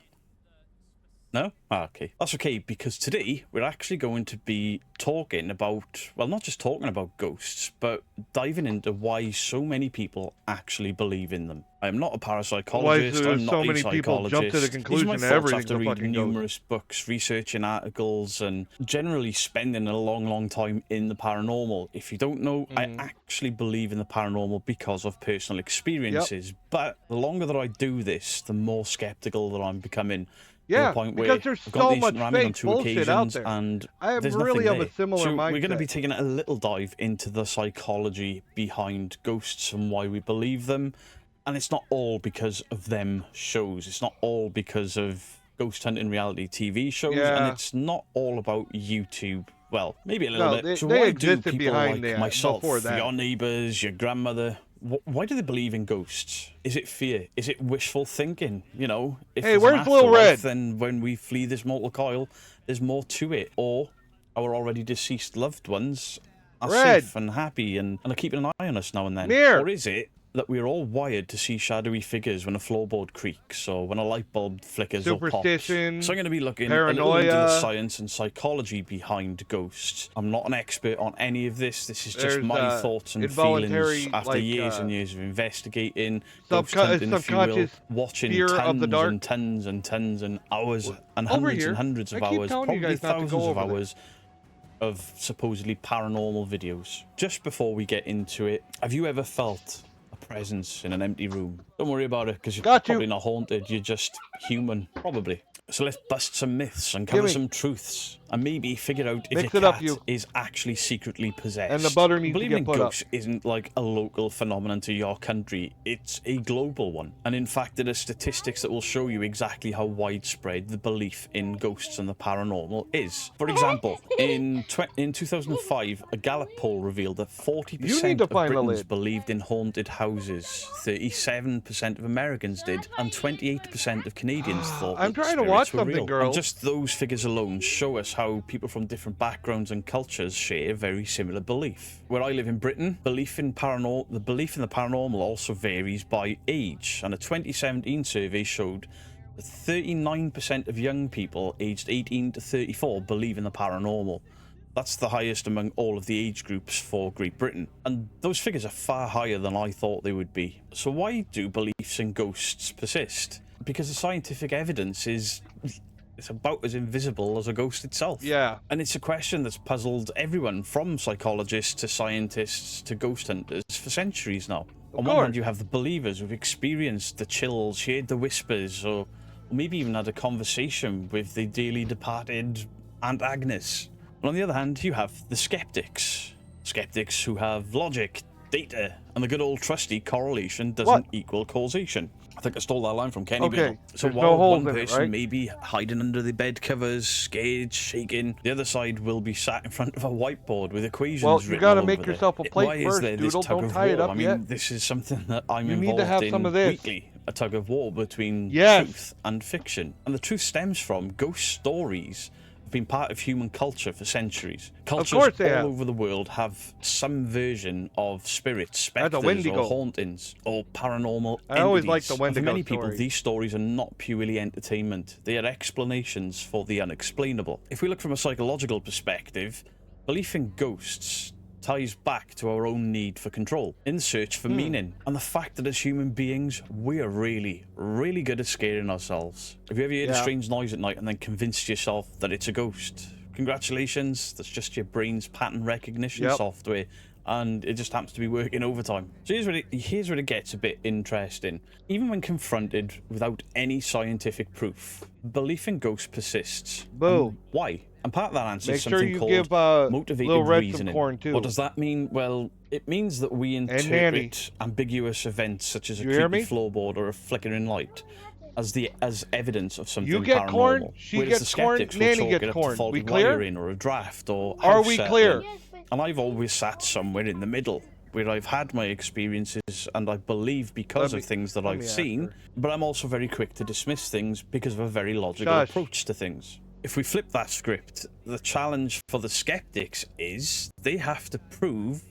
No? Ah, okay. That's okay, because today we're actually going to be talking about, well, not just talking about ghosts, but diving into why so many people actually believe in them. I am not a parapsychologist, Why I'm not so a many people jump to the psychologist. conclusion These that are my thoughts everything's after a reading fucking ghost. numerous books, researching articles, and generally spending a long time in the paranormal. If you don't know, I actually believe in the paranormal because of personal experiences. But the longer that I do this, the more skeptical that I'm becoming. Yeah, to the point because where there's I've gone so to much Eastern Ramming on fake 2 bullshit out occasions, there. and I am there's really nothing of there. a similar So mindset. we're going to be taking a little dive into the psychology behind ghosts and why we believe them. And it's not all because of them shows. It's not all because of ghost hunting reality TV shows. Yeah. And it's not all about YouTube. Well, maybe a little No, bit. So they why do existed people behind like that, myself, before that. your neighbours, your grandmother, why do they believe in ghosts? Is it fear? Is it wishful thinking? You know, if Hey, there's where's an Lil afterlife, Red? then when we flee this mortal coil, there's more to it. Or our already deceased loved ones are Red. safe and happy and are keeping an eye on us now and then. Near. Or is it that we're all wired to see shadowy figures when a floorboard creaks or when a light bulb flickers or pops? Superstition, So I'm going to be looking a little into the paranoia. science and psychology behind ghosts. I'm not an expert on any of this. This is just There's, my thoughts and involuntary, feelings after like, years and years of investigating, ghost hunting, if you will, subconscious watching fear of the tons dark. and tons and tons and hours and Over hundreds here. and hundreds of I keep hours, telling you probably guys not to go thousands of over there. hours of supposedly paranormal videos. Just before we get into it, have you ever felt a presence in an empty room? Don't worry about it, because you're probably not haunted, you're just human, probably. So let's bust some myths, uncover Gimme. some truths, and maybe figure out if Mix your it up, cat you. is actually secretly possessed. And the butter needs to Believing get in put up. ghosts isn't like a local phenomenon to your country, it's a global one. And in fact, there are statistics that will show you exactly how widespread the belief in ghosts and the paranormal is. For example, in 2005, a Gallup poll revealed that 40% of find the Britons lid. believed in haunted houses, 37% of Americans did, and 28% of Canadians thought I'm that trying to spirits watch were something, real. girls. And just those figures alone show us how people from different backgrounds and cultures share very similar belief. Where I live in Britain, the belief in the paranormal also varies by age, and a 2017 survey showed that 39% of young people aged 18 to 34 believe in the paranormal. That's the highest among all of the age groups for Great Britain. And those figures are far higher than I thought they would be. So why do beliefs in ghosts persist? Because the scientific evidence is It's about as invisible as a ghost itself. Yeah. And it's a question that's puzzled everyone from psychologists to scientists to ghost hunters for centuries now. On one hand, you have the believers who've experienced the chills, heard the whispers, or maybe even had a conversation with the dearly departed Aunt Agnes. And on the other hand, you have the skeptics. Skeptics who have logic, data, and the good old trusty correlation doesn't equal causation. I think I stole that line from Kenny Bill. So There's while no holes one in it, person right? may be hiding under the bed covers, scared, shaking, the other side will be sat in front of a whiteboard with equations Well, you written gotta all make over yourself a there. plate Why first, is there this Doodle. tug Don't of tie it war? up I mean, yet. this is something that I'm You need to involved have in some of this. weekly. A tug of war between Yes. truth and fiction. And the truth stems from ghost stories have been part of human culture for centuries. Cultures course they all have. over the world have some version of spirits, That's a specters, Wendigo. or hauntings, or paranormal I always liked the entities. And for Wendigo many people, stories. these stories are not purely entertainment. They are explanations for the unexplainable. If we look from a psychological perspective, belief in ghosts ties back to our own need for control, in search for meaning, and the fact that as human beings, we are really, really good at scaring ourselves. Have you ever heard a Yeah. strange noise at night and then convinced yourself that it's a ghost? Congratulations, that's just your brain's pattern recognition software, and it just happens to be working overtime. So here's where it gets a bit interesting. Even when confronted without any scientific proof, belief in ghosts persists. Boo. And why? And part of that answer Make is sure something you called give motivated Lil Red some reasoning. corn, too. What does that mean? Well, it means that we Nanny. interpret ambiguous events such as a You hear creepy me? floorboard or a flickering light as evidence of something You get paranormal. corn, she Whereas gets the corn, skeptics will Nanny chalk gets it up corn. to faulty We clear? wiring or a draft or Are house we settling. clear? And I've always sat somewhere in the middle, where I've had my experiences and I believe because of things that let I've me ask seen, her. but I'm also very quick to dismiss things because of a very logical Shush. approach to things. If we flip that script, the challenge for the skeptics is they have to prove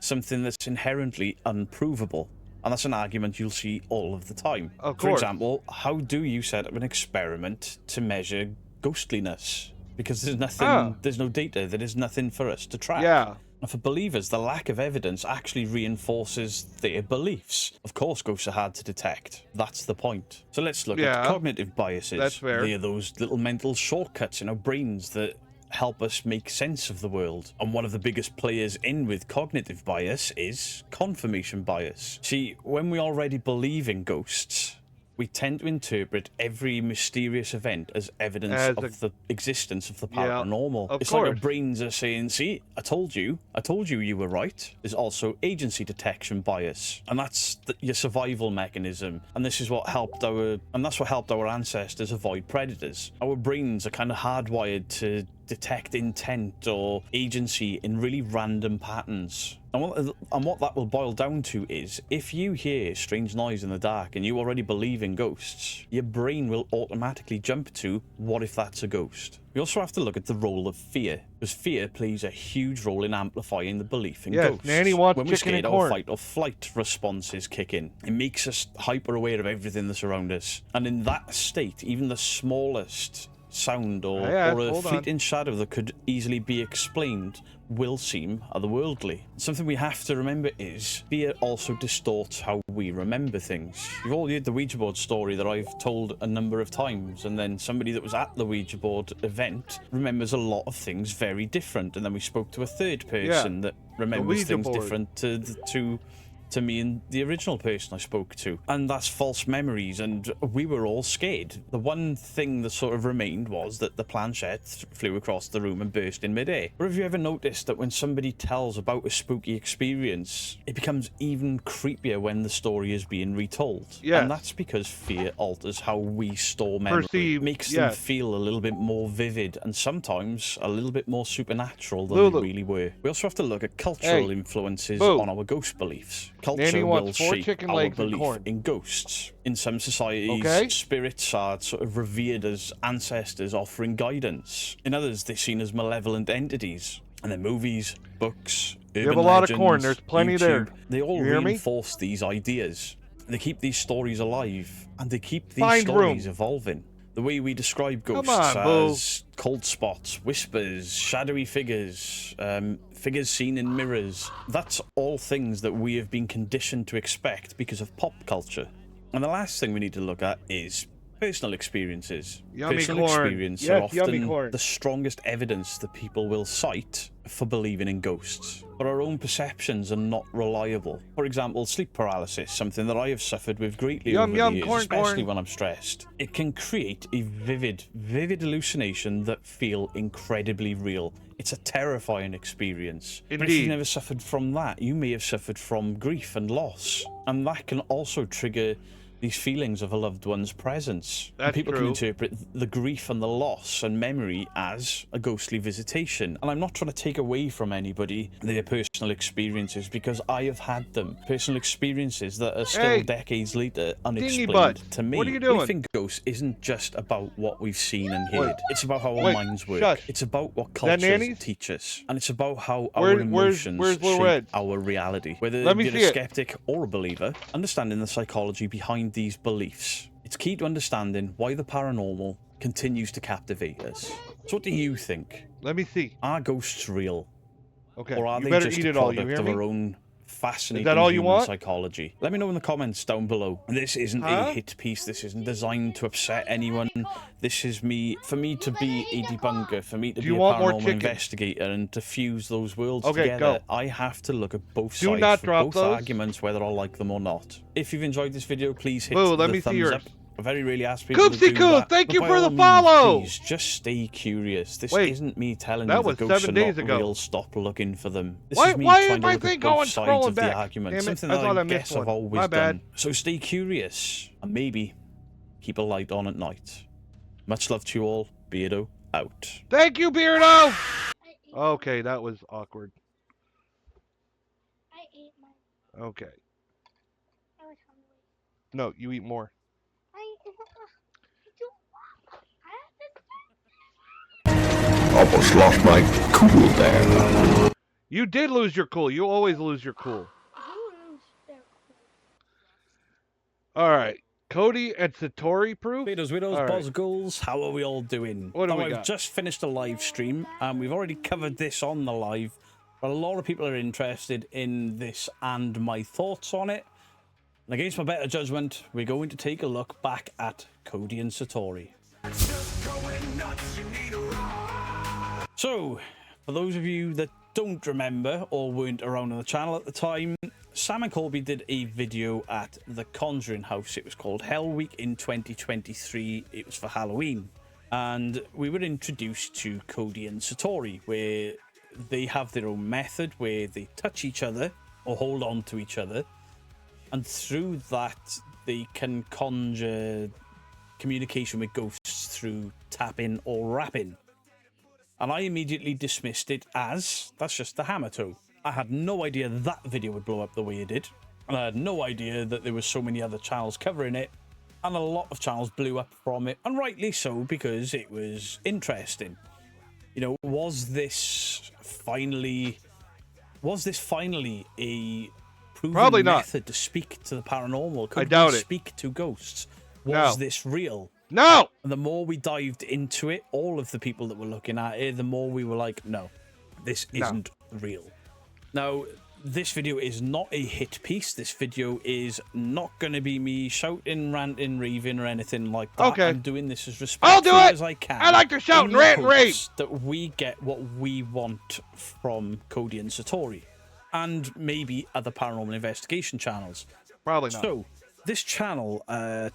something that's inherently unprovable. And that's an argument you'll see all of the time. Of For course. example, how do you set up an experiment to measure ghostliness? Because there's nothing, there's no data, there is nothing for us to track. Yeah. And for believers, the lack of evidence actually reinforces their beliefs. Of course, ghosts are hard to detect. That's the point. So let's look at cognitive biases. That's fair. They are those little mental shortcuts in our brains that help us make sense of the world. And one of the biggest players in with cognitive bias is confirmation bias. See, when we already believe in ghosts, we tend to interpret every mysterious event as evidence of the existence of the paranormal. of It's like our course. brains are saying, see, I told you you were right. There's also agency detection bias, and that's your survival mechanism. And this is what helped that's what helped our ancestors avoid predators. Our brains are kind of hardwired to detect intent or agency in really random patterns. And what that will boil down to is, if you hear strange noise in the dark and you already believe in ghosts, your brain will automatically jump to, what if that's a ghost? We also have to look at the role of fear, because fear plays a huge role in amplifying the belief in Yes, ghosts. Nanny wants when we're chicken and scared, corn. our fight or flight responses kick in. It makes us hyper aware of everything that's around us. And in that state, even the smallest sound or a hold on. fleeting shadow that could easily be explained will seem otherworldly. Something we have to remember is fear also distorts how we remember things. You've all heard the Ouija board story that I've told a number of times, and then somebody that was at the Ouija board event remembers a lot of things very different, and then we spoke to a third person that remembers Ouija things board. different to me and the original person I spoke to. And that's false memories, and we were all scared. The one thing that sort of remained was that the planchette flew across the room and burst in midair. But have you ever noticed that when somebody tells about a spooky experience, it becomes even creepier when the story is being retold? Yes. And that's because fear alters how we store memory. Perceive, Makes them yes. feel a little bit more vivid and sometimes a little bit more supernatural than Lulu. they really were. We also have to look at cultural Hey. influences Boo. on our ghost beliefs. Nanny Culture wants will 4 shape chicken our legs and belief corn. in ghosts. In some societies, Okay. spirits are sort of revered as ancestors offering guidance. In others, they're seen as malevolent entities. And then movies, books, urban have a lot of legends, corn. There's plenty there. YouTube, they all You hear me? reinforce these ideas. They keep these stories alive, and they keep these Find stories room. evolving. The way we describe ghosts on, boo. as cold spots, whispers, shadowy figures, figures seen in mirrors, that's all things that we have been conditioned to expect because of pop culture. And the last thing we need to look at is Personal experiences. Yummy Personal corn. experience Yes, are yummy often corn. the strongest evidence that people will cite for believing in ghosts. But our own perceptions are not reliable. For example, sleep paralysis, something that I have suffered with greatly over the years, corn, especially corn. when I'm stressed. It can create a vivid hallucination that feel incredibly real. It's a terrifying experience. But if you've Indeed. never suffered from that, you may have suffered from grief and loss. And that can also trigger these feelings of a loved one's presence. And That's people true. can interpret the grief and the loss and memory as a ghostly visitation. And I'm not trying to take away from anybody their personal experiences, because I have had them. Personal experiences that are still Hey, decades later unexplained butt. to me. What are you doing? Belief in ghosts isn't just about what we've seen and heard. It's about how our Wait, minds work. shush. It's about what that cultures nannies? teach us. And it's about how our Where's emotions Little shape Red? our reality. Whether Let me you're see a it. skeptic or a believer, understanding the psychology behind these beliefs, it's key to understanding why the paranormal continues to captivate us. So what do you think? Let me see. Are ghosts real? Okay. Or are You they better just eat a it all. You product hear of me? our own fascinating Is that all you human want? psychology? Let me know in the comments down below. This isn't a hit piece. This isn't designed to upset anyone. This is for me to be a debunker, for me to Do be you a want more paranormal chicken? investigator, and to fuse those worlds Okay, together. go. I have to look at both Do sides not for drop both those. arguments, whether I like them or not. If you've enjoyed this video, please hit Boo, let the me see thumbs yours. up. I very rarely ask people to Koopsie do Koop, that. thank But you by for all the means, follow. Please, just stay curious. This Wait, isn't me telling that you the was ghosts 7 are days not ago. real. Stop looking for them. This Why- is me why trying is to my look thing at both going sides scrolling of the back? argument. Damn it, Something I that thought I I missed guess I've one. always My bad. done. So stay curious and maybe keep a light on at night. Much love to you all. Beardo out. Thank you, Beardo. Okay, that was awkward. I ate mine. Okay. I was hungry. No, you eat more. Almost lost my cool there. You did lose your cool. You always lose your cool. All right. Cody and Satori proof? Widows, All right. Bosgulls, how are we all doing? What do now, we I've got? just finished a live stream, and we've already covered this on the live, but a lot of people are interested in this and my thoughts on it. And against my better judgment, we're going to take a look back at Cody and Satori. So, for those of you that don't remember or weren't around on the channel at the time, Sam and Colby did a video at the Conjuring House. It was called Hell Week in 2023. It was for Halloween. And we were introduced to Cody and Satori, where they have their own method where they touch each other or hold on to each other. And through that, they can conjure communication with ghosts through tapping or rapping. And I immediately dismissed it as, that's just the hammer toe. I had no idea that video would blow up the way it did. And I had no idea that there were so many other channels covering it. And a lot of channels blew up from it. And rightly so, because it was interesting. You know, was this finally a proven Probably not. method to speak to the paranormal? Could I doubt we it. speak to ghosts? No. Was this real? No! And the more we dived into it, all of the people that were looking at it, the more we were like, no, this isn't real. Now, this video is not a hit piece. This video is not going to be me shouting, ranting, raving, or anything like that. Okay. I'm doing this as I'll respectfully do it! as I can. I like to shout in and rant the and rave! hopes that we get what we want from Cody and Satori. And maybe other paranormal investigation channels. Probably not. So, this channel,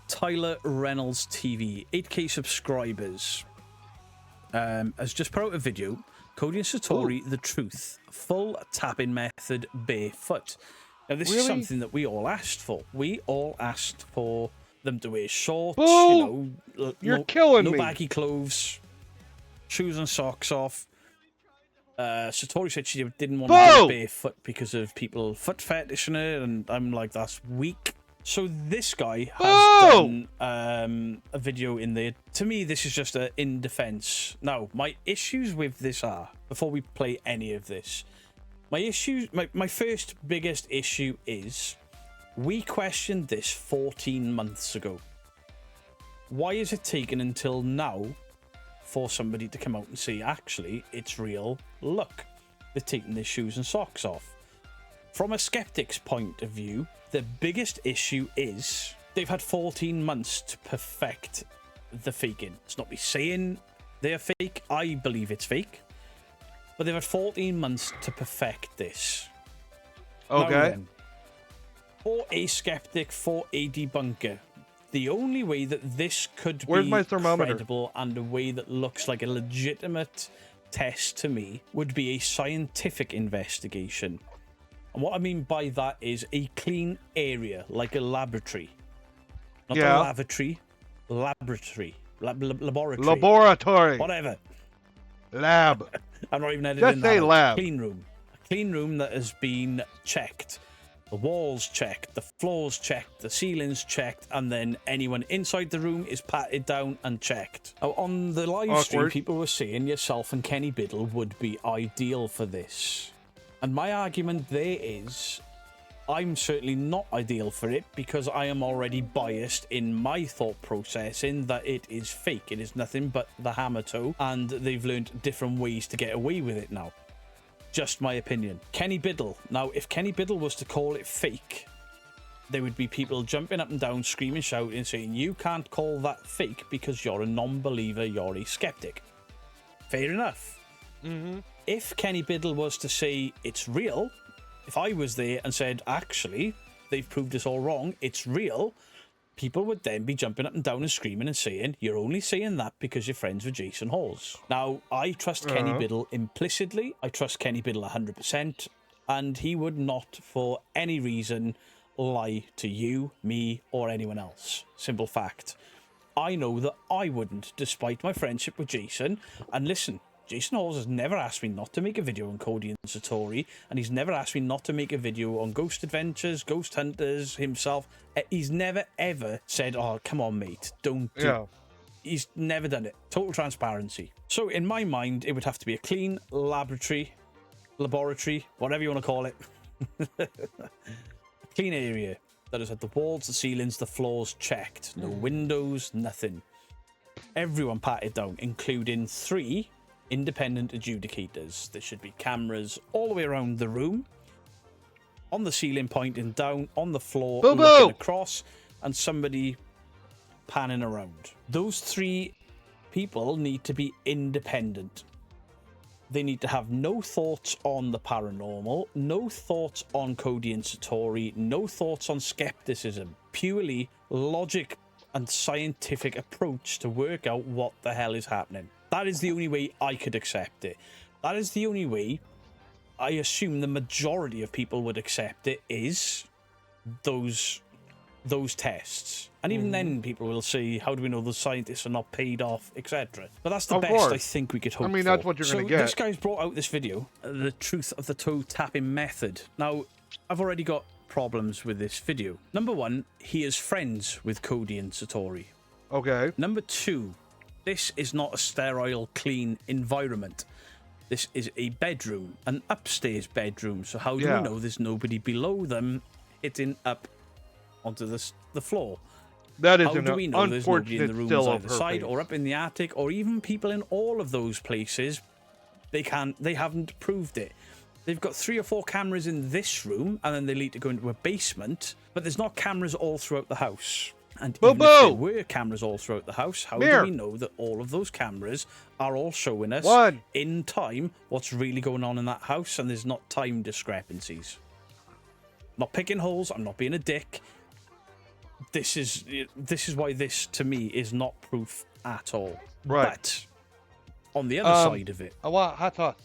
Tyler Reynolds TV, 8K subscribers, has just put out a video, Cody and Satori, The Truth, full tapping method barefoot. Now, this is something that we all asked for. We all asked for them to wear shorts, Boo! you know, You're killing no me. baggy clothes, shoes and socks off. Satori said she didn't want to do it barefoot because of people foot fetishing it, and I'm like, that's weak. So this guy has done a video in there. To me, this is just a in defense. Now, my issues with this are, before we play any of this, my first biggest issue is we questioned this 14 months ago. Why is it taken until now for somebody to come out and say, actually, it's real? Look, they're taking their shoes and socks off. From a skeptic's point of view, the biggest issue is They've had 14 months to perfect the faking. It's not me saying they're fake. I believe it's fake. But they've had 14 months to perfect this. Okay. Now then, for a skeptic, for a debunker, the only way that this could Where's be my thermometer? credible and a way that looks like a legitimate test to me would be a scientific investigation. And what I mean by that is a clean area, like a laboratory. Not a lavatory, laboratory. Laboratory. Laboratory. Whatever. Lab. I'm not even editing Just that say out. lab. Clean room. A clean room that has been checked. The walls checked, the floors checked, the ceilings checked, and then anyone inside the room is patted down and checked. Now, on the live stream, people were saying yourself and Kenny Biddle would be ideal for this. And my argument there is, I'm certainly not ideal for it because I am already biased in my thought process in that it is fake. It is nothing but the hammer toe, and they've learned different ways to get away with it now. Just my opinion. Kenny Biddle. Now, if Kenny Biddle was to call it fake, there would be people jumping up and down, screaming, shouting, saying, you can't call that fake because you're a non-believer, you're a skeptic. Fair enough. If Kenny Biddle was to say it's real, if I was there and said, actually, they've proved us all wrong, it's real, people would then be jumping up and down and screaming and saying, you're only saying that because you're friends with Jason Hawes. Now, I trust Kenny Biddle implicitly. I trust Kenny Biddle 100%. And he would not, for any reason, lie to you, me, or anyone else. Simple fact. I know that I wouldn't, despite my friendship with Jason. And listen, Jason Hawes has never asked me not to make a video on Cody and Satori, and he's never asked me not to make a video on Ghost Adventures, Ghost Hunters, himself. He's never, ever said, oh, come on, mate, don't do it. He's never done it. Total transparency. So in my mind, it would have to be a clean laboratory, whatever you want to call it. A clean area that has had the walls, the ceilings, the floors checked. No windows, nothing. Everyone patted down, including 3 independent adjudicators. There should be cameras all the way around the room, on the ceiling pointing down, on the floor looking across, and somebody panning around. Those 3 people need to be independent. They need to have no thoughts on the paranormal, no thoughts on Cody and Satori, no thoughts on skepticism. Purely logic and scientific approach to work out what the hell is happening. That is the only way I could accept it. That is the only way I assume the majority of people would accept it, is those tests. And even then people will say, how do we know the scientists are not paid off, etc. But that's the best I think we could hope for. I mean, that's what you're going to get. So this guy's brought out this video, the truth of the toe tapping method. Now, I've already got problems with this video. Number 1, he is friends with Cody and Satori. Okay. Number 2, this is not a sterile, clean environment. This is a bedroom, an upstairs bedroom. So how do we know there's nobody below them hitting up onto the floor? That is how do we know there's nobody in the rooms either side or up in the attic or even people in all of those places? They haven't proved it. They've got 3 or 4 cameras in this room, and then they need to go into a basement, but there's not cameras all throughout the house. And even if there were cameras all throughout the house, how do we know that all of those cameras are all showing us in time what's really going on in that house, and there's not time discrepancies? Not picking holes, I'm not being a dick. This is why this, to me, is not proof at all. Right. But on the other side of it, I want hot sauce.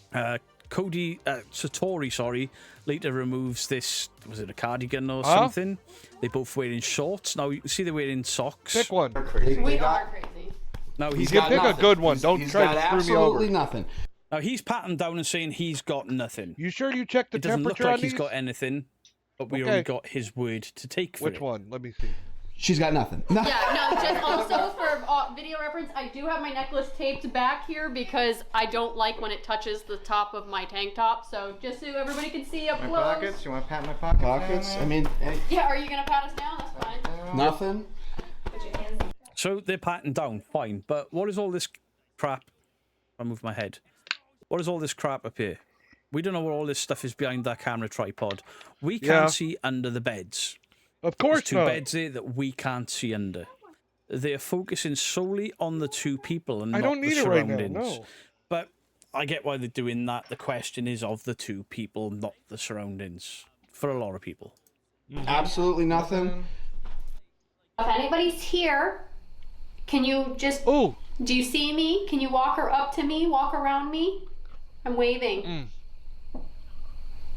Satori, later removes this, was it a cardigan or something? They're both wearing shorts. Now, you see they're wearing socks. Pick one. We are crazy. Now, You can pick a good one. Don't try to screw me over. Absolutely nothing. Now, he's patting down and saying he's got nothing. You sure you checked the It doesn't look temperature like on he's these? got anything, but we already got his word to take for Which it. one? Let me see. She's got nothing. Yeah, no, just also for video reference, I do have my necklace taped back here because I don't like when it touches the top of my tank top. So just so everybody can see up My close. pockets? You want to pat my pockets? Pockets? I mean, Yeah, are you gonna pat us down? That's fine. nothing. So they're patting down, fine. But what is all this crap? I move my head. What is all this crap up here? We don't know what all this stuff is behind that camera tripod. We can't see under the beds. Of There's course two not. beds there that we can't see under. They are focusing solely on the two people and I not don't the need it right surroundings. now, no. But I get why they're doing that. The question is of the two people, not the surroundings. For a lot of people. Absolutely nothing. If anybody's here, can you just... Oh! Do you see me? Can you walk her up to me? Walk around me? I'm waving.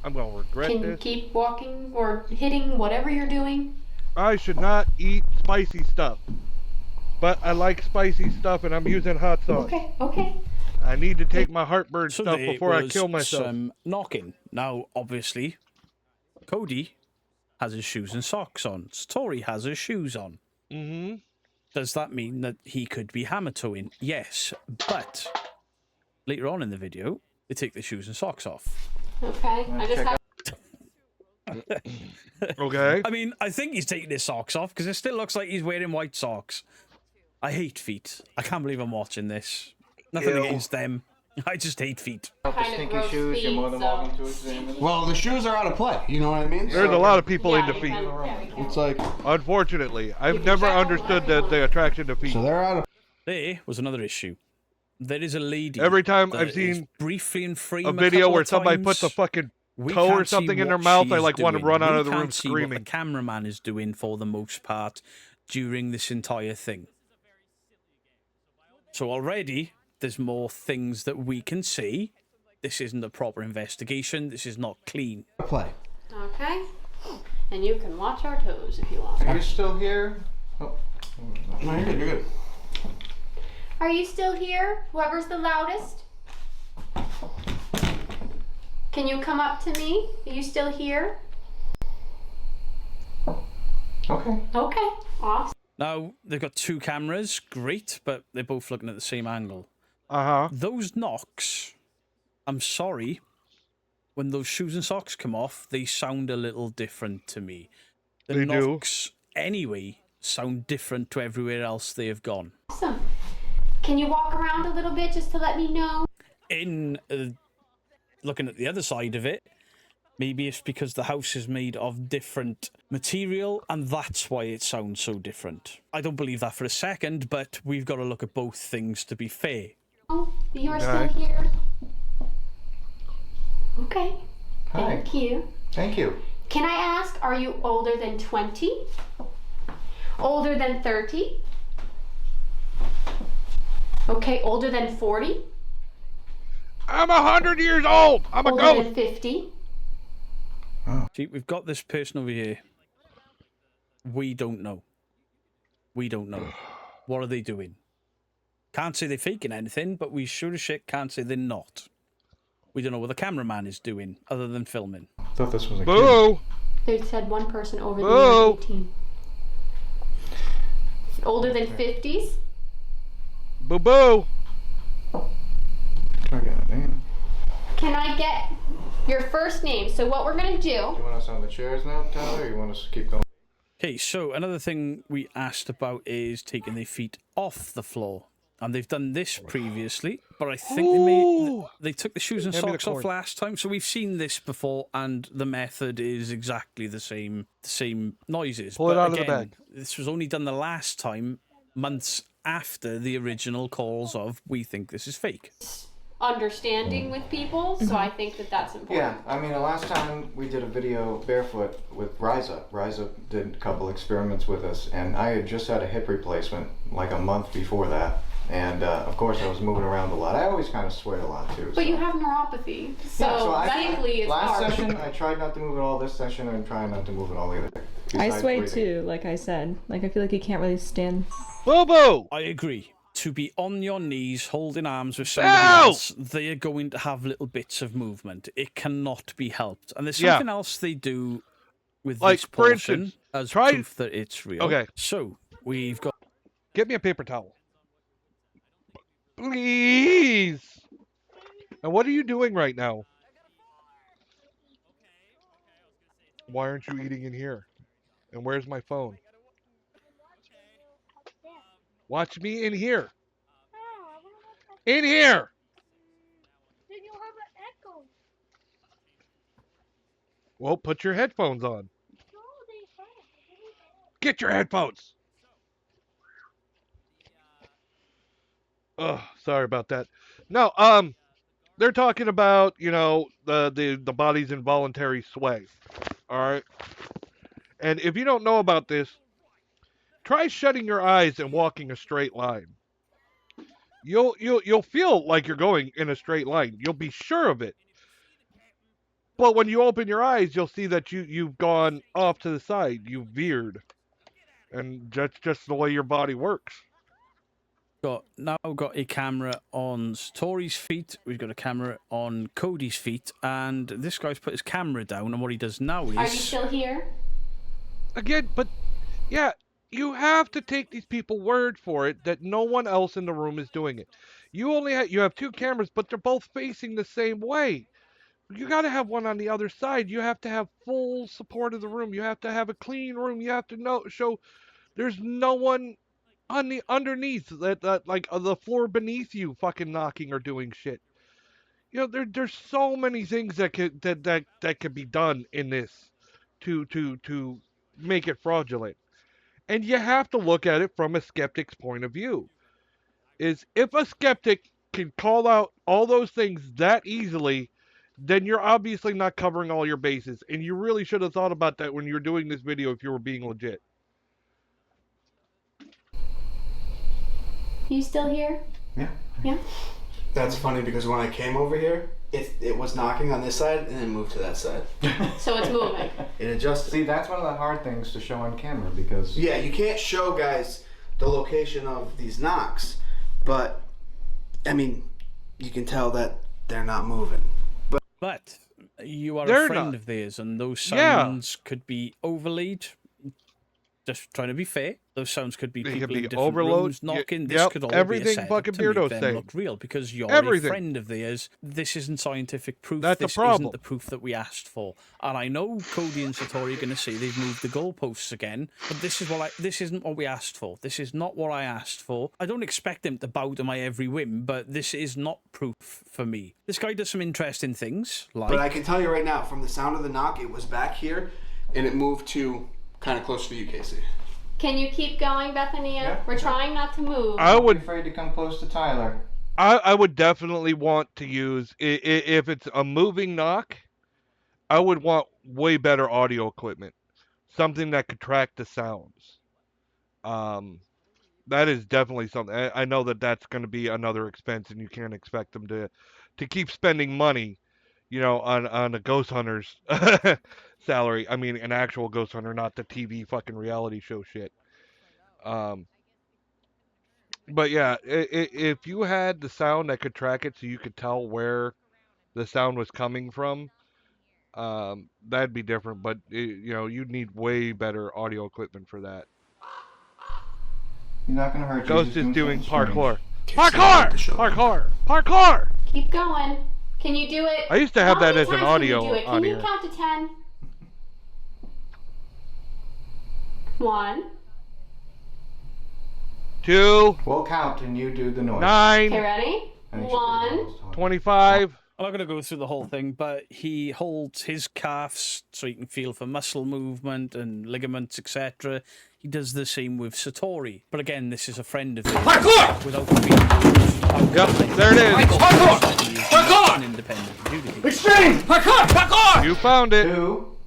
I'm gonna regret Can you this. keep walking or hitting whatever you're doing? I should not eat spicy stuff. But I like spicy stuff and I'm using hot sauce. Okay, okay. I need to take my heartburn So stuff there before I was kill myself. some knocking. Now, obviously, Cody has his shoes and socks on. Tori has her shoes on. Mm-hmm. Does that mean that he could be hammer towing? Yes, but later on in the video, they take the shoes and socks off. Okay, I just have... Okay. I mean, I think he's taking his socks off because it still looks like he's wearing white socks. I hate feet. I can't believe I'm watching this. Nothing Ew. against them. I just hate feet. Stinky shoes, you're more than welcome to examine them. Well, the shoes are out of play. You know what I mean? There's a lot of people into feet. It's like... Unfortunately, I've never understood the attraction to feet. So they're out of... There was another issue. There is a lady. Every time that I've is seen briefly in frame a video couple where of somebody times. puts a fucking We toe or can't see something in their what mouth, I she's like want to doing. run out We of the room can't see screaming. what the cameraman is doing for the most part during this entire thing. So already there's more things that we can see. This isn't a proper investigation. This is not clean. Play. Okay. And you can watch our toes if you want. Are you still here? Oh. No, you're good, you're good. Are you still here? Whoever's the loudest? Can you come up to me? Are you still here? Okay. Okay. Awesome. Now, they've got two cameras. Great, but they're both looking at the same angle. Uh-huh. Those knocks, I'm sorry, when those shoes and socks come off, they sound a little different to me. The They do. knocks, anyway, sound different to everywhere else they have gone. Awesome. Can you walk around a little bit just to let me know? In looking at the other side of it, maybe it's because the house is made of different material and that's why it sounds so different. I don't believe that for a second, but we've got to look at both things to be fair. Oh, you are still Okay. here. Okay. Hi. Thank you. Thank you. Can I ask, are you older than 20? Older than 30? Okay, older than 40? I'm 100 years old. I'm a Older ghost. than 50? See, we've got this person over here. We don't know. We don't know. What are they doing? Can't say they're faking anything, but we sure as shit can't say they're not. We don't know what the cameraman is doing other than filming. I thought this was a Boo! They said one person over the Boo! age of 18. Older than 50s? Boo-boo! Can I get a name? Can I get your first name? So what we're gonna do... Do you want us on the chairs now, Tyler, or you want us to keep going? Okay, so another thing we asked about is taking their feet off the floor. And they've done this previously, but I think they took the shoes and Hand me the socks off cord. last time, so we've seen this before, and the method is exactly the same noises. Pull it But out of the again, bag. this was only done the last time, months after the original calls of, we think this is fake. understanding with people, so I think that that's important. Yeah, I mean, the last time we did a video barefoot with Riza did a couple experiments with us, and I had just had a hip replacement like a month before that. And of course, I was moving around a lot. I always kind of sweat a lot too. But you have neuropathy, so, medically it's last hard. session, I tried not to move it all. This session, I'm trying not to move it all either. I Besides sway breathing. too, like I said. Like I feel like you can't really stand. Bobo! I agree. To be on your knees holding arms with somebody else, they are going to have little bits of movement. It cannot be helped. And there's something else they do with like, this for portion instance, as try- proof that it's real. Okay. So, we've got... Get me a paper towel. Please! And what are you doing right now? Why aren't you eating in here? And where's my phone? Watch me in here. In here! Well, put your headphones on. Get your headphones. Oh, sorry about that. No, they're talking about, you know, the body's involuntary sway. All right. And if you don't know about this, try shutting your eyes and walking a straight line. You'll feel like you're going in a straight line. You'll be sure of it. But when you open your eyes, you'll see that you've gone off to the side. You've veered. And that's just the way your body works. Now we've got a camera on Tori's feet. We've got a camera on Cody's feet, and this guy's put his camera down. And what he does now is. Are you still here? Again, but yeah, you have to take these people word for it that no one else in the room is doing it. You have two cameras, but they're both facing the same way. You got to have one on the other side. You have to have full support of the room. You have to have a clean room. You have to show there's no one on the underneath that the floor beneath you fucking knocking or doing shit. You know, there's so many things that could be done in this to make it fraudulent. And you have to look at it from a skeptic's point of view. Is if a skeptic can call out all those things that easily, then you're obviously not covering all your bases. And you really should have thought about that when you were doing this video if you were being legit. You still here? Yeah. Yeah. That's funny because when I came over here, it was knocking on this side and then moved to that side. So it's moving. It adjusted. See, that's one of the hard things to show on camera because... Yeah, you can't show guys the location of these knocks, but, I mean, you can tell that they're not moving. But you are They're a friend not. of theirs, and those sounds could be overlaid. Just trying to be fair, those sounds could be They people could be in different overload. rooms knocking. This Yep, could all everything be a setup fucking to make Beardo's them saying. look real because you're Everything. a friend of theirs. This isn't scientific proof. That's the this problem. isn't the proof that we asked for. And I know Cody and Satori are going to say they've moved the goalposts again, but this isn't what we asked for. This is not what I asked for. I don't expect them to bow to my every whim, but this is not proof for me. This guy does some interesting things, like. But I can tell you right now, from the sound of the knock, it was back here, and it moved to kind of close to you, Casey. Can you keep going, Bethania? Yeah. We're trying not to move. I would Be afraid to come close to Tyler. I would definitely want to use if it's a moving knock. I would want way better audio equipment, something that could track the sounds. That is definitely something. I know that that's going to be another expense, and you can't expect them to keep spending money, you know, on a ghost hunter's salary. I mean, an actual ghost hunter, not the TV fucking reality show shit. But yeah, if you had the sound that could track it so you could tell where the sound was coming from, that'd be different. But you know, you'd need way better audio equipment for that. He's not gonna hurt you. Ghost He's is doing something parkour. strange. Parkour! Keep going. Can you do it? I used to have How that many as an times audio Can you do it? on Can you here. count to 10? 1. 2. We'll count and you do the noise. 9. Okay, ready? 1. 25. I'm not going to go through the whole thing, but he holds his calves so he can feel for muscle movement and ligaments, etc. He does the same with Satori. But again, this is a friend of his. Parkour! Without being Yep, there it is. Parkour! An independent duty. Extreme! Parkour! You found it. 2.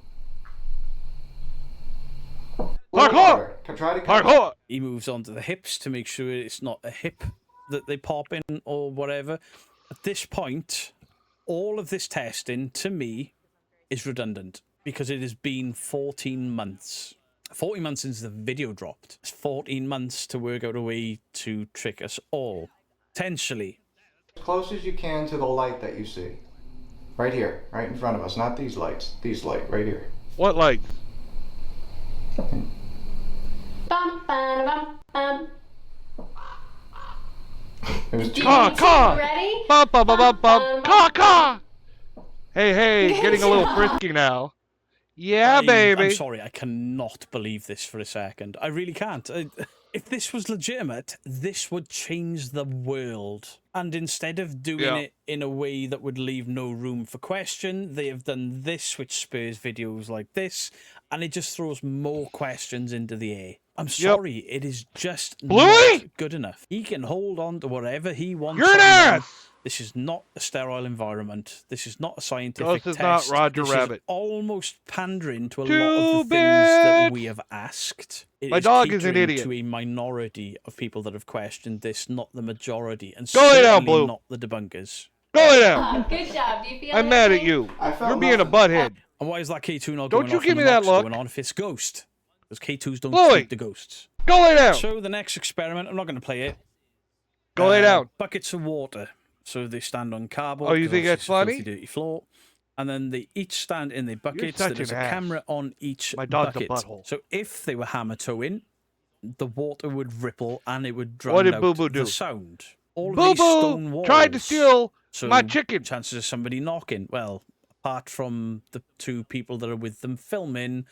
Parkour! Try to Parkour! He moves on to the hips to make sure it's not a hip that they pop in or whatever. At this point, all of this testing, to me, is redundant because it has been 14 months. 14 months since the video dropped. It's 14 months to work out a way to trick us all. Potentially. as close as you can to the light that you see. Right here, right in front of us. Not these lights. These light right here. What lights? Bum, bum, bum, bum. It was Caw! Ready? Bum, bum, bum, bum, bum. Caw! Hey, getting a little frisky now. Yeah, baby. I'm sorry, I cannot believe this for a second. I really can't. If this was legitimate, this would change the world. And instead of doing it in a way that would leave no room for question, they have done this, which spurs videos like this, and it just throws more questions into the air. I'm sorry, it is just not good enough. He can hold on to whatever he wants. You're an ass! This is not a sterile environment. This is not a scientific This is test. not Roger this Rabbit. Is almost pandering to a lot of the things that we have asked. My dog is an catering idiot. to a minority of people that have questioned this, not the majority, and Go lay down, certainly Blue. not the debunkers. Go lay down. Good job. Do you feel I'm mad at anything? you. You're being a butthead. And why is that K2 not Don't going you off give and me the that knocks look. going on if it's Ghost? Because K2s don't Bluey, speak to ghosts. Go lay down. So the next experiment, I'm not going to play it. Go lay down. Buckets of water. So they stand on cardboard. Oh, you 'cause think obviously that's it's a filthy, funny? dirty floor. And then they each stand in the buckets. such There's an a ass. camera on each My dog's a bucket. butthole. So if they were hammer towing, the water would ripple and it would drown What did out Boo Boo the do? sound. All of Boo these stone Boo walls. tried to steal So my chicken. chances of somebody knocking. Well, apart from the two people that are with them filming,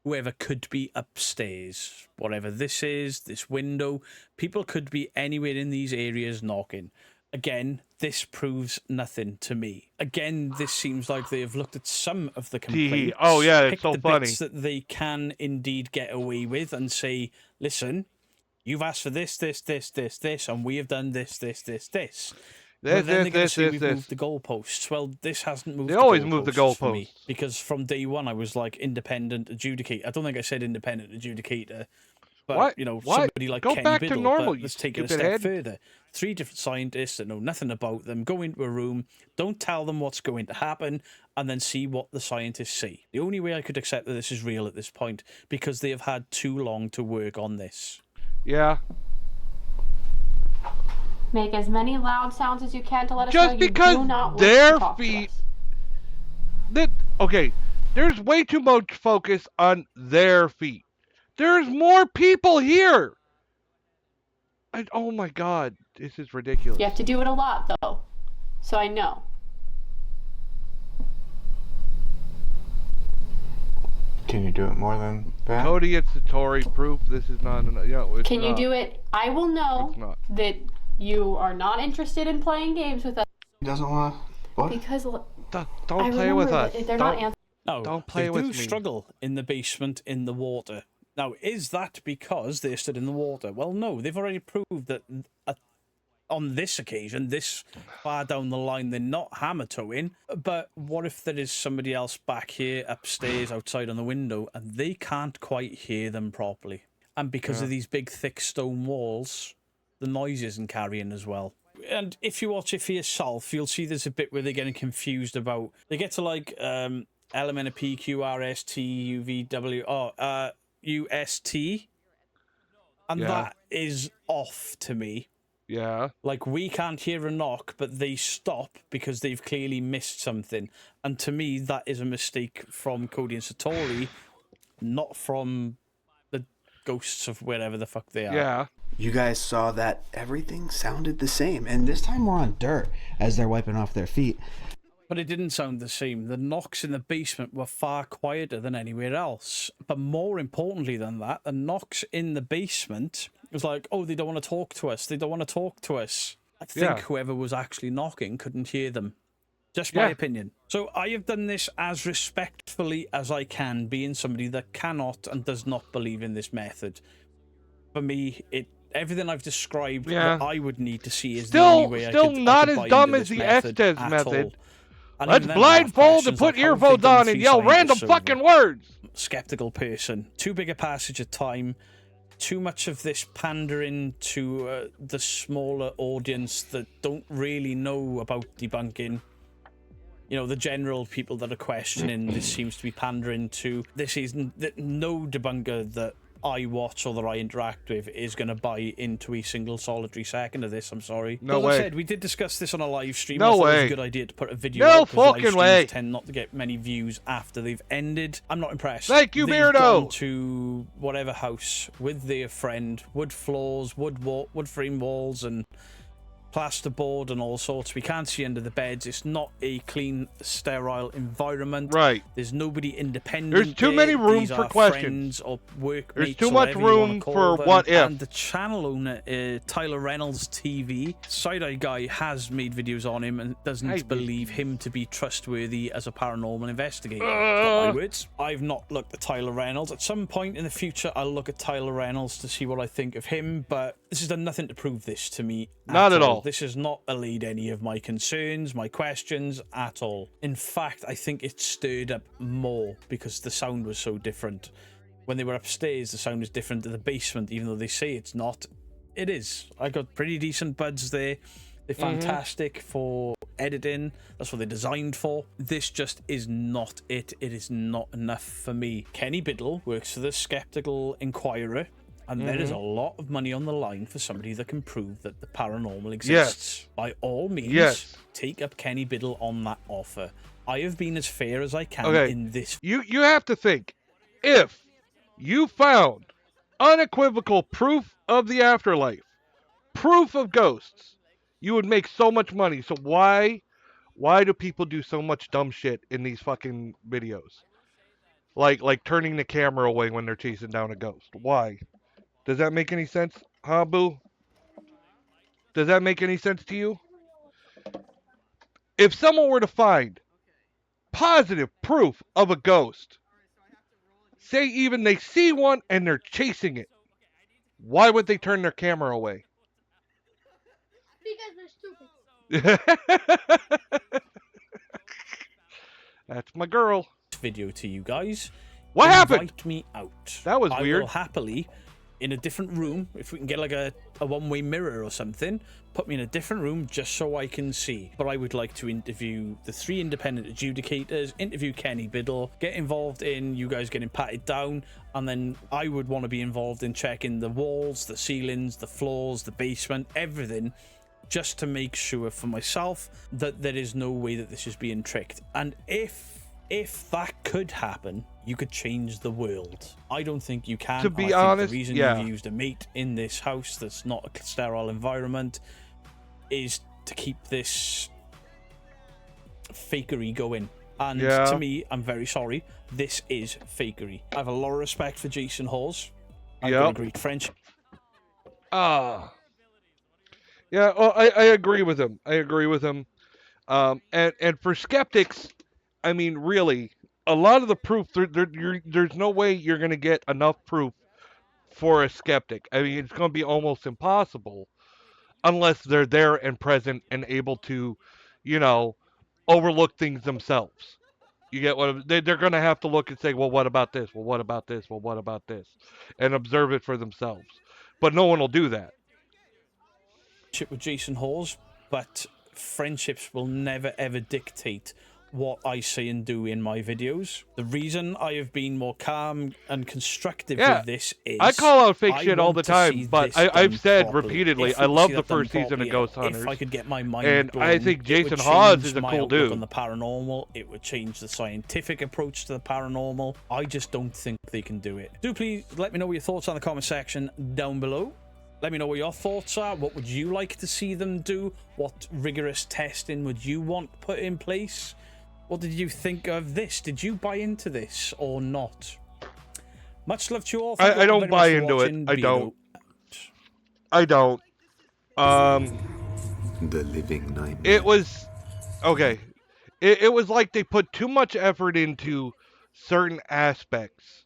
whoever could be upstairs, whatever this is, this window, people could be anywhere in these areas knocking. Again, this proves nothing to me. Again, this seems like they have looked at some of the complaints. Oh, yeah, it's picked so the funny. bits that they can indeed get away with and say, listen, you've asked for this, and we have done this. But then they're going to say we've moved the goalposts. Well, this hasn't moved. They the always move the goalposts for me, goalposts. because from day one I was like independent adjudicator. I don't think I said independent adjudicator, but What? you know, What? somebody like Go Ken back to Biddle. normal, But you let's take it a stupid step head. further. 3 different scientists that know nothing about them go into a room, don't tell them what's going to happen, and then see what the scientists see. The only way I could accept that this is real at this point, because they have had too long to work on this. Yeah. Make as many loud sounds as you can to let us Just know because you do not wish their to talk to feet. us. Okay, there's way too much focus on their feet. There's more people here. Oh my God, this is ridiculous. You have to do it a lot, though, so I know. Can you do it more than that? Cody, it's the Tory proof. This is not. It's Can you not. do it? I will know It's not. that you are not interested in playing games with us. He doesn't want to. What? Because Don't I play with remember us. that they're Don't- not answering. No, Don't play they with do me. struggle in the basement in the water. Now, is that because they stood in the water? Well, no, they've already proved that on this occasion, this far down the line, they're not hammer towing. But what if there is somebody else back here, upstairs, outside on the window, and they can't quite hear them properly? And because of these big, thick stone walls, the noise isn't carrying as well. And if you watch it for yourself, you'll see there's a bit where they're getting confused about. They get to like element of P, Q, R, S, T, U, V, W, U, S, T, and Yeah. that is off to me. Yeah. Like, we can't hear a knock, but they stop because they've clearly missed something. And to me, that is a mistake from Cody and Satori, not from the ghosts of wherever the fuck they are. Yeah. You guys saw that everything sounded the same, and this time we're on dirt as they're wiping off their feet. But it didn't sound the same. The knocks in the basement were far quieter than anywhere else. But more importantly than that, the knocks in the basement was like, oh, they don't want to talk to us. They don't want to talk to us. I think Yeah. whoever was actually knocking couldn't hear them. Just my Yeah. opinion. So I have done this as respectfully as I can, being somebody that cannot and does not believe in this method. For me, everything I've described Yeah. that I would need to see is Still- the only way still I could not buy as into dumb this as the method Estes at method. all. And Let's even then I have blindfold and questions put like, how have they earphones done on and three yell random scientists fucking over? words. Skeptical person. Too big a passage of time. Too much of this pandering to the smaller audience that don't really know about debunking. You know, the general people that are questioning, this seems to be pandering to. This isn't no debunker that I watch or that I interact with is going to buy into a single solitary second of this. I'm sorry. No As way. I said, we did discuss this on a live stream. No I thought it was way. a good idea to put a video No out, 'cause live fucking streams way. tend not to get many views after they've ended. I'm not impressed. Thank you, They've Beardo. gone to whatever house with their friend, wood floors, wood frame walls, and plasterboard and all sorts. We can't see under the beds. It's not a clean, sterile environment. Right. There's nobody independent. There's too many rooms These for are questions. Friends or workmates. There's too or much whatever you wanna room call for them. what if. And the channel owner, Tyler Reynolds TV, Side-Eye Guy, has made videos on him and doesn't believe him to be trustworthy as a paranormal investigator. Not my words. I've not looked at Tyler Reynolds. At some point in the future, I'll look at Tyler Reynolds to see what I think of him, but this has done nothing to prove this to me. Not at all. This has not allayed any of my concerns, my questions at all. In fact, I think it stirred up more because the sound was so different. When they were upstairs, the sound is different to the basement, even though they say it's not. It is. I got pretty decent buds there. They're fantastic for editing. That's what they're designed for. This just is not it. It is not enough for me. Kenny Biddle works for the Skeptical Inquirer, and there is a lot of money on the line for somebody that can prove that the paranormal exists. By all means, take up Kenny Biddle on that offer. I have been as fair as I can in this. You have to think, if you found unequivocal proof of the afterlife, proof of ghosts, you would make so much money. So why do people do so much dumb shit in these fucking videos? Like turning the camera away when they're chasing down a ghost. Why? Does that make any sense, huh, Boo? Does that make any sense to you? If someone were to find positive proof of a ghost, say even they see one and they're chasing it, why would they turn their camera away? Because they're stupid. That's my girl. Video to you guys. What happened? Invite me out. That was I weird. will happily, in a different room, if we can get like a one-way mirror or something, put me in a different room just so I can see. But I would like to interview the 3 independent adjudicators, interview Kenny Biddle, get involved in you guys getting patted down, and then I would want to be involved in checking the walls, the ceilings, the floors, the basement, everything, just to make sure for myself that there is no way that this is being tricked. And if that could happen, you could change the world. I don't think you can. To be I think honest, the reason you've used a mate in this house that's not a sterile environment is to keep this fakery going. And to me, I'm very sorry, this is fakery. I have a lot of respect for Jason Hawes. I've got a great friendship. Yeah, well, I agree with him. And for skeptics, I mean, really, a lot of the proof, there's no way you're going to get enough proof for a skeptic. I mean, it's going to be almost impossible unless they're there and present and able to, overlook things themselves. You get what they're going to have to look and say, well, what about this? Well, what about this? Well, what about this? And observe it for themselves. But no one will do that. With Jason Hawes, but friendships will never ever dictate what I say and do in my videos. The reason I have been more calm and constructive with this is I call out fake shit all the time, but I've said repeatedly, I love the first season of Ghost Hunters. If I could get my mind and blown, I think Jason it would Hawes change is a my cool outlook dude. on the paranormal, it would change the scientific approach to the paranormal. I just don't think they can do it. Do please let me know your thoughts on the comment section down below. Let me know what your thoughts are. What would you like to see them do? What rigorous testing would you want put in place? What did you think of this? Did you buy into this or not? Much love to you all. I don't buy into it. I don't. The living nightmare. It was okay. It was like they put too much effort into certain aspects,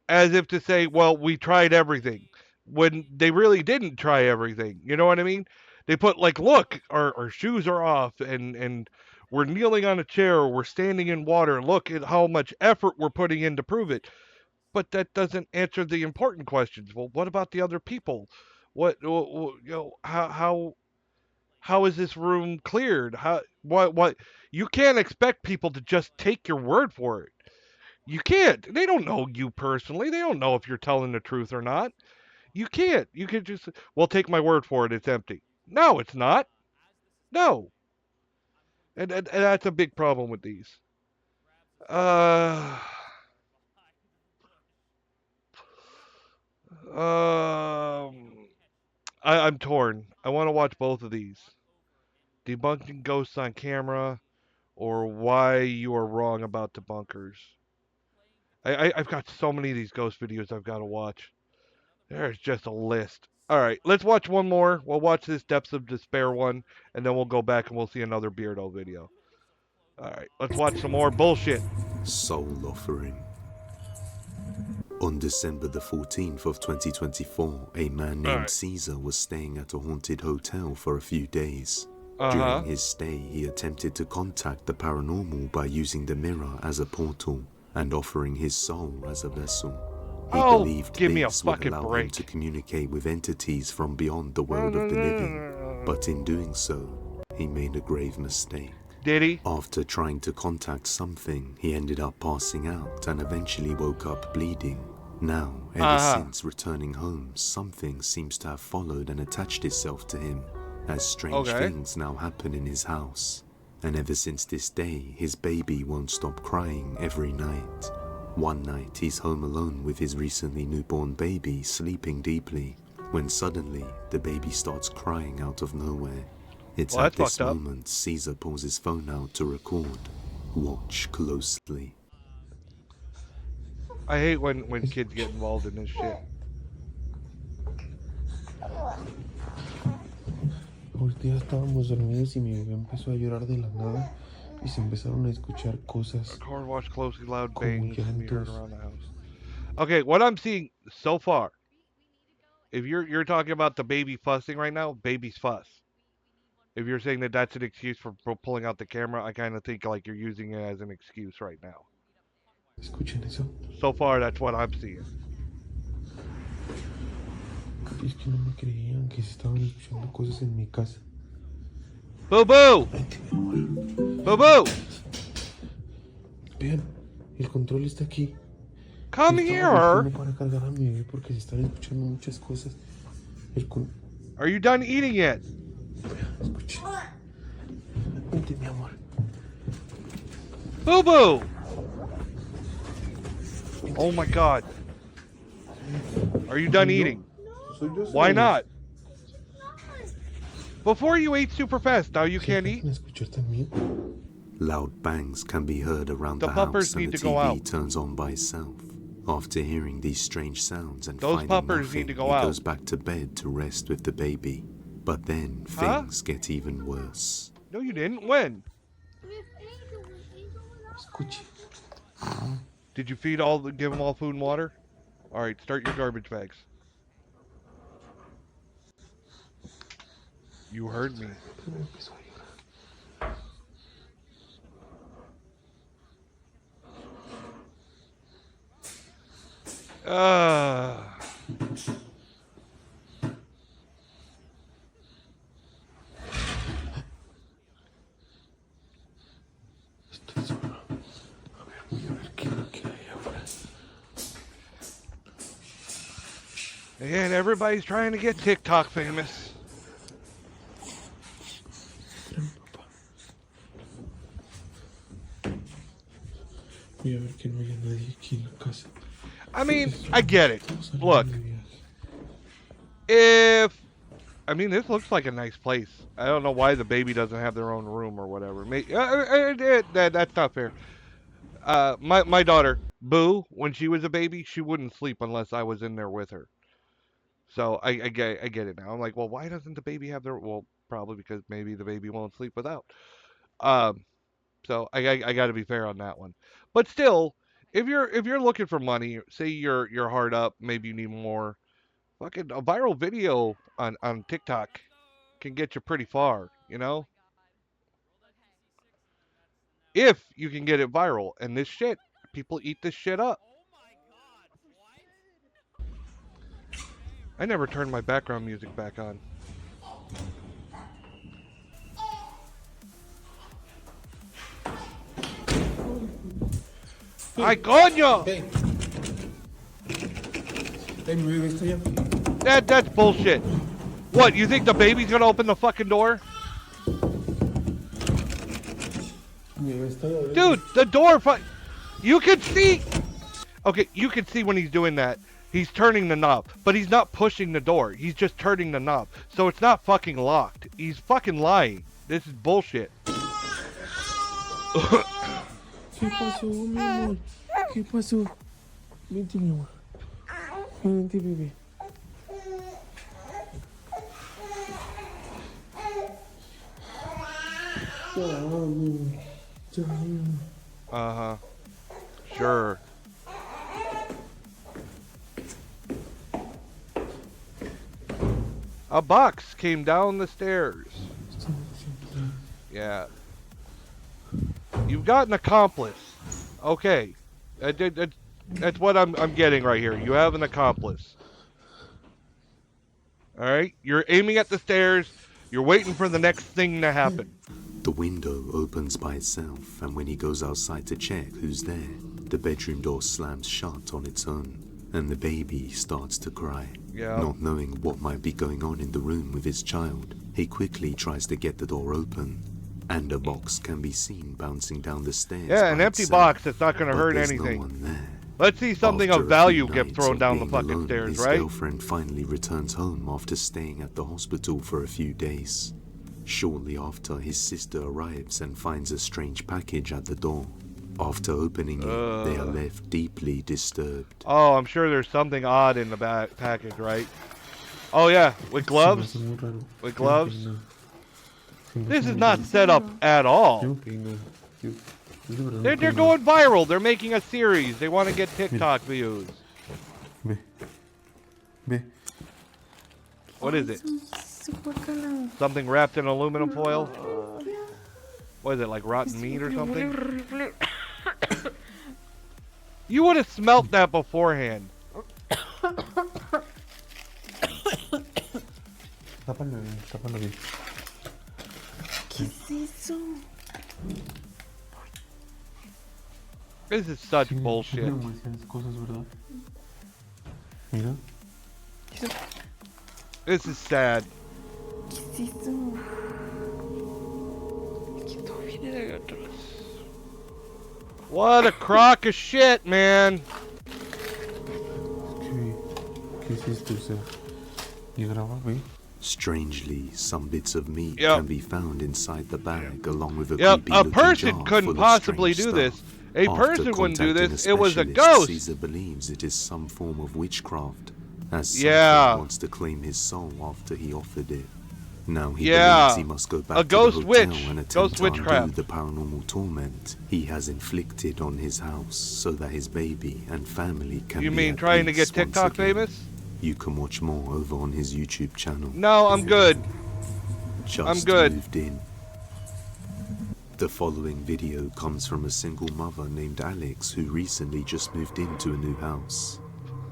as if to say, well, we tried everything, when they really didn't try everything. You know what I mean? They put like, look, our shoes are off, and we're kneeling on a chair, or we're standing in water. Look at how much effort we're putting in to prove it. But that doesn't answer the important questions. Well, what about the other people? What how is this room cleared? What you can't expect people to just take your word for it. You can't. They don't know you personally. They don't know if you're telling the truth or not. You can't. You can just, well, take my word for it. It's empty. No, it's not. No. And that's a big problem with these. I'm torn. I want to watch both of these. Debunking ghosts on camera, or why you are wrong about debunkers. I've got so many of these ghost videos I've got to watch. There's just a list. All right, let's watch one more. We'll watch this Depths of Despair one, and then we'll go back and we'll see another Beardo video. All right, let's watch some more bullshit. Soul Offering. On December the 14th of 2024, a man named Caesar was staying at a haunted hotel for a few days. During his stay, he attempted to contact the paranormal by using the mirror as a portal and offering his soul as a vessel. He believed this would allow him to communicate with entities from beyond the world of the living, but in doing so, he made a grave mistake. Did he? After trying to contact something, he ended up passing out and eventually woke up bleeding. Now, ever since returning home, something seems to have followed and attached itself to him, as strange things now happen in his house. And ever since this day, his baby won't stop crying every night. One night, he's home alone with his recently newborn baby, sleeping deeply, when suddenly, the baby starts crying out of nowhere. It's at this moment Caesar pulls his phone out to record. Watch closely. I hate when kids get involved in this shit. Ahorita ya estábamos dormidos y mi bebé empezó a llorar de la nada y se empezaron a escuchar cosas. Car wash closely, loud bangs can be heard around the house. Okay, what I'm seeing so far, if you're talking about the baby fussing right now, baby's fuss. If you're saying that that's an excuse for pulling out the camera, I kind of think like you're using it as an excuse right now. ¿Escuchan eso? So far, that's what I'm seeing. Es que no me creían que se estaban escuchando cosas en mi casa. Boo boo! Boo boo! Vean, el control está aquí. Come here! Para cargar a mi bebé porque se están escuchando muchas cosas. Are you done eating yet? Escuchen. Vente, mi amor. Boo boo! Oh my god. Are you done eating? Why not? Before you ate super fast, now you can't eat? Loud bangs can be heard around the house and the TV turns on by itself. After hearing these strange sounds and finding nothing, he goes back to bed to rest with the baby. But then things get even worse. No, you didn't. When? Did you give them all food and water? All right, start your garbage bags. You heard me. And everybody's trying to get TikTok famous. I mean, I get it. Look, this looks like a nice place. I don't know why the baby doesn't have their own room or whatever. That's not fair. My daughter, Boo, when she was a baby, she wouldn't sleep unless I was in there with her. So I get it now. I'm like, well, why doesn't the baby have their? Well, probably because maybe the baby won't sleep without. So I got to be fair on that one. But still, if you're looking for money, say you're hard up, maybe you need more. Fucking a viral video on TikTok can get you pretty far, you know? If you can get it viral. And this shit, people eat this shit up. I never turned my background music back on. ¡Ay, coño! That's bullshit. What, you think the baby's gonna open the fucking door? Dude, the door you can see. Okay, you can see when he's doing that. He's turning the knob, but he's not pushing the door. He's just turning the knob. So it's not fucking locked. He's fucking lying. This is bullshit. ¿Qué pasó, mi amor? ¿Qué pasó? Vente, mi amor. Vente, bebé. Uh-huh. Sure. A box came down the stairs. Yeah. You've got an accomplice. Okay. That's what I'm getting right here. You have an accomplice. Alright? You're aiming at the stairs. You're waiting for the next thing to happen. The window opens by itself, and when he goes outside to check who's there, the bedroom door slams shut on its own, and the baby starts to cry. Yeah. Not knowing what might be going on in the room with his child, he quickly tries to get the door open, and a box can be seen bouncing down the stairs. Yeah, an by empty itself, box that's not going to but hurt there's anything. No one there. Let's see something After of a value few get nights thrown of down the being fucking alone, stairs, his right? girlfriend finally returns home after staying at the hospital for a few days. Shortly after, his sister arrives and finds a strange package at the door. After opening it, they are left deeply disturbed. Oh, I'm sure there's something odd in the back package, right? Oh yeah, with gloves? With gloves? This is not set up at all. They're going viral. They're making a series. They want to get TikTok views. What is it? Something wrapped in aluminum foil? What is it, like rotten meat or something? You would have smelt that beforehand. Tápalo bien. ¿Qué es eso? This is such bullshit. Cosas, ¿verdad? Mira. This is sad. ¿Qué es eso? Que todo viene de atrás. What a crock of shit, man. ¿Qué hiciste, o sea? ¿Y graba, güey? Strangely, some bits of meat Yep. can be found inside the bag, along with a Yep, creepy a looking person jar couldn't full of possibly strange do this. stuff. A After person wouldn't do contacting this. It was a specialist, ghost. Caesar believes it is some form of witchcraft, as Yeah. something wants to claim his soul after he offered it. Now he Yeah. believes he must go back A to ghost the hotel witch. and attempt Ghost to witchcraft. undo the paranormal torment he has inflicted on his house, so that his baby and family can You be mean at trying to peace get once TikTok again. famous? You can watch more over on his YouTube channel. No, I'm good. Just I'm good. moved in. The following video comes from a single mother named Alex who recently just moved into a new house.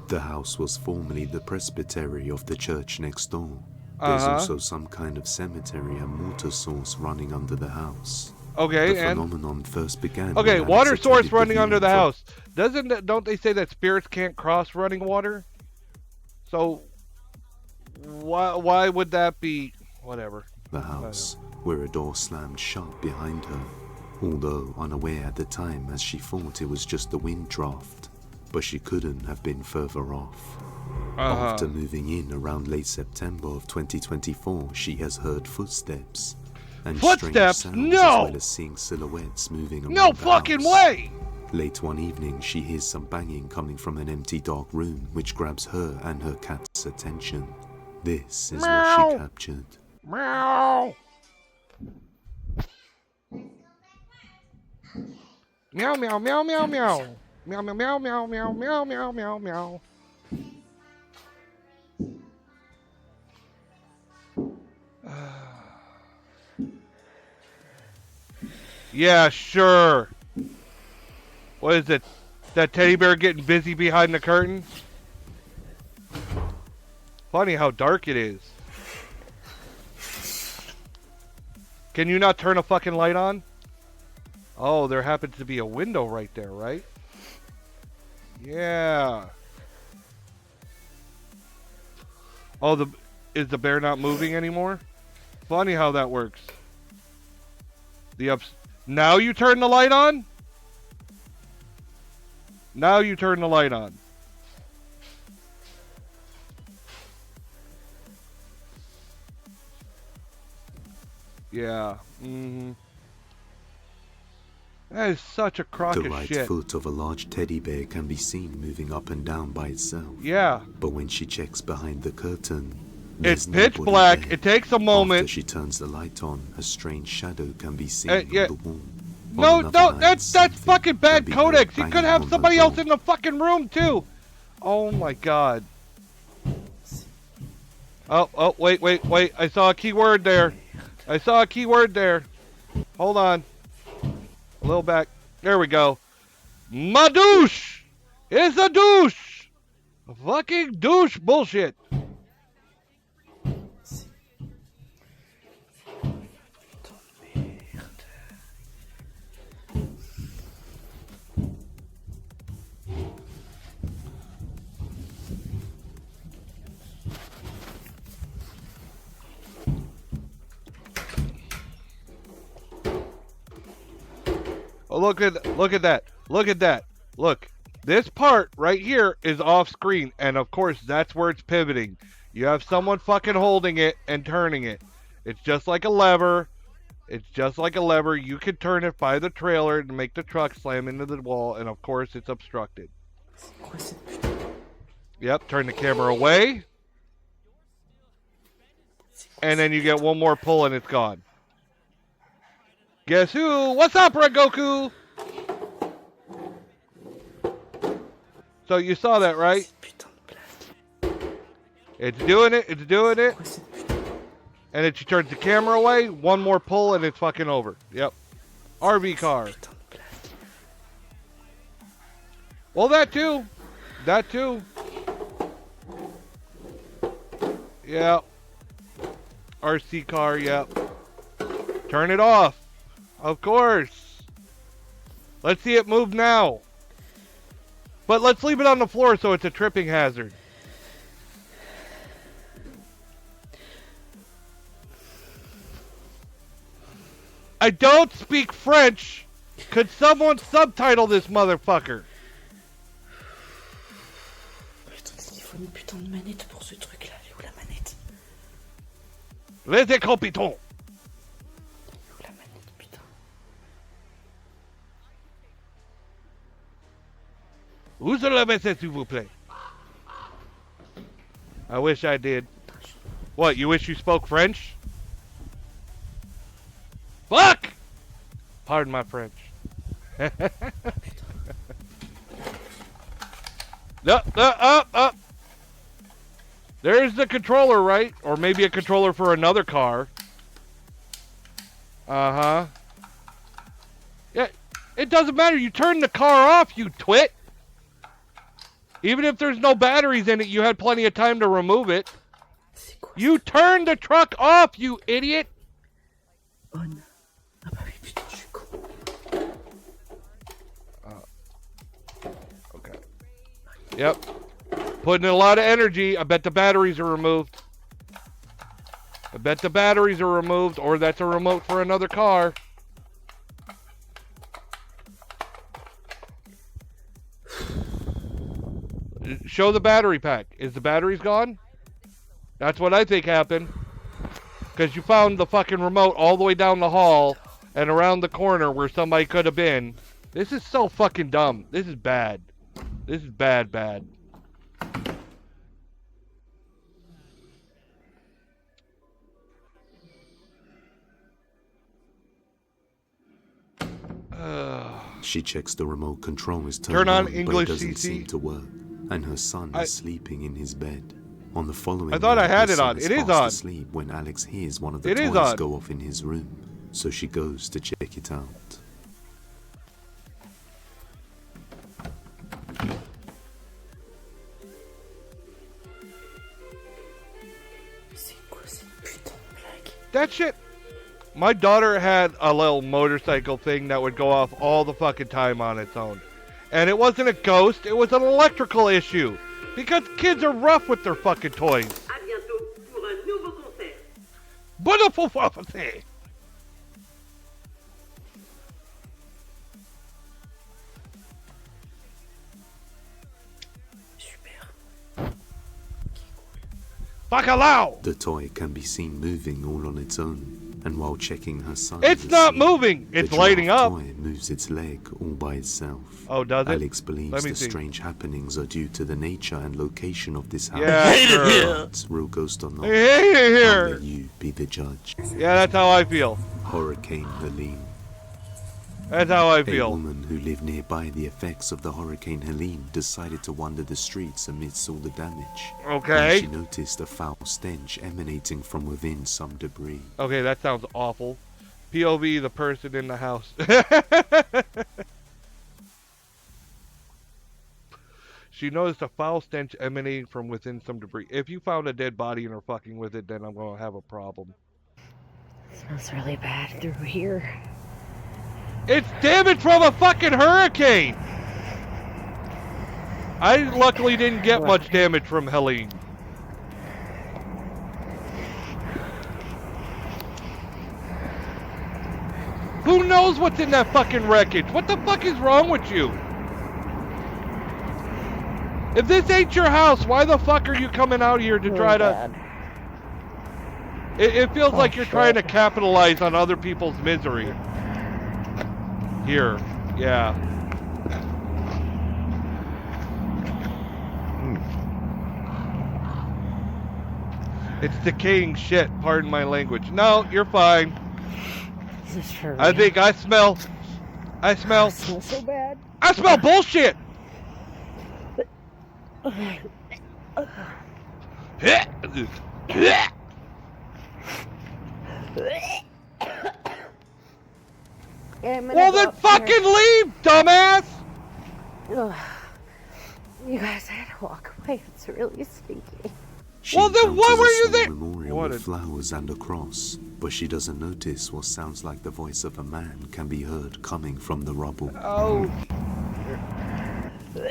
The house was formerly the presbytery of the church next door. There's also some kind of cemetery and water source running under the house. Okay, the and phenomenon first began. okay, when water Alex source attended running under the viewing house. Don't they say that spirits can't cross running water? So why would that be? Whatever. the house, where a door slammed shut behind her, although unaware at the time as she thought it was just the wind draft, but she couldn't have been further off. After moving in around late September of 2024, she has heard footsteps and Footsteps? strange sounds, No! as well as seeing silhouettes moving around No the fucking house. way! Late one evening, she hears some banging coming from an empty dark room, which grabs her and her cat's attention. This is what she captured. Meow. Meow meow meow meow meow. Meow meow meow meow meow meow meow meow meow. Yeah, sure. What is it? That teddy bear getting busy behind the curtain? Funny how dark it is. Can you not turn a fucking light on? Oh, there happens to be a window right there, right? Yeah. Oh, is the bear not moving anymore? Funny how that works. Now you turn the light on? Now you turn the light on. Yeah. That is such a crock The of right shit. foot of a large teddy bear can be seen moving up and down by itself. Yeah. But when she checks behind the curtain, It's there's pitch nobody black. there. It takes a moment. After she turns the light on, a strange shadow can be seen Yeah. on the wall. No, On another line, that's fucking bad be codex. heard You could banging have on somebody her else door. in the fucking room too. Oh my god. Oh, wait. I saw a keyword there. Hold on. A little back. There we go. Ma douche! It's a douche! A fucking douche bullshit. Oh, look at that. Look. This part right here is off screen, and of course that's where it's pivoting. You have someone fucking holding it and turning it. It's just like a lever. You can turn it by the trailer to make the truck slam into the wall, and of course it's obstructed. Yep, turn the camera away. And then you get one more pull and it's gone. Guess who? What's up, Rengoku? So you saw that, right? It's doing it. And then she turns the camera away, one more pull, and it's fucking over. Yep. RV car. Well, that too. Yeah. RC car, yep. Turn it off. Of course. Let's see it move now. But let's leave it on the floor so it's a tripping hazard. I don't speak French. Could someone subtitle this motherfucker? Il faut une putain de manette pour ce truc-là. Elle est où la manette? Les incompétents. Où la manette, putain? Où se la manette, s'il vous plaît? I wish I did. What, you wish you spoke French? Fuck! Pardon my French. Up. There's the controller, right? Or maybe a controller for another car. Uh-huh. Yeah, it doesn't matter. You turn the car off, you twit. Even if there's no batteries in it, you had plenty of time to remove it. You turned the truck off, you idiot. On. Ah bah oui, putain, je suis con. Okay. Yep. Putting in a lot of energy. I bet the batteries are removed. Or that's a remote for another car. Show the battery pack. Is the batteries gone? That's what I think happened. Because you found the fucking remote all the way down the hall and around the corner where somebody could have been. This is so fucking dumb. This is bad. This is bad. She checks the remote control is turned Turn on but English it doesn't CC. seem to work, and her son is sleeping in his bed. On the following I thought I night, had her it son on. It is fast on. asleep when Alex hears one of the It is toys on. go off in his room, so she goes to check it out. That shit. My daughter had a little motorcycle thing that would go off all the fucking time on its own. And it wasn't a ghost, it was an electrical issue. Because kids are rough with their fucking toys. À bientôt pour un nouveau concert. Bon français. Bacalao! The toy can be seen moving all on its own, And while checking her son, it's not moving. It's lighting up. The toy moves its leg all by itself. Oh, does it? Alex believes the strange happenings are due to the nature and location of this house. Yeah, sure. But real ghost or not, I hate it here. I'll let you be the judge. Yeah, that's how I feel. Hurricane Helene. That's how I feel. A woman who lived nearby the effects of the Hurricane Helene decided to wander the streets amidst all the damage. Okay. When she noticed a foul stench emanating from within some debris. Okay, that sounds awful. POV, the person in the house. She noticed a foul stench emanating from within some debris. If you found a dead body and are fucking with it, then I'm going to have a problem. It smells really bad through here. It's damage from a fucking hurricane! I luckily didn't get much damage from Helene. Who knows what's in that fucking wreckage? What the fuck is wrong with you? If this ain't your house, why the fuck are you coming out here to try to... It feels like you're trying to capitalize on other people's misery. Here, yeah. It's decaying shit, pardon my language. No, you're fine. Is this for real? I think I smell... It smells so bad. I smell bullshit! Well then fucking leave, dumbass! Ugh. You guys had to walk away. It's really stinky. Well then what were you there? Memorial with flowers and a cross, but she doesn't notice what sounds like the voice of a man can be heard coming from the rubble. Oh.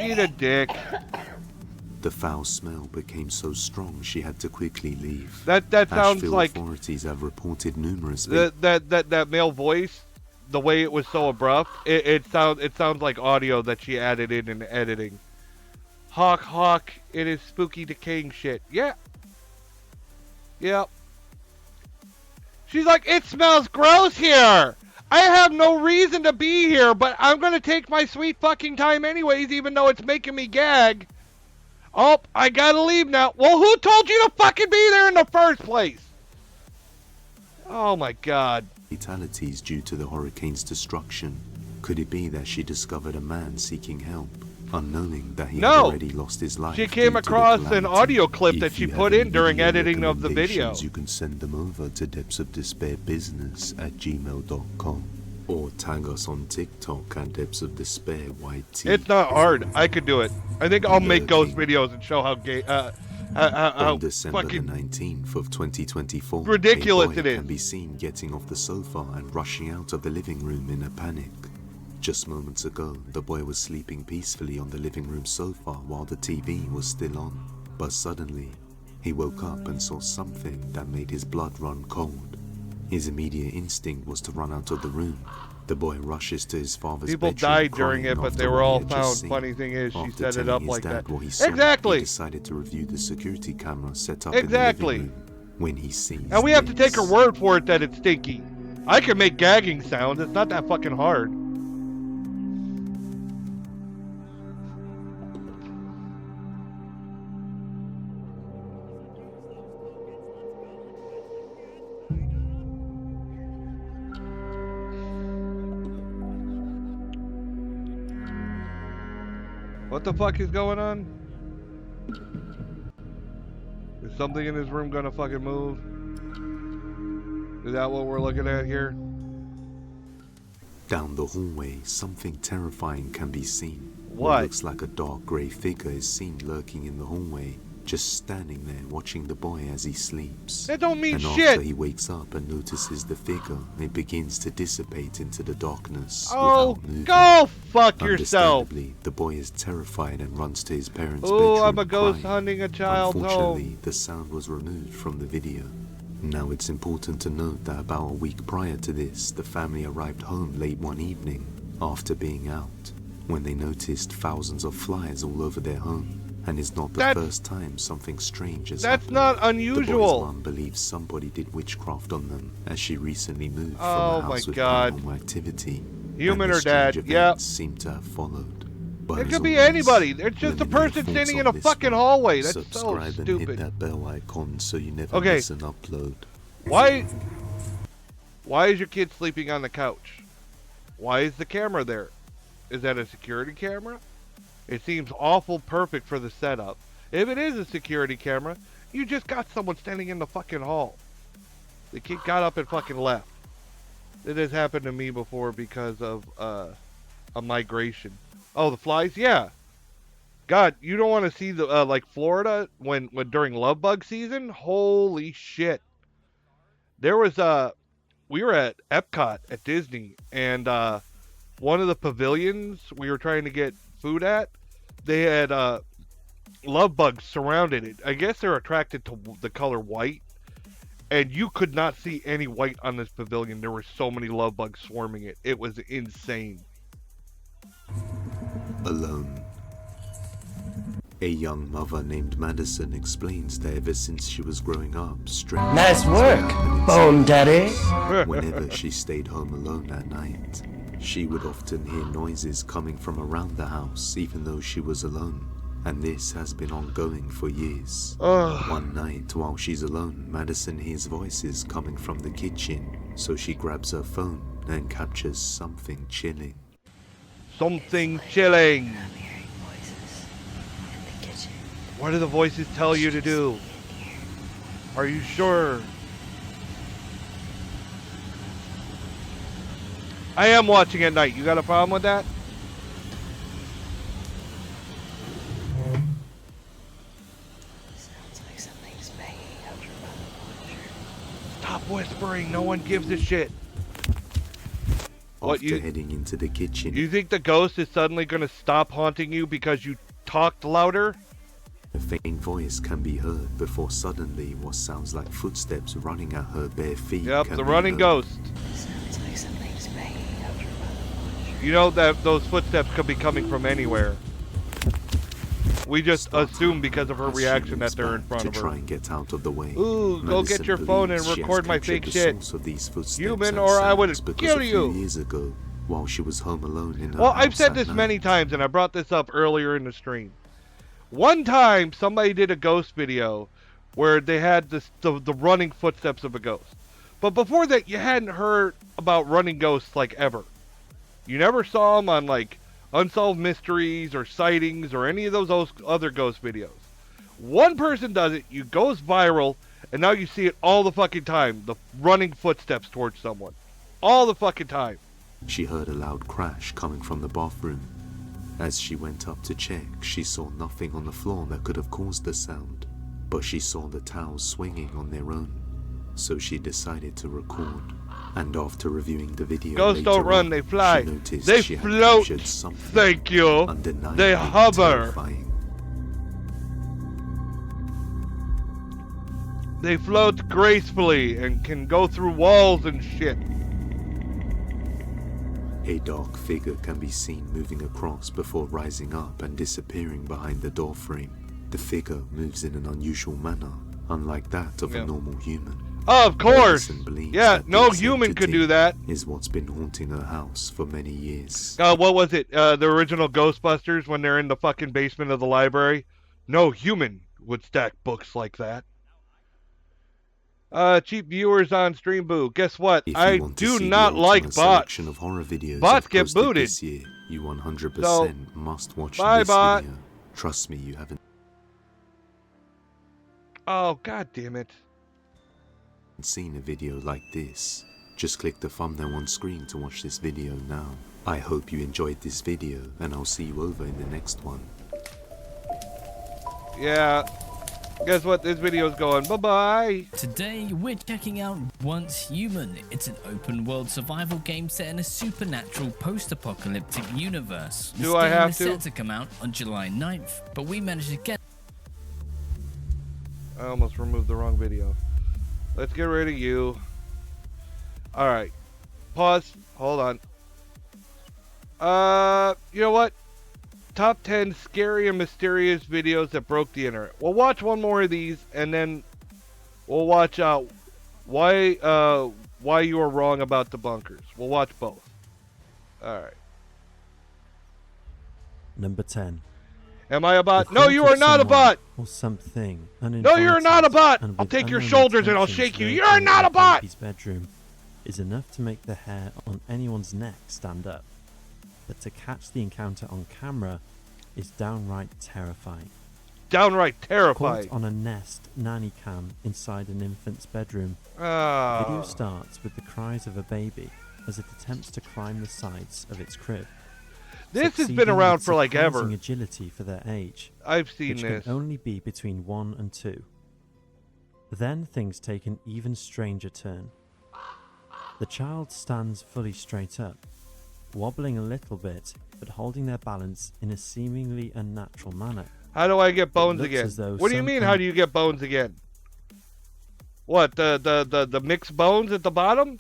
Eat a dick. The foul smell became so strong she had to quickly leave. That sounds Asheville like authorities have reported numerous that male voice, the way it was so abrupt, it sounds like audio that she added in editing. Hawk, it is spooky decaying shit. Yeah. Yep. She's like, it smells gross here. I have no reason to be here, but I'm gonna take my sweet fucking time anyways, even though it's making me gag. Oh, I gotta leave now. Well, who told you to fucking be there in the first place? Oh my god. Fatalities due to the hurricane's destruction. Could it be that she discovered a man seeking help, unknowing that he had already lost his life? She came across an audio clip that she put in during editing of the video. You can send them over to depthsofdespairbusiness@gmail.com or tag us on TikTok at depthsofdespair.yt. It's not hard. I could do it. I think I'll make ghost videos and show how gay, on December the 19th of 2024, ridiculous a boy it is. can be seen getting off the sofa and rushing out of the living room in a panic. Just moments ago, the boy was sleeping peacefully on the living room sofa while the TV was still on. But suddenly, he woke up and saw something that made his blood run cold. His immediate instinct was to run out of the room. The boy rushes to his father's People bedroom, died during crying it, but after they were what he all had just found. seen. Funny thing is, she After set it telling up his like dad that. what he saw, Exactly. He decided to review the security camera set up Exactly. in the living room. When he sees And we have to take her this, word for it that it's stinky. I can make gagging sounds. It's not that fucking hard. What the fuck is going on? Is something in this room gonna fucking move? Is that what we're looking at here? down the hallway, something terrifying can be seen. What? Looks like a dark grey figure is seen lurking in the hallway, just standing there watching the boy as he sleeps. That don't mean and shit. after he wakes up and notices the figure, it begins to dissipate into the darkness Oh, without moving. go fuck yourself. Understandably, the boy is terrified and runs to his parents' Oh, bedroom I'm a ghost crying. hunting a child's Unfortunately, home. the sound was removed from the video. Now it's important to note that about a week prior to this, the family arrived home late one evening after being out, when they noticed thousands of flies all over their home and is not the first time something strange has That's happened. not The unusual. boy's mom believes somebody did witchcraft on them as she recently moved Oh from a house my with God. paranormal activity. Human and the or dad, strange yep. events seem to have followed. But It as could be always, anybody. It's just let a me know your person thoughts standing in on a this fucking one. hallway. That's so Subscribe and hit stupid. that bell icon so you never Okay. miss an upload. Why is your kid sleeping on the couch? Why is the camera there? Is that a security camera? It seems awful perfect for the setup. If it is a security camera, you just got someone standing in the fucking hall. The kid got up and fucking left. It has happened to me before because of a migration. Oh, the flies? Yeah. God, you don't want to see the like Florida when during love bug season? Holy shit. There was we were at Epcot at Disney, and one of the pavilions we were trying to get food at, they had love bugs surrounded it. I guess they're attracted to the color white, and you could not see any white on this pavilion. There were so many love bugs swarming it. It was insane. Alone. A young mother named Madison explains that ever since she was growing up, strange Nice things work, would happen inside Bone the Daddy. house. Whenever she stayed home alone at night, she would often hear noises coming from around the house, even though she was alone. And this has been ongoing for years. One night, while she's alone, Madison hears voices coming from the kitchen, so she grabs her phone and captures something chilling. Something chilling. What do the voices tell you to do? Are you sure? I am watching at night. You got a problem with that? Sounds like something's banging out your mother. Stop whispering. No one gives a shit. What, After heading into the kitchen, You think the ghost is suddenly going to stop haunting you because you talked louder? a faint voice can be heard before suddenly what sounds like footsteps running at her bare feet. Yep, can the be running heard. ghost. Sounds like something's banging out your mother. You know that those footsteps could be coming from anywhere. We just assume because of her As she reaction moves that they're in back front to of her. try and get out of the way. Ooh, go Madison get your phone and believes she has record my captured fake the shit. source of these footsteps Human, and or I would sounds because kill a you. few years ago, while she was home alone in her Well, house I've said at this night, many times, and I brought this up earlier in the stream. One time, somebody did a ghost video where they had the running footsteps of a ghost. But before that, you hadn't heard about running ghosts like ever. You never saw them on like Unsolved Mysteries or Sightings or any of those other ghost videos. One person does it, you goes viral, and now you see it all the fucking time. The running footsteps towards someone. All the fucking time. she heard a loud crash coming from the bathroom. As she went up to check, she saw nothing on the floor that could have caused the sound, but she saw the towels swinging on their own. So she decided to record. And after reviewing the video Ghosts later don't run, on, they fly. she noticed They she had float. captured something Thank you. undeniably They hover. terrifying. They float gracefully and can go through walls and shit. A dark figure can be seen moving across before rising up and disappearing behind the door frame. The figure moves in an unusual manner, unlike that of a normal human. Of course. Madison believes Yeah, that no this human could entity do that. Is what's been haunting her house for many years. What was it? The original Ghostbusters when they're in the fucking basement of the library? No human would stack books like that. Cheap viewers on Stream Boo. Guess what? If I you want to do see not the like ultimate bots. selection of horror videos Bots I've get posted booted. this year, you 100% So, must watch bye, this bot. video. Trust me, you haven't Oh, god damn it. seen a video like this. Just click the thumbnail on screen to watch this video now. I hope you enjoyed this video, and I'll see you over in the next one. Yeah. Guess what? This video's going. Bye-bye. Today, we're checking out Once Human. It's an open-world survival game set in a supernatural post-apocalyptic universe. Do This I game have is to? set to come out on July 9th, but we managed to get... I almost removed the wrong video. Let's get rid of you. Alright. Pause. Hold on. You know what? top 10 scary and mysterious videos that broke the internet. We'll watch one more of these, and then we'll watch why you are wrong about the bunkers. We'll watch both. All right. Number 10. Am I a bot? The No, thought you of are not a someone bot. Or something No, you're not a uninvited bot. and I'll with take your unknown shoulders and I'll intentions shake you. lurking You're not a in bot. baby's bedroom is enough to make the hair on anyone's neck stand up. But to catch the encounter on camera is downright terrifying. Downright terrifying. Caught on a Nest nanny cam inside an infant's bedroom. Ah. Video starts with the cries of a baby as it attempts to climb the sides of its crib. This has been succeeding around with for like ever. surprising agility for their age. I've seen which this. can only be between 1 and 2. Then things take an even stranger turn. The child stands fully straight up, wobbling a little bit, but holding their balance in a seemingly unnatural manner. How do I get bones looks again? as though What do you mean, how do you get bones again? What, the mixed bones at the bottom?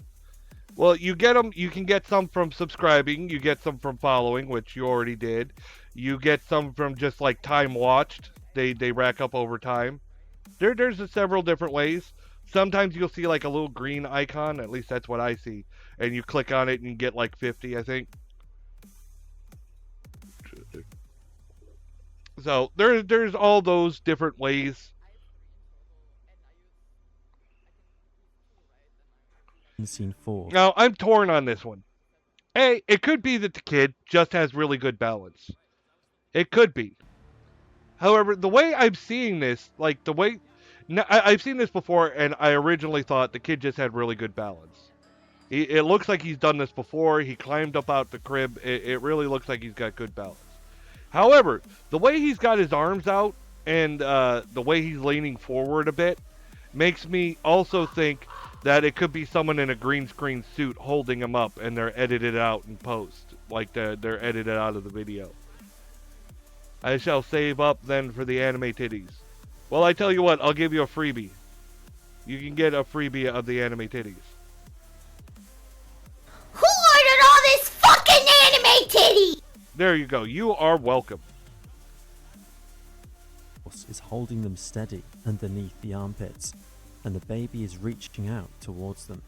Well, you get them, you can get some from subscribing, you get some from following, which you already did. You get some from just like time watched. They rack up over time. There's several different ways. Sometimes you'll see like a little green icon, at least that's what I see. And you click on it and you get like 50, I think. So there's all those different ways. Scene 4. Now, I'm torn on this one. A, it could be that the kid just has really good balance. It could be. However, the way I'm seeing this, like the way... I've seen this before, and I originally thought the kid just had really good balance. It looks like he's done this before. He climbed up out the crib. It really looks like he's got good balance. However, the way he's got his arms out and the way he's leaning forward a bit makes me also think that it could be someone in a green screen suit holding him up and they're edited out in post. Like they're edited out of the video. I shall save up then for the anime titties. Well, I tell you what, I'll give you a freebie. You can get a freebie of the anime titties. Who ordered all this fucking anime titty? There you go. You are welcome. Is holding them steady underneath the armpits, and the baby is reaching out towards them.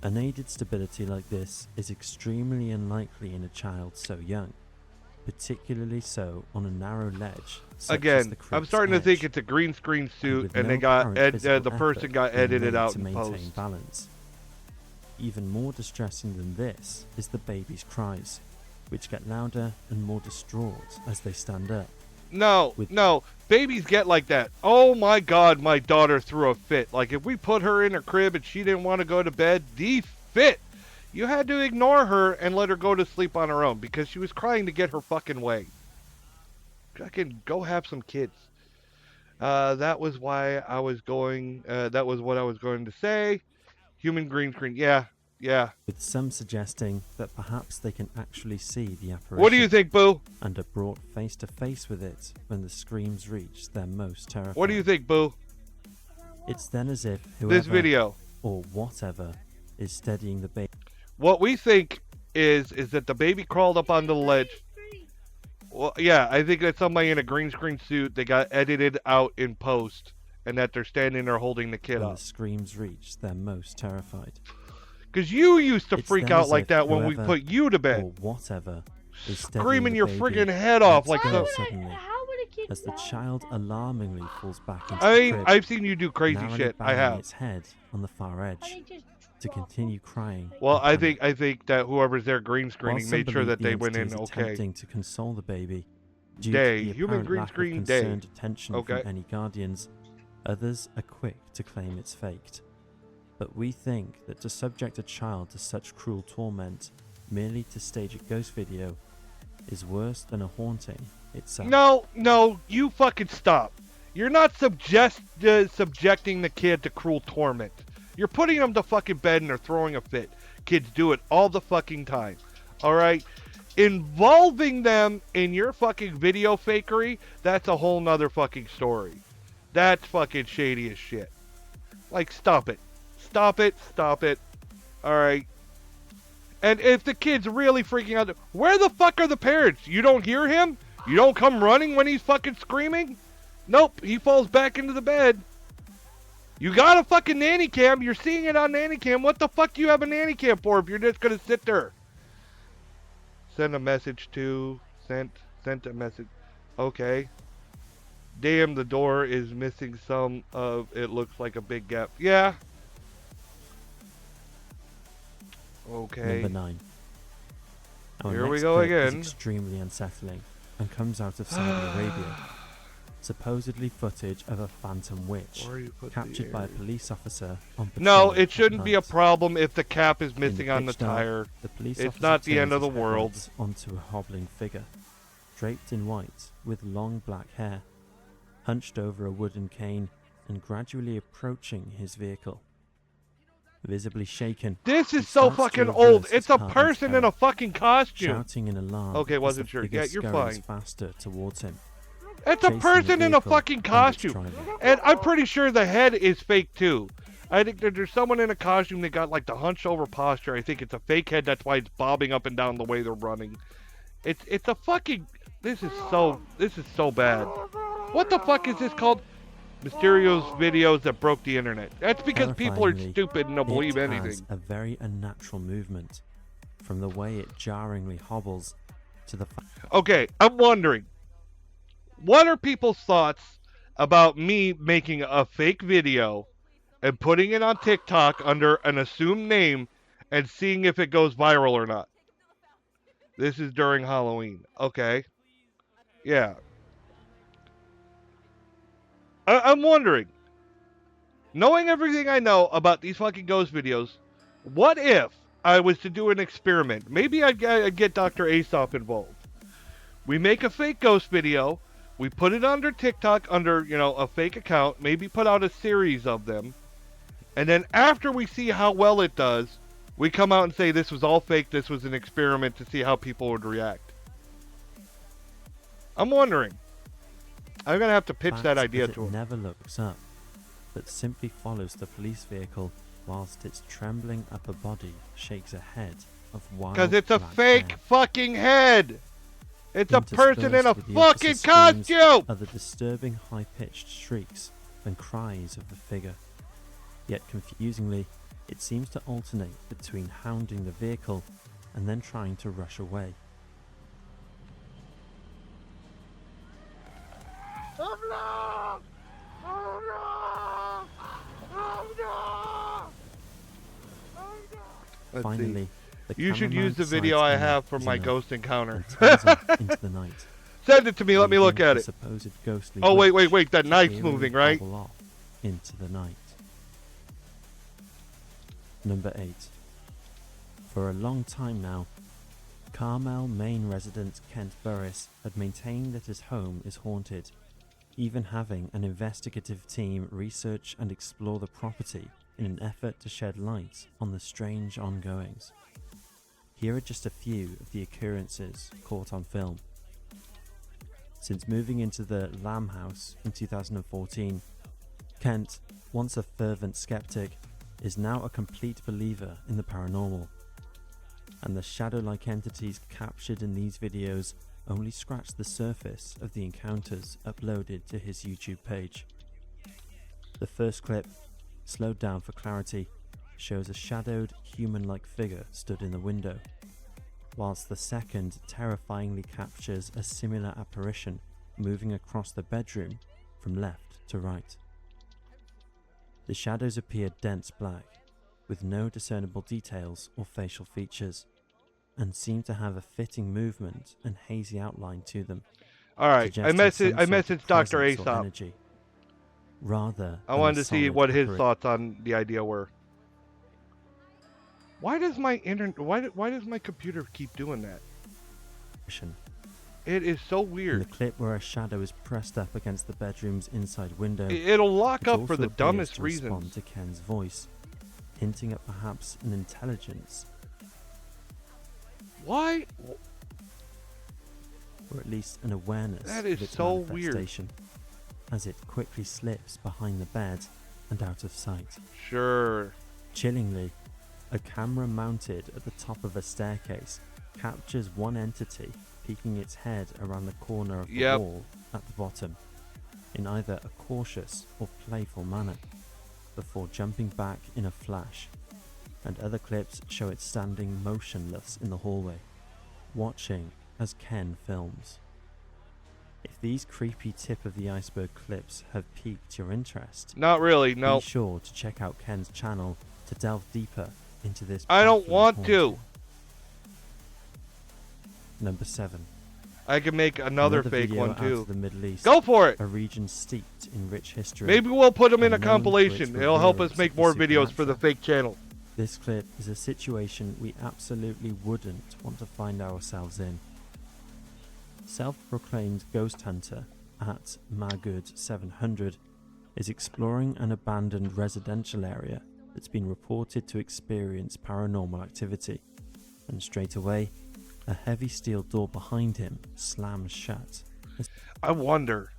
Unaided stability like this is extremely unlikely in a child so young, particularly so on a narrow ledge. Again, I'm starting to think it's a green screen suit, and they got the person got edited out to in maintain post. balance. Even more distressing than this is the baby's cries, which get louder and more distraught as they stand up. No, no, babies get like that. Oh my God, my daughter threw a fit. Like if we put her in her crib and she didn't want to go to bed, the fit. You had to ignore her and let her go to sleep on her own because she was crying to get her fucking way. Fucking go have some kids. That was why I was going, that was what I was going to say. Human green screen, yeah. With some suggesting that perhaps they can actually see the apparition. What do you think, Boo? And are brought face to face with it when the screams reach their most terrifying. What do you think, Boo? It's then as if whoever this video or whatever is steadying the baby. What we think is that the baby crawled up on the ledge. Well, yeah, I think that's somebody in a green screen suit. They got edited out in post, and that they're standing there holding the kid when up. The screams reach their most terrified. Because you used to freak out like that when we put you to bed. Or whatever is screaming your friggin' head off like the... Suddenly, as the child alarmingly falls back into I the mean, crib, I've seen you do crazy narrowly shit. I bowing have. its head on the far edge to continue crying. Well, I think that whoever's there green screening While made some sure believe that the they went in entity is okay. attempting to console the baby due Day. to the Human apparent green lack of screen day. concerned attention Okay. from any guardians, others are quick to claim it's faked. But we think that to subject a child to such cruel torment merely to stage a ghost video is worse than a haunting itself. No, you fucking stop. You're not subjecting the kid to cruel torment. You're putting them to fucking bed and they're throwing a fit. Kids do it all the fucking time. Alright? Involving them in your fucking video fakery, that's a whole nother fucking story. That's fucking shady as shit. Like, stop it. Stop it. Alright? And if the kid's really freaking out, where the fuck are the parents? You don't hear him? You don't come running when he's fucking screaming? Nope, he falls back into the bed. You got a fucking nanny cam. You're seeing it on nanny cam. What the fuck do you have a nanny cam for if you're just gonna sit there? Send a message to... Sent a message. Okay. Damn, the door is missing some of... It looks like a big gap. Yeah. Okay. Number 9. Our Here we next go clip is again. extremely unsettling and comes out of Saudi Arabia. Supposedly footage of a phantom witch captured by a police officer on patrol. No, it at shouldn't be a night. problem if the cap is missing In on the pitch dark, tire. the police It's officer not the end turns of the his world. headlights onto a hobbling figure, draped in white with long black hair, hunched over a wooden cane and gradually approaching his vehicle. Visibly shaken, This he is so starts to fucking reverse old. his It's a car in person in terror, a fucking costume. shouting in alarm. Okay, as wasn't the sure. figure Yeah, you're scurries fine. faster towards him. It's a chasing the person in a vehicle fucking and its costume. driver. And I'm pretty sure the head is fake too. I think that there's someone in a costume that got like the hunched over posture. I think it's a fake head. That's why it's bobbing up and down the way they're running. It's a fucking... This is so bad. What the fuck is this called? Mysterio's videos that broke the internet. That's because people are Terrifyingly, stupid and don't believe it anything. has a very unnatural movement, from the way it jarringly hobbles to the Okay, I'm wondering, what are people's thoughts about me making a fake video and putting it on TikTok under an assumed name and seeing if it goes viral or not? This is during Halloween. Okay. Yeah. I'm wondering, knowing everything I know about these fucking ghost videos, what if I was to do an experiment? Maybe I'd get Dr. Aesop involved. We make a fake ghost video. We put it under TikTok under, a fake account. Maybe put out a series of them. And then after we see how well it does, we come out and say this was all fake. This was an experiment to see how people would react. I'm wondering. I'm going to have to pitch that idea to him. It never looks up, but simply follows the police vehicle whilst its trembling upper body shakes a head of wild Because it's a black fake hair. fucking head. It's a person in a Interspersed with the fucking officer's screams costume. are the disturbing high-pitched shrieks and cries of the figure. Yet confusingly, it seems to alternate between hounding the vehicle and then trying to rush away. Let's Finally, see. the You should cameraman use the decides video I enough have from is my enough ghost encounter. and turns off into the night. Send it to me. Let me look leaving at the it. supposed ghostly Oh, wait, witch wait. That to knife's eerily moving, right? hobble off into the night. Number 8. For a long time now, Carmel, Maine resident Kent Burris had maintained that his home is haunted, even having an investigative team research and explore the property in an effort to shed light on the strange ongoings. Here are just a few of the occurrences caught on film. Since moving into the Lamb House in 2014, Kent, once a fervent skeptic, is now a complete believer in the paranormal. And the shadow-like entities captured in these videos only scratch the surface of the encounters uploaded to his YouTube page. The first clip, slowed down for clarity, shows a shadowed human-like figure stood in the window, whilst the second terrifyingly captures a similar apparition moving across the bedroom from left to right. The shadows appear dense black, with no discernible details or facial features, and seem to have a fitting movement and hazy outline to them. Alright, I messaged Dr. Aesop. Aesop. Rather, I wanted to see what his thoughts on the idea were. Why does my why does my computer keep doing that? It is so weird. In the clip where a shadow is pressed up against the bedroom's inside window, It'll lock it up for also the appears dumbest to reasons. respond to Ken's voice, hinting at perhaps an intelligence, why? or at least an awareness That of is its so weird. manifestation, as it quickly slips behind the bed and out of sight. Sure. Chillingly, A camera mounted at the top of a staircase captures one entity peeking its head around the corner of the wall at the bottom, in either a cautious or playful manner, before jumping back in a flash, and other clips show it standing motionless in the hallway, watching as Ken films. If these creepy tip of the iceberg clips have piqued your interest, not really, no. Be sure to check out Ken's channel to delve deeper into this. I don't want to. Number 7. I can make another fake video one out too. of the Middle East, Go for it. A region steeped in rich history. Maybe we'll put them in a and known for its compilation. It'll help us revealings make of the more videos for the supernatural. fake channel. This clip is a situation we absolutely wouldn't want to find ourselves in. Self-proclaimed ghost hunter at Magud700 is exploring an abandoned residential area that's been reported to experience paranormal activity, and straight away, a heavy steel door behind him slams shut. I wonder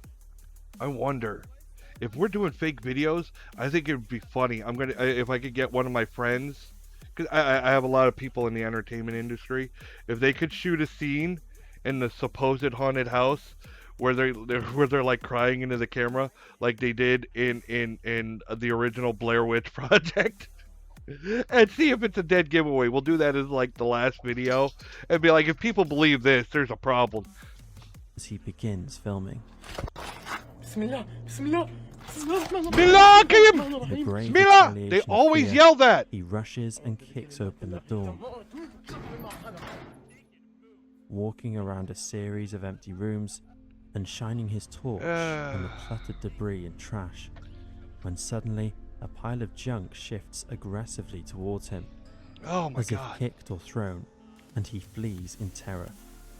if we're doing fake videos. I think it would be funny. If I could get one of my friends, because I have a lot of people in the entertainment industry. If they could shoot a scene in the supposed haunted house where they're like crying into the camera, like they did in the original Blair Witch Project. And see if it's a dead giveaway. We'll do that as like the last video and be like, if people believe this, there's a problem. As he begins filming. Bismillah! Bismillah! Bismillah! Bismillah! They always yell that! He rushes and kicks open the door. Walking around a series of empty rooms and shining his torch on the cluttered debris and trash, when suddenly a pile of junk shifts aggressively towards him, oh my as God. if kicked or thrown, and he flees in terror.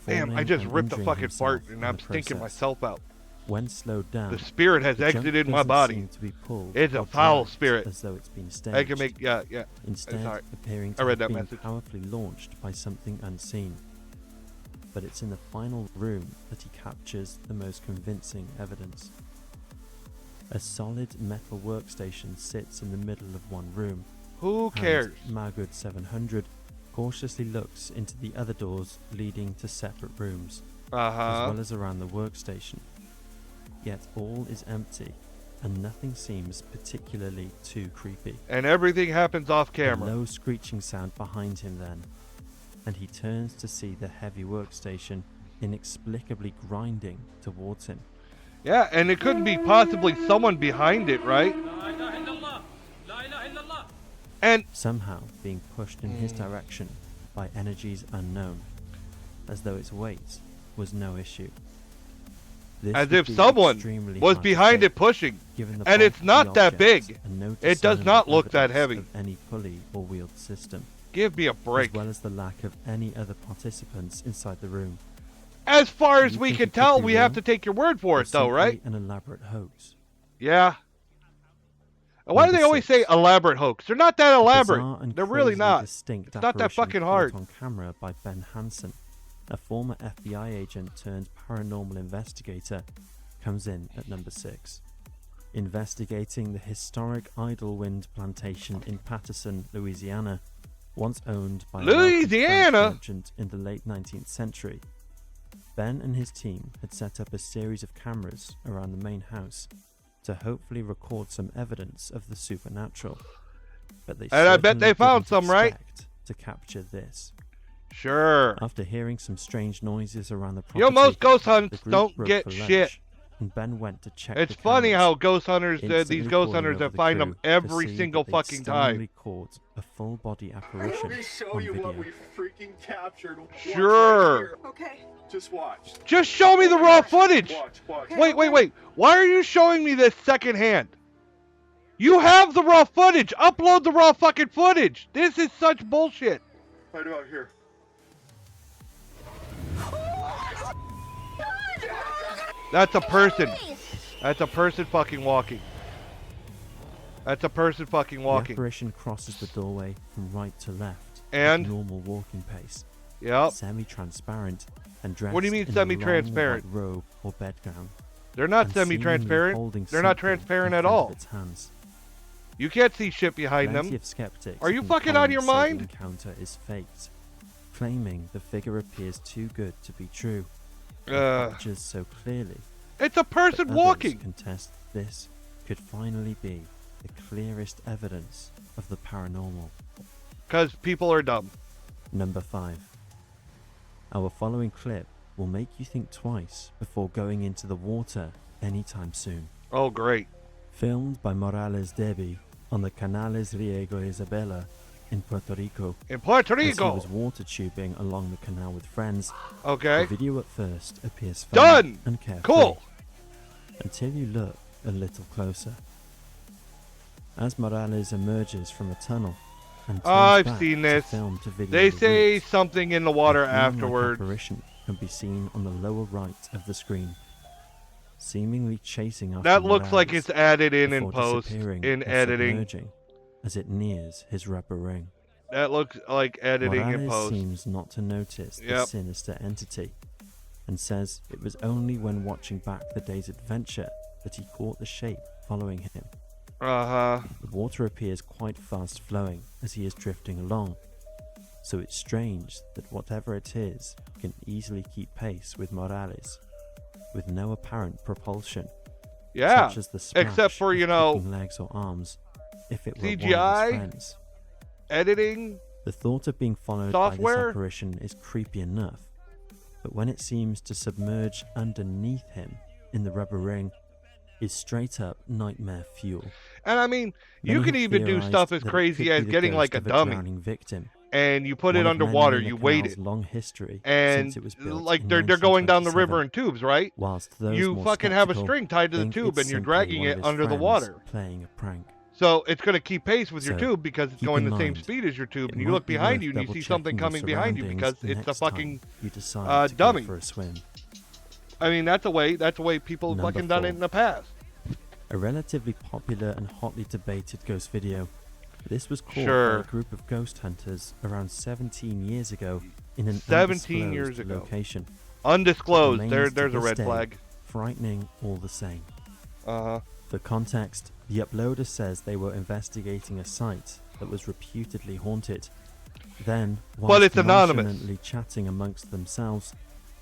Damn, I just and ripped a injuring fucking himself fart and in I'm the stinking process. myself out. When slowed down, The spirit has the junk exited my doesn't body. seem to be pulled It's a or foul dragged spirit. as though it's been staged. I can make, yeah. Instead, Sorry. appearing to I read have that been message. powerfully launched by something unseen. But it's in the final room that he captures the most convincing evidence. A solid metal workstation sits in the middle of one room. Who cares? Magud 700 cautiously looks into the other doors leading to separate rooms, as well as around the workstation. Yet all is empty, and nothing seems particularly too creepy. And everything happens off camera. A low screeching sound behind him then, and he turns to see the heavy workstation inexplicably grinding towards him. Yeah, and it couldn't be possibly someone behind it, right? And somehow being pushed in his direction by energies unknown, as though its weight was no issue. This as would if be someone extremely was hard to behind take, it pushing. given the And bulk it's of not the that object big. and no It does discernible not look that evidence heavy. of any pulley or wheeled system. Give me a break. As well as the lack of any other participants inside the room. As far as You we think can it could tell, be we have real? to take your word for Or it, though, simply right? an elaborate hoax. Yeah. Why do they always say elaborate hoax? They're not that elaborate. Bizarre and They're really crazily not. distinct It's not that apparition fucking caught hard. on camera by Ben Hansen, a former FBI agent turned paranormal investigator, comes in at number 6. Investigating the historic Idlewind plantation in Patterson, Louisiana, once owned by a wealthy French Louisiana? merchant in the late 19th century. Ben and his team had set up a series of cameras around the main house to hopefully record some evidence of the supernatural. But they And I bet they certainly found didn't some, right? expect to capture this. Sure. After hearing some strange noises around the property, You know, most ghost the hunts group don't broke get for shit. lunch, and Ben went to check It's the funny cameras, how ghost hunters, instantly these ghost calling hunters, over that the find them crew to every see single that they'd fucking time. stunningly caught a full body apparition on video. freaking captured. Sure. Okay. Just watch. Just show me the raw footage. Watch. Wait. Why are you showing me this secondhand? You have the raw footage. Upload the raw fucking footage. This is such bullshit. Right about here. That's a person. That's a person fucking walking. That's a person fucking The walking. apparition crosses the doorway from right to left And? at normal walking pace. Yep. Semi-transparent and dressed What do you mean in semi-transparent? a long white robe or bedgown. They're not and seemingly semi-transparent. holding They're not something in transparent at front of all. its hands. You can't see shit behind Plenty them. of skeptics Are you and fucking out of your comments say the mind? encounter is faked, claiming the figure appears too good to be true. Captures so clearly. It's a person that walking. others contest this could finally be the clearest evidence of the paranormal. Because people are dumb. Number 5. Our following clip will make you think twice before going into the water anytime soon. Oh, great. Filmed by Morales Debbie on the Canales Riego Isabela in Puerto Rico. In Puerto As he Rico. was water tubing along the canal with friends. Okay. The video at first appears Done. fun and carefree. Cool. Until you look a little closer. As Morales emerges from a tunnel and turns I've back seen to this. film to video They the say route, something in the water a human-like afterwards. apparition can be seen on the lower right of the screen, seemingly chasing after That looks like Morales it's added in before post, disappearing in or editing. submerging as it nears his rubber ring. That looks like editing Morales in post. seems not to notice the Yep. sinister entity and says it was only when watching back the day's adventure that he caught the shape following him. Uh-huh. The water appears quite fast flowing as he is drifting along, so it's strange that whatever it is can easily keep pace with Morales, with no apparent propulsion. Yeah, such as the splash except for, you of know, kicking legs or arms, if it were one of his CGI, friends. editing, The thought of being followed by software. this apparition is creepy enough, but when it seems to submerge underneath him in the rubber ring, is straight up nightmare fuel. And I mean, you Many can have even do theorized stuff as that it crazy could as be the getting ghost like a of dummy, drowning victim, and you put one it of many underwater. in the You canal's wait it, long history and since it was built like in they're going down the 1927. river in tubes, right? Whilst those You more fucking have a skeptical string tied to the think tube, it's and you're simply dragging one of it his under the friends water. playing a prank. So it's going to keep pace with your So, tube because it's keep going in the same mind, speed as your tube, it and you might look be behind worth you and you see double-checking something your coming behind you surroundings because it's a next time fucking you decide to dummy. go for a swim. I mean, that's a way people have Number fucking done it 4. in the past. A relatively popular and hotly debated ghost video. This was caught by Sure. a group of ghost hunters around 17 years ago in an 17 years undisclosed ago. location. Undisclosed. It There's remains to a this red day flag. Frightening all the same. Uh-huh. For context, the uploader says they were investigating a site that was reputedly haunted. Then, whilst it's anonymous. nonchalantly chatting amongst themselves,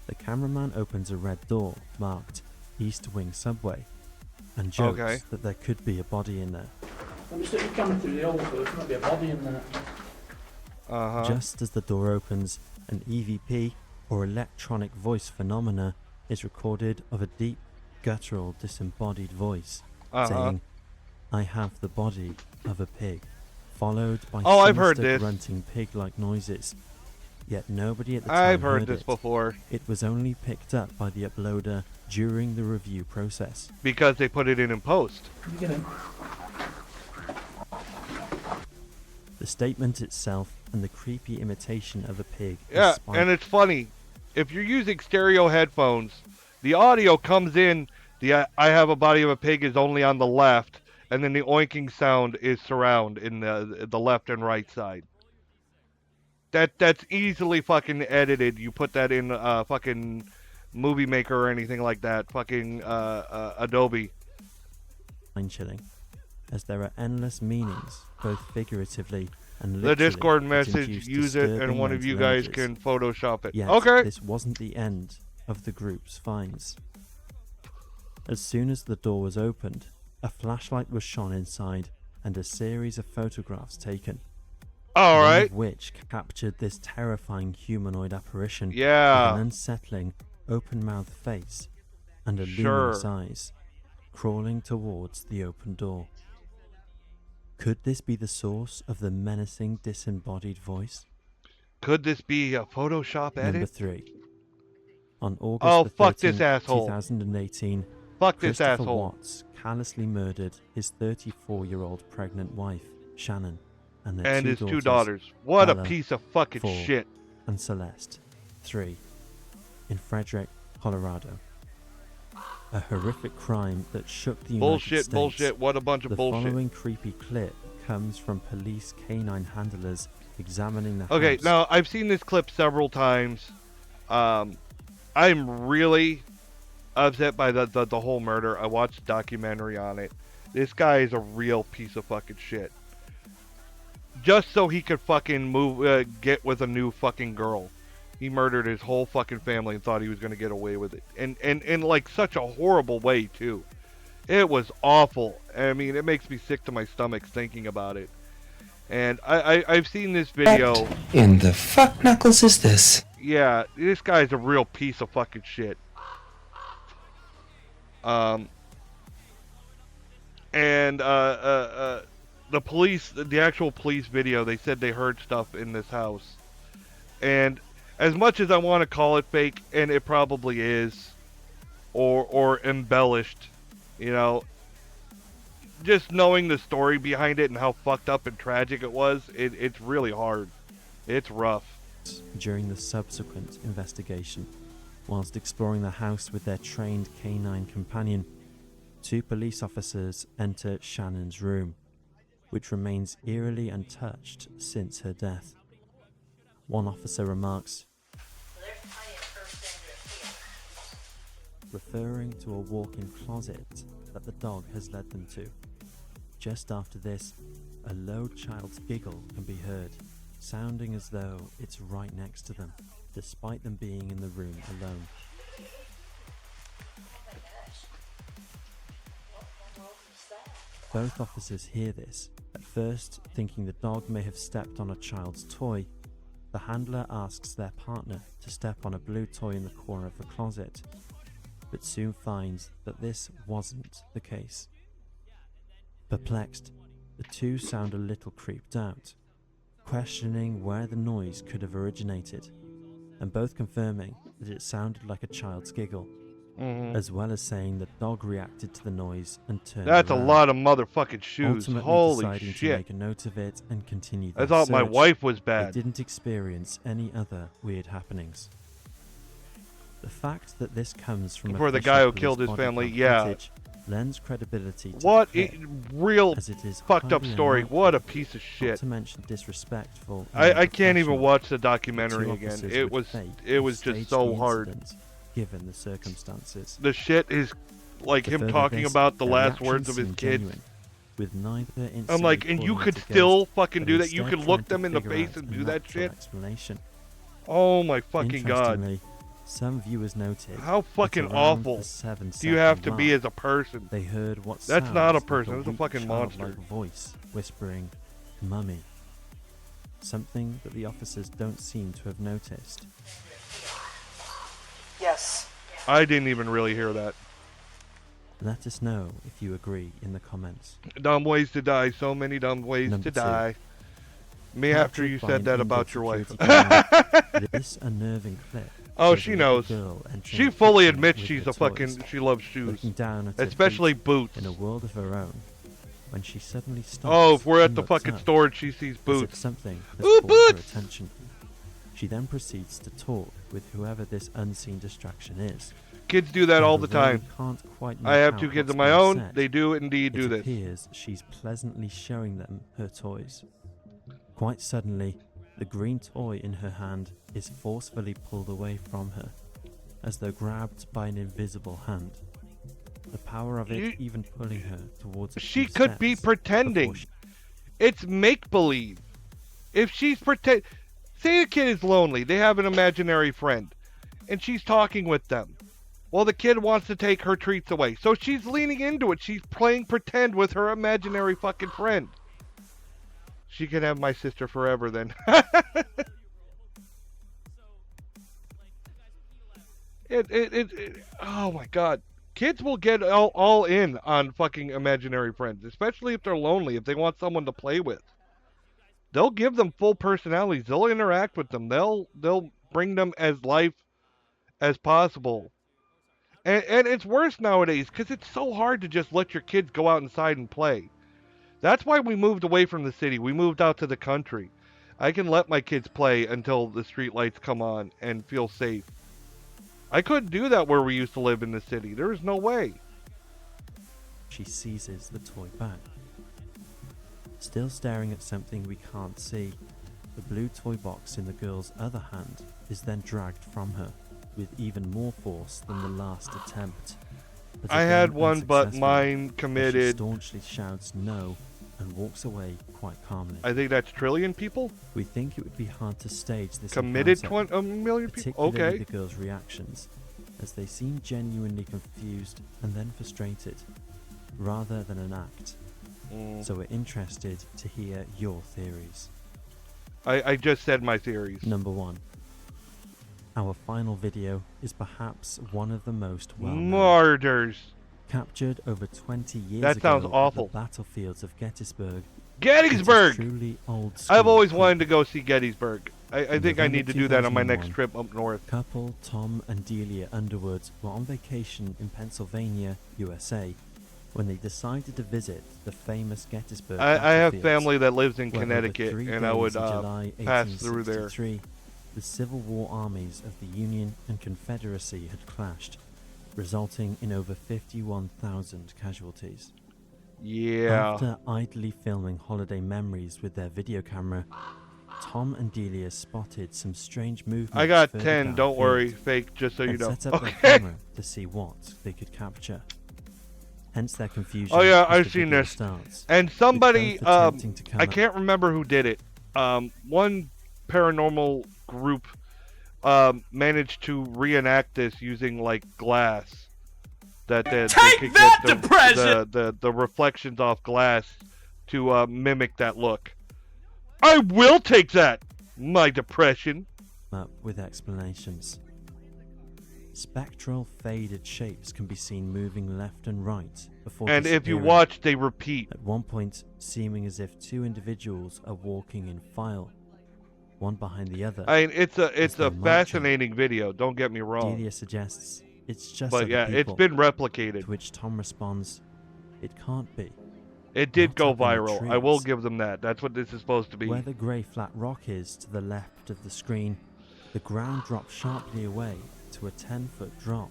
the cameraman opens a red door marked East Wing Subway and jokes Okay. that there could be a body in there. Let me stick the camera through the hole first, there might be a body in there. Uh-huh. Just as the door opens, an EVP, or electronic voice phenomena, is recorded of a deep, guttural, disembodied voice saying, "I have the body of a pig," followed by I've heard sinister this. grunting pig-like noises. Yet nobody at the time I've heard this it. before. It was only picked up by the uploader during the review process. Because they put it in post. You get in. The statement itself and the creepy imitation of a pig is Yeah, spiked. and it's funny. If you're using stereo headphones, the audio comes in, the I have a body of a pig is only on the left, and then the oinking sound is surround in the left and right side. That's easily fucking edited. You put that in fucking Movie Maker or anything like that. Fucking Adobe. Mind-chilling, as there are endless meanings, both figuratively and The literally. Discord that message, induce use it, and disturbing one of you mental guys images. can Photoshop it. Yet, Okay. this wasn't the end of the group's finds. As soon as the door was opened, a flashlight was shone inside and a series of photographs taken. All one right. of which captured this terrifying humanoid apparition Yeah. with an unsettling, open-mouthed face and a Sure. luminous eyes, crawling towards the open door. Could this be the source of the menacing disembodied voice? Could this be a Photoshop edit? Number 3. On August Oh, the fuck this 13th, asshole. 2018, Fuck this Christopher asshole. Watts callously murdered his 34-year-old pregnant wife, Shannon, and their And two his daughters, two daughters. What a Ella, piece of fucking 4, shit. and Celeste, 3, in Frederick, Colorado. A horrific crime that shook the United Bullshit, States. bullshit, what a bunch of the bullshit. The following creepy clip comes from police canine handlers examining the Okay, house. now I've seen this clip several times. I'm really upset by the whole murder. I watched a documentary on it. This guy is a real piece of fucking shit. Just so he could fucking get with a new fucking girl. He murdered his whole fucking family and thought he was going to get away with it. And in like such a horrible way too. It was awful. I mean, it makes me sick to my stomach thinking about it. And I've seen this video. What in the fuck knuckles is this? Yeah, this guy's a real piece of fucking shit. The police, the actual police video, they said they heard stuff in this house. And as much as I want to call it fake, and it probably is, or embellished, you know, just knowing the story behind it and how fucked up and tragic it was, it's really hard. It's rough. During the subsequent investigation, whilst exploring the house with their trained canine companion, 2 police officers enter Shannon's room, which remains eerily untouched since her death. One officer remarks, referring to a walk-in closet that the dog has led them to. Just after this, a low child's giggle can be heard, sounding as though it's right next to them, despite them being in the room alone. Both officers hear this, at first thinking the dog may have stepped on a child's toy. The handler asks their partner to step on a blue toy in the corner of the closet, but soon finds that this wasn't the case. Perplexed, the 2 sound a little creeped out, questioning where the noise could have originated, and both confirming that it sounded like a child's giggle, as well as saying the dog reacted to the noise and turned That's around, a lot of motherfucking shoes. ultimately Holy deciding shit. to make a note of it and continue I their thought my search. wife was bad. They didn't experience any other weird happenings. The fact that this comes from For the official guy who police killed his body family, cam yeah. footage lends credibility to What the a clip, real as it is fucked up highly story. unlikely, What a piece of not shit. to mention disrespectful. I can't even unprofessional, watch the that documentary 2 again. officers It would was fake it and was just stage so the hard. incident, given the circumstances. The shit is like To him further talking this, about the their last reactions words of his seemed kids. genuine, with neither incident I'm like, and you calling could it a still ghost, fucking but do that? You instead could trying look to them in the figure face out and a do that natural shit? explanation. Oh my fucking god. Interestingly, some viewers noted How that fucking around awful the 7 do you have to second be mark, as a person? they heard what That's not a sounds person, like that's a weak fucking monster. childlike voice whispering, "Mummy." Something that the officers don't seem to have noticed. Yes. I didn't even really hear that. Let us know if you agree in the comments. Dumb ways to die, so many dumb ways Number to 2. die. Me after you Captured by said an that indoor about your wife. security camera, this unnerving clip Oh, shows she a little knows. girl entering She the fully kitchen admits with she's her a fucking. toys, She loves shoes, looking down at her especially feet boots. in a world of her own, when she suddenly stops. Oh, if we're at and the looks fucking up, store and she sees as if boots. something has Ooh, caught her boots! attention. She then proceeds to talk with whoever this unseen distraction is. Kids do that all the Although we time. can't quite I make have out 2 kids what's of my being own. said, They do indeed do it this. appears she's pleasantly showing them her toys. Quite suddenly, the green toy in her hand is forcefully pulled away from her, as though grabbed by an invisible hand. The power of it even pulling her towards a She few could be steps pretending. before It's make-believe. If she's pretend... Say the kid is lonely. They have an imaginary friend. And she's talking with them. Well, the kid wants to take her treats away. So she's leaning into it. She's playing pretend with her imaginary fucking friend. She can have my sister forever then. Oh my god. Kids will get all in on fucking imaginary friends, especially if they're lonely, if they want someone to play with. They'll give them full personalities. They'll interact with them. They'll bring them as life as possible. And it's worse nowadays because it's so hard to just let your kids go out inside and play. That's why we moved away from the city. We moved out to the country. I can let my kids play until the street lights come on and feel safe. I couldn't do that where we used to live in the city. There is no way. she seizes the toy back. Still staring at something we can't see, the blue toy box in the girl's other hand is then dragged from her, with even more force than the last attempt. But I had again, one, but unsuccessfully, mine as she committed. staunchly shouts no and walks away quite calmly. I think that's trillion people. We think it would be hard to stage this Committed encounter, a million people. particularly Okay. the girls' reactions, as they seem genuinely confused and then frustrated, rather than an act. So we're interested to hear your theories. I just said my theories. Number 1. Our final video is perhaps one of the most well-known. Murders. Captured over 20 years That sounds ago awful. at the battlefields of Gettysburg. Gettysburg! It's a truly old I've always school wanted to go see Gettysburg. I think I November need to do that on my next 2001, trip up north. Couple Tom and Delia Underwood were on vacation in Pennsylvania, USA, when they decided to visit the famous Gettysburg I have battlefields, family that lives in where over Connecticut, 3 and I would days in July pass through there. 1863, the Civil War armies of the Union and Confederacy had clashed, resulting in over 51,000 casualties. Yeah. After idly filming holiday memories with their video camera, Tom and Delia spotted some strange movements. I got further 10, don't downfield worry, fake, just so you and know. set up their Okay. camera to see what they could capture. Hence their confusion. Oh yeah, as I've the seen video this. starts, And with somebody, both attempting to come I up- can't remember who did it. One paranormal group managed to reenact this using like glass. That they could that, get depression! the reflections off glass to mimic that look. I will take that, my depression. up with explanations. Spectral faded shapes can be seen moving left and right before And if you disappearing. watch, they repeat. At one point, seeming as if 2 individuals are walking in file, one behind the other. I mean, it's a they're marching. fascinating video. Don't get me wrong. Delia suggests it's just But other yeah, it's people, been replicated. to which Tom responds, "It can't be." It did Not go up in the viral. I will trees. give them that. That's what this is supposed to be. Where the grey flat rock is to the left of the screen, the ground drops sharply away to a 10-foot drop,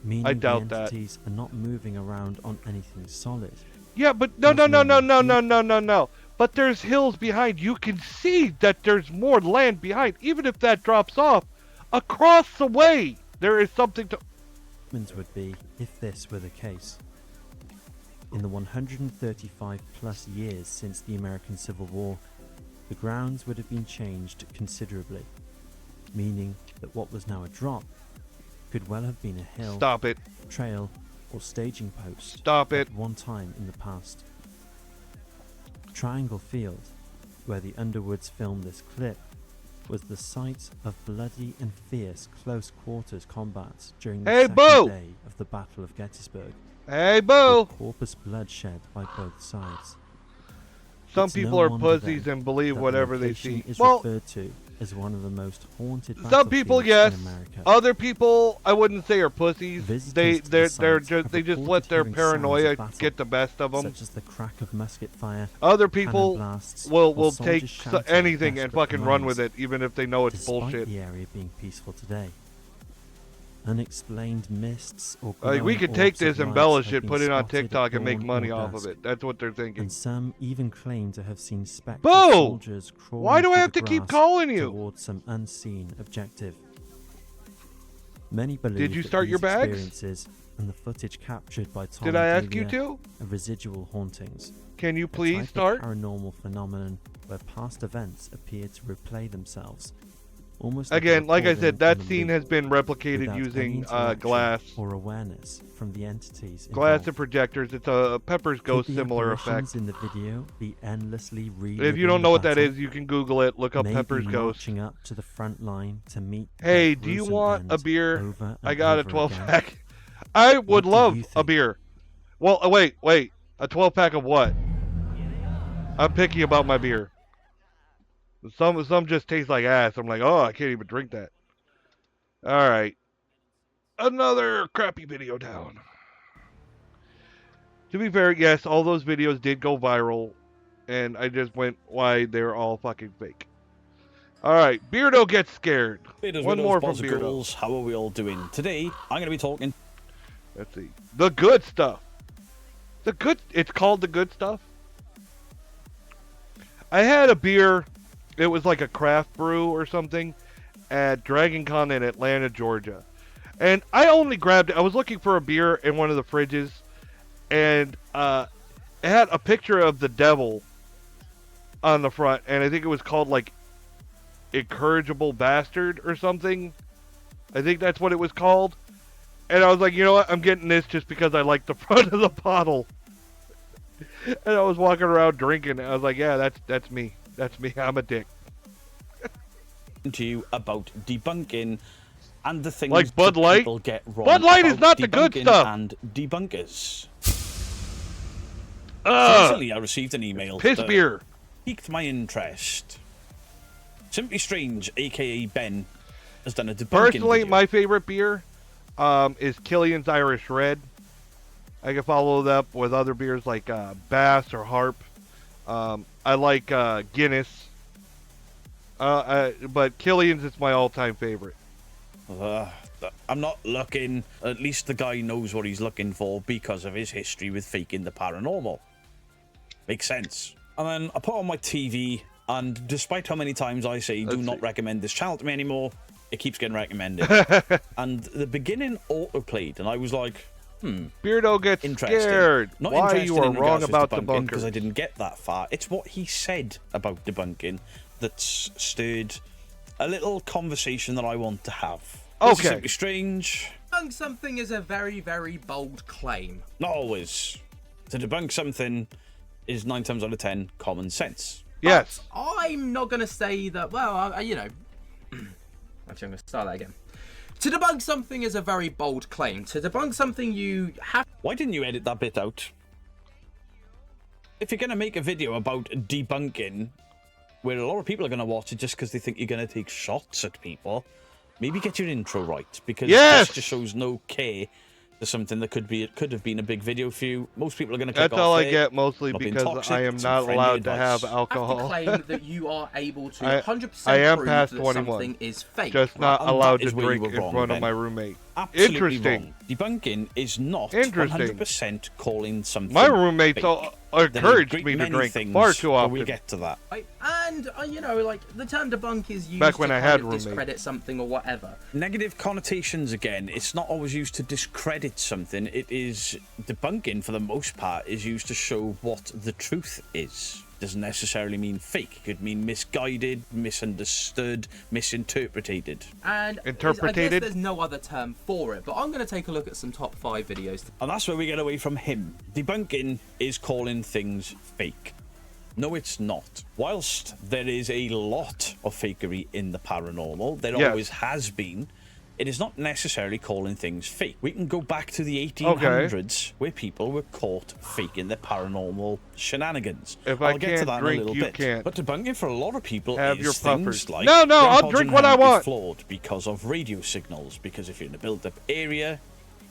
meaning doubt the that. entities are not moving around on anything solid. Yeah, but no. But there's hills behind. You can see that there's more land behind. Even if that drops off, across the way, there is something to... Would be if this were the case. In the 135 plus years since the American Civil War, the grounds would have been changed considerably, meaning that what was now a drop could well have been a hill, Stop it. trail, or staging post Stop it. at one time in the past. Triangle Field, where the Underwoods filmed this clip, was the site of bloody and fierce close quarters combat during the second day of the Battle of Gettysburg. Hey, boo! With corpus blood shed by both sides. Some It's people no are wonder pussies then and believe that the whatever they location see. is Well, referred to as one of the most haunted some people, battlefields yes. in America. Other people, I wouldn't say are pussies. They to the they're site just have they just reported let their hearing sounds of paranoia battle, get the best of them. such as the crack of musket fire, Other cannon people blasts, will or take soldiers shouting anything and desperate fucking run commands, with it, even if they know it's despite bullshit. the area being peaceful today. Unexplained mists or Like, we glowing could take orbs of this, light embellish have it, been put it on spotted at TikTok, and make dawn money or off dusk. of it. That's what they're thinking. And some even claim to have seen spectral Boo! soldiers crawling Why do I through have the to keep grass calling you? towards some unseen objective. Many believe Did you that start your these bags? experiences and the footage captured by Tom Did I and ask you Delia to? are residual hauntings. Can you a please type start? Of paranormal phenomenon where past events appear to replay themselves. Almost Again, like I recording said, that on a scene loop, has been replicated without any using interaction glass. or awareness from the entities Glass involved. and projectors. It's a Pepper's Ghost Could the similar apparitions effect. in the video be endlessly If you don't know what that is, you can Google it. Look up Maybe Pepper's Ghost. marching up to the front line to meet Hey, their do you gruesome want a end beer? over I and got a over 12 again. pack. I would What do love you a think? beer. Well, wait. A 12 pack of what? I'm picky about my beer. Some just taste like ass. I'm like, oh, I can't even drink that. All right. Another crappy video down. To be fair, yes, all those videos did go viral, and I just went, why they're all fucking fake. All right, Beardo gets scared. Beardos, One widows, more from boys and Beardo. girls, how are we all doing? Today, I'm going to be talking... Let's see. The good stuff. It's called the good stuff. I had a beer. It was like a craft brew or something at Dragon Con in Atlanta, Georgia. And I only grabbed it. I was looking for a beer in one of the fridges, and it had a picture of the devil on the front, and I think it was called like Incorrigible Bastard or something. I think that's what it was called. And I was like, you know what? I'm getting this just because I like the front of the bottle. And I was walking around drinking. I was like, yeah, that's me. That's me. I'm a dick. To you about debunking and the things like Bud Light. People get wrong. Bud Light is not the good stuff. And debunkers. Recently, I received an email. Piss that beer. Piqued my interest. Simply Strange, aka Ben, has done a debunking Personally, video. my favorite beer is Killian's Irish Red. I can follow it up with other beers like Bass or Harp. I like Guinness. But Killian's is my all-time favorite. I'm not looking. At least the guy knows what he's looking for because of his history with faking the paranormal. Makes sense. And then I put on my TV, and despite how many times I say do not recommend this channel to me anymore, it keeps getting recommended. And the beginning auto-played, and I was like, Beardo gets scared. Not Why interested you are in wrong regards to about debunking, because debunkers. I didn't get that far. It's what he said about debunking that's stirred a little conversation that I want to have. This is Simply Strange. Debunk something is a very, very bold claim. Not always. To debunk something is 9 times out of 10 common sense. Yes. But I'm not going to say that, well, you know. Actually, I'm going to start that again. To debunk something is a very bold claim. To debunk something you have... Why didn't you edit that bit out? If you're going to make a video about debunking, where a lot of people are going to watch it just because they think you're going to take shots at people, maybe get your intro right, because this just shows no care to something that could have been a big video for you. Most people are going to click That's all I get, mostly because I am not allowed to have alcohol. to claim that you are able to 100% I am prove past that 21. something is fake. Just not And allowed that to is where you drink were in wrong, front of Ben. my roommate. Absolutely Interesting. wrong. Debunking is not Interesting. 100% calling something My roommates fake. encouraged There are me to many drink things, far too but often. We'll get to that. And, you know, like, the term debunk is used Back when to I kind had of roommates. discredit something or whatever. Negative connotations again. It's not always used to discredit something. It is debunking for the most part is used to show what the truth is. Doesn't necessarily mean fake. It could mean misguided, misunderstood, misinterpreted. And I guess there's no other term for it, but I'm going to take a look at some top 5 videos. And that's where we get away from him. Debunking is calling things fake. No, it's not. Whilst there is a lot of fakery in the paranormal, there always has been, it is not necessarily calling things fake. We can go back to the 1800s where people were caught faking their paranormal shenanigans. If I'll I get to can't that drink, in a little you bit. can't. But debunking for a lot of people Have is your things puffers. like No, I'll Grandpa drink John what I Henry want. flawed because of radio signals. Because if you're in a built-up area,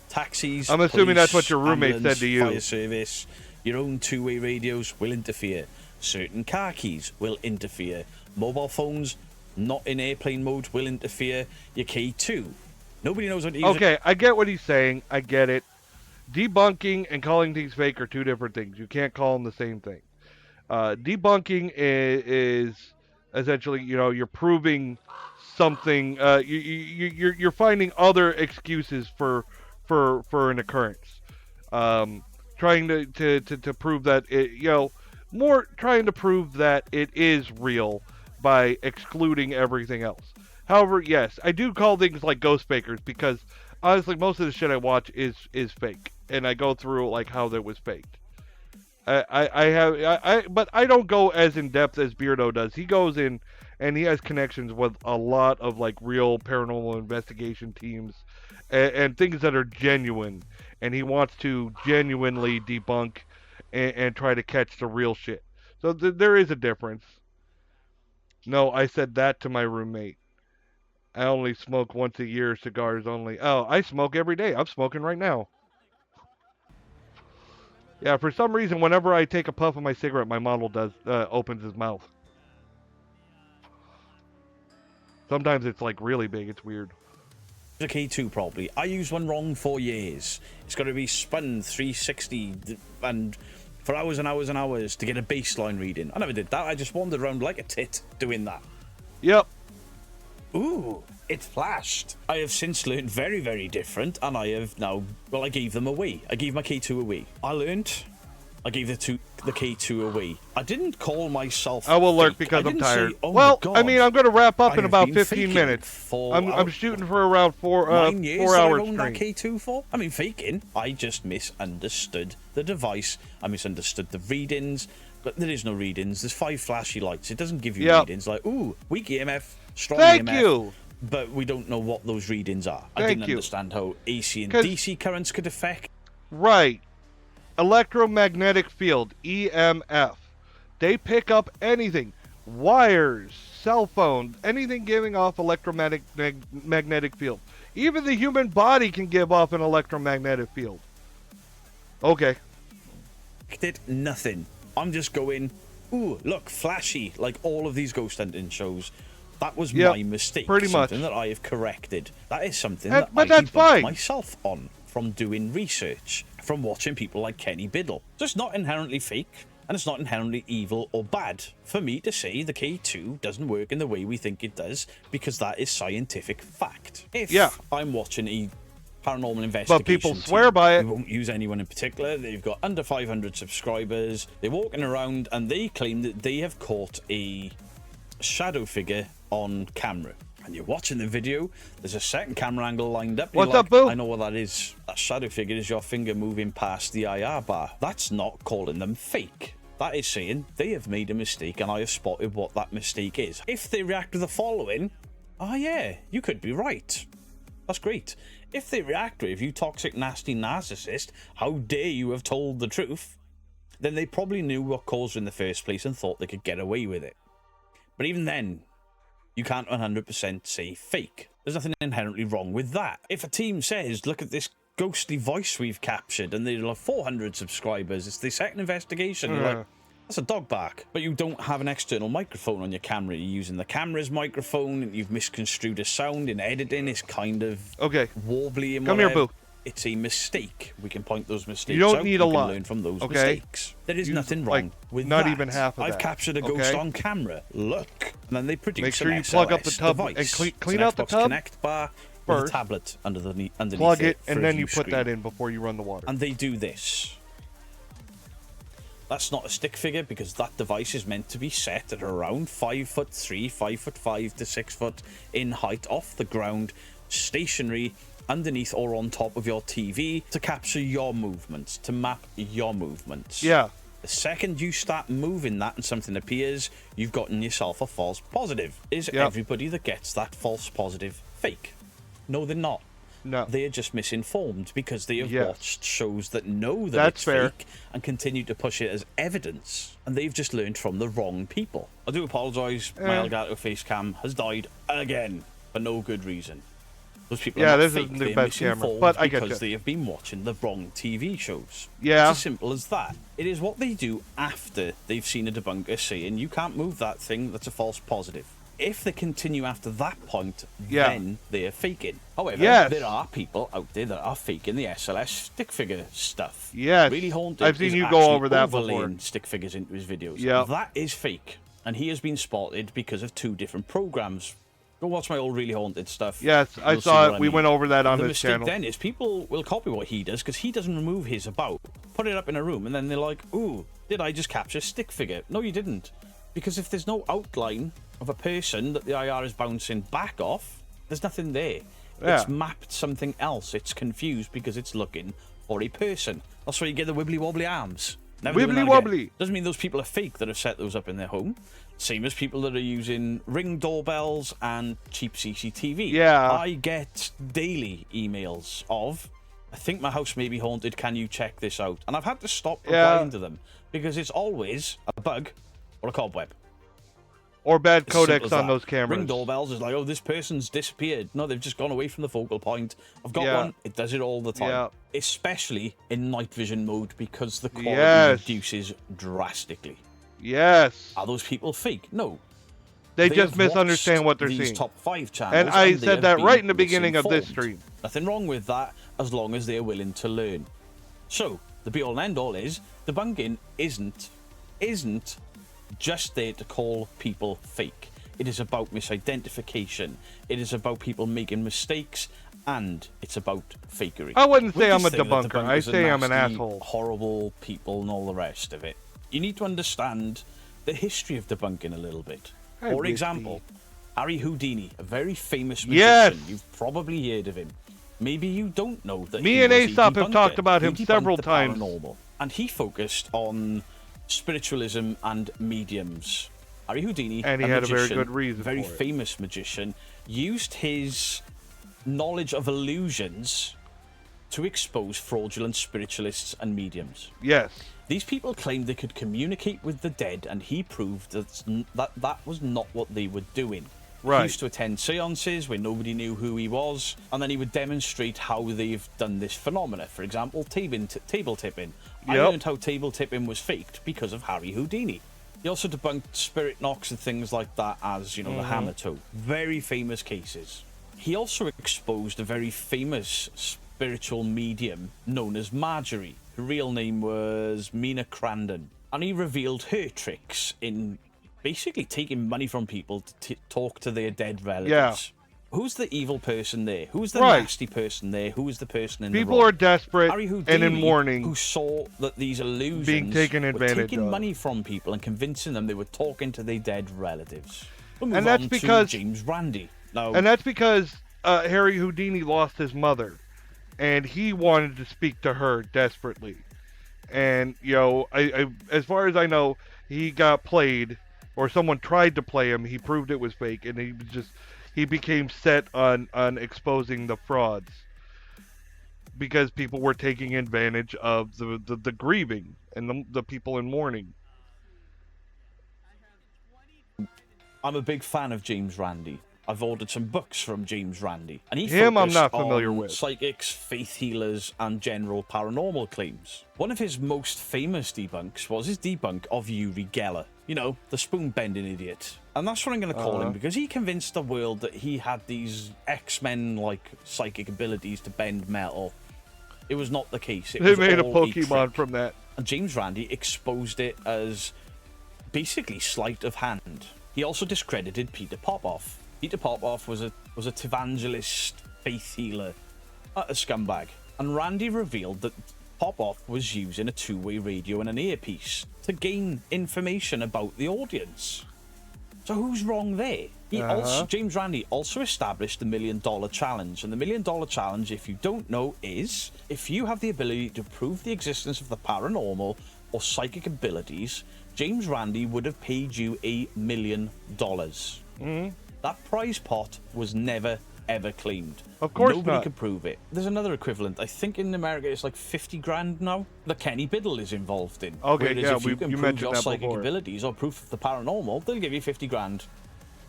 taxis, I'm assuming that's police, what your roommate ambulance, said to you. Fire service, your own two-way radios will interfere. Certain car keys will interfere. Mobile phones, not in airplane mode, will interfere. Your K2. Nobody knows what to use. Okay, I get what he's saying. I get it. Debunking and calling things fake are two different things. You can't call them the same thing. Debunking is essentially, you know, you're proving something. You're finding other excuses for an occurrence. Trying to prove that it, you know, more trying to prove that it is real by excluding everything else. However, yes, I do call things like ghost fakers because honestly, most of the shit I watch is fake, and I go through like how that was faked. But I don't go as in depth as Beardo does. He goes in and he has connections with a lot of like real paranormal investigation teams and things that are genuine, and he wants to genuinely debunk and try to catch the real shit. So there is a difference. No, I said that to my roommate. I only smoke once a year, cigars only. Oh, I smoke every day. I'm smoking right now. Yeah, for some reason, whenever I take a puff of my cigarette, my model opens his mouth. Sometimes it's like really big. It's weird. A K2 probably. I used one wrong for years. It's got to be spun 360 and for hours and hours and hours to get a baseline reading. I never did that. I just wandered around like a tit doing that. Yep. ooh, it flashed. I have since learned very, very different, and I have now, well, I gave them away. I gave my K2 away. I gave the K2 away. I didn't call myself I will lurk fake. because I I'm didn't tired. say, oh Well, my God, I mean, I'm going to wrap up I in have about been 15 faking minutes. for I'm shooting for around 9 years 4 that hours I've owned that straight. K2 for. I mean, faking. I just misunderstood the device. I misunderstood the readings. But there is no readings. There's 5 flashy lights. It doesn't give you readings like, ooh, weak EMF, strong Thank EMF. you. But we don't know what those readings are. I Thank didn't you. understand how AC and 'Cause- DC currents could affect. Right. Electromagnetic field, EMF. They pick up anything. Wires, cell phones, anything giving off magnetic field. Even the human body can give off an electromagnetic field. Okay. Did nothing. I'm just going, ooh, look, flashy, like all of these ghost hunting shows. That was my mistake. pretty much. Something that I have corrected. That is something But that I that's debunked fine. myself on from doing research, from watching people like Kenny Biddle. So it's not inherently fake, and it's not inherently evil or bad for me to say the K2 doesn't work in the way we think it does, because that is scientific fact. If I'm watching a paranormal investigation But people swear by it. We won't use anyone in particular. They've got under 500 subscribers. They're walking around and they claim that they have caught a shadow figure on camera. And you're watching the video, there's a second camera angle lined up. What's You're up, boo? I know what that is. That shadow figure is your finger moving past the IR bar. That's not calling them fake. That is saying they have made a mistake and I have spotted what that mistake is. If they react to the following, oh yeah, you could be right. That's great. If they react with, you toxic, nasty narcissist, how dare you have told the truth, then they probably knew what caused it in the first place and thought they could get away with it. But even then, you can't 100% say fake. There's nothing inherently wrong with that. If a team says, look at this ghostly voice we've captured and they'll have 400 subscribers, it's the second investigation, you're like, that's a dog bark. But you don't have an external microphone on your camera. You're using the camera's microphone and you've misconstrued a sound in editing. It's kind of warbly and Come here, whatever. boo. It's a mistake. We can point those mistakes You don't out. need We a can lot. learn from those Okay? mistakes. There is Use, nothing like, wrong with not that. even half of I've that, captured a ghost okay? on camera. Look. And then they produce Make sure an you plug up the SLS tub device. and clean It's an out the Xbox tub Connect bar with a first. tablet underneath Plug it, for and a then view you put screen. that in before you run the water. And they do this. That's not a stick figure because that device is meant to be set at around 5'3", 5'5" to 6 foot in height off the ground, stationary, underneath or on top of your TV to capture your movements, to map your movements. Yeah. The second you start moving that and something appears, you've gotten yourself a false positive. Is everybody that gets that false positive fake? No, they're not. No. They are just misinformed because they have Yes. watched shows that know that That's it's fair. fake and continue to push it as evidence. And they've just learned from the wrong people. I do apologise. My Elgato face cam has died again for no good reason. Those people Yeah, are not this fake. isn't the They're best camera, misinformed but I get because you. they have been watching the wrong TV shows. Yeah. It's as simple as that. It is what they do after they've seen a debunker saying you can't move that thing, that's a false positive. If they continue after that point, then they're faking. However, there are people out there that are faking the SLS stick figure stuff. Yes. Really Haunted I've seen is you go actually over that overlaying before. stick figures into his videos. Yep. That is fake. And he has been spotted because of 2 different programs. Go watch my old Really Haunted stuff. Yes, I You'll see saw what it. I We mean. went over that on The this mistake channel. then is people will copy what he does because he doesn't remove his about. Put it up in a room and then they're like, ooh, did I just capture a stick figure? No, you didn't. Because if there's no outline of a person that the IR is bouncing back off, there's nothing there. It's mapped something else. It's confused because it's looking for a person. That's why you get the wibbly wobbly arms. Never doing that Wibbly again. wobbly. Doesn't mean those people are fake that have set those up in their home. Same as people that are using Ring doorbells and cheap CCTV. Yeah. I get daily emails of, I think my house may be haunted, can you check this out? And I've had to stop replying to them because it's always a bug or a cobweb. Or bad As simple codecs as on that. those cameras. Ring doorbells is like, oh, this person's disappeared. No, they've just gone away from the focal point. I've got one. It does it all the time. Yeah. Especially in night vision mode because the quality Yes. reduces drastically. Yes. Are those people fake? No. They They just have misunderstand what watched they're these seeing. top 5 channels. And I they said have that been right in the beginning of this misinformed. stream. Nothing wrong with that as long as they're willing to learn. So, the be all and end all is debunking isn't just there to call people fake. It is about misidentification. It is about people making mistakes, and it's about fakery. I wouldn't say We'll I'm a just think that debunker. I debunkers are say I'm an nasty, asshole. horrible people and all the rest of it. You need to understand the history of debunking a little bit. Hey, For Whiskey. example, Harry Houdini, a very famous magician. Yes! You've probably heard of him. Maybe you don't know that Me he and was a Aesop have debunker. talked about He him debunked several the times. paranormal, and he focused on spiritualism and mediums. Harry Houdini, And he had a very magician, good reason very for it. famous magician, used his knowledge of illusions to expose fraudulent spiritualists and mediums. Yes. These people claimed they could communicate with the dead, and he proved that was not what they were doing. Right. He used to attend seances where nobody knew who he was, and then he would demonstrate how they've done this phenomena. For example, table tipping. I Yep. learned how table tipping was faked because of Harry Houdini. He also debunked spirit knocks and things like that as, you know, the hammer toe. Very famous cases. He also exposed a very famous spiritual medium known as Marjorie. Her real name was Mina Crandon. And he revealed her tricks in basically taking money from people to talk to their dead relatives. Yeah. Who's the evil person there? Who's the Right. nasty person there? Who's the person in People the wrong? are desperate Harry and Houdini, in mourning, who saw that these illusions being taken were advantage taking of. money from people and convincing them they were talking to their dead relatives. We'll move And that's on because- to James Randi. Now, And that's because Harry Houdini lost his mother, and he wanted to speak to her desperately. And you know, I as far as I know, he got played, or someone tried to play him. He proved it was fake, and he became set on exposing the frauds because people were taking advantage of the grieving and the people in mourning. I'm a big fan of James Randi. I've ordered some books from James Randi, and he Him I'm focused not familiar on with. psychics, faith healers, and general paranormal claims. One of his most famous debunks was his debunk of Uri Geller. You know, the spoon-bending idiot. And that's what I'm going to call him, because he convinced the world that he had these X-Men-like psychic abilities to bend metal. It was not the case. It They was made a all Pokemon trick. from that. And James Randi exposed it as basically sleight of hand. He also discredited Peter Popoff. Peter Popoff was a evangelist, faith healer, a scumbag. And Randi revealed that Popoff was using a two-way radio and an earpiece to gain information about the audience. So who's wrong there? James Randi also established the $1 Million Challenge. And the $1 Million Challenge, if you don't know, is if you have the ability to prove the existence of the paranormal or psychic abilities, James Randi would have paid you $1 million. That prize pot was never, ever claimed. Of course Nobody not. could prove it. There's another equivalent. I think in America it's like 50 grand now. The Kenny Biddle is involved in. Okay, Whereas yeah, if you can you prove mentioned your that psychic before. abilities or proof of the paranormal, they'll give you 50 grand.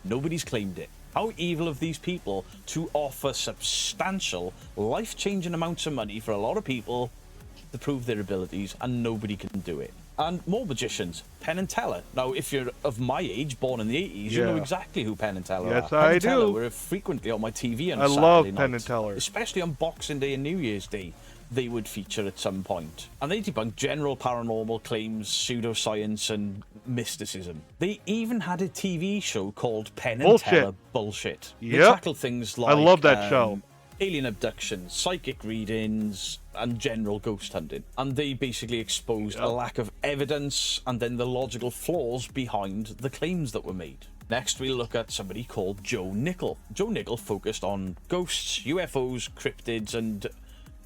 Nobody's claimed it. How evil of these people to offer substantial, life-changing amounts of money for a lot of people to prove their abilities, and nobody can do it. And more magicians, Penn and Teller. Now, if you're of my age, born in the 80s, you know Yeah. exactly who Penn and Teller Yes, are. Penn I and Teller do. were frequently on my TV on I Saturday love night, Penn and Teller. especially on Boxing Day and New Year's Day. They would feature at some point. And they debunk general paranormal claims, pseudoscience, and mysticism. They even had a TV show called Penn and Bullshit. Teller Bullshit. They Yep. tackled things I like love that show. alien abductions, psychic readings, and general ghost hunting. And they basically exposed a lack of evidence and then the logical flaws behind the claims that were made. Next, we'll look at somebody called Joe Nickel. Joe Nickel focused on ghosts, UFOs, cryptids, and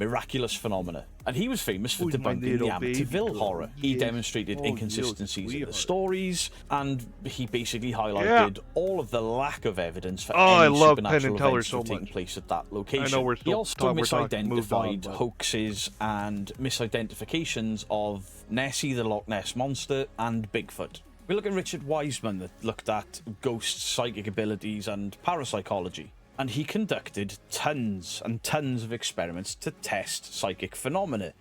miraculous phenomena. And he was famous for Who's my debunking the little Amityville baby horror. He boy? demonstrated Oh, inconsistencies in the sweetheart. stories, and he basically highlighted all of the lack of evidence for Oh, I any love Penn supernatural and Teller events so that were taking much. place at that location. I know we're He still also moved on, misidentified but- hoaxes and misidentifications of Nessie, the Loch Ness Monster, and Bigfoot. We look at Richard Wiseman that looked at ghosts, psychic abilities, and parapsychology. And he conducted tons and tons of experiments to test psychic phenomena.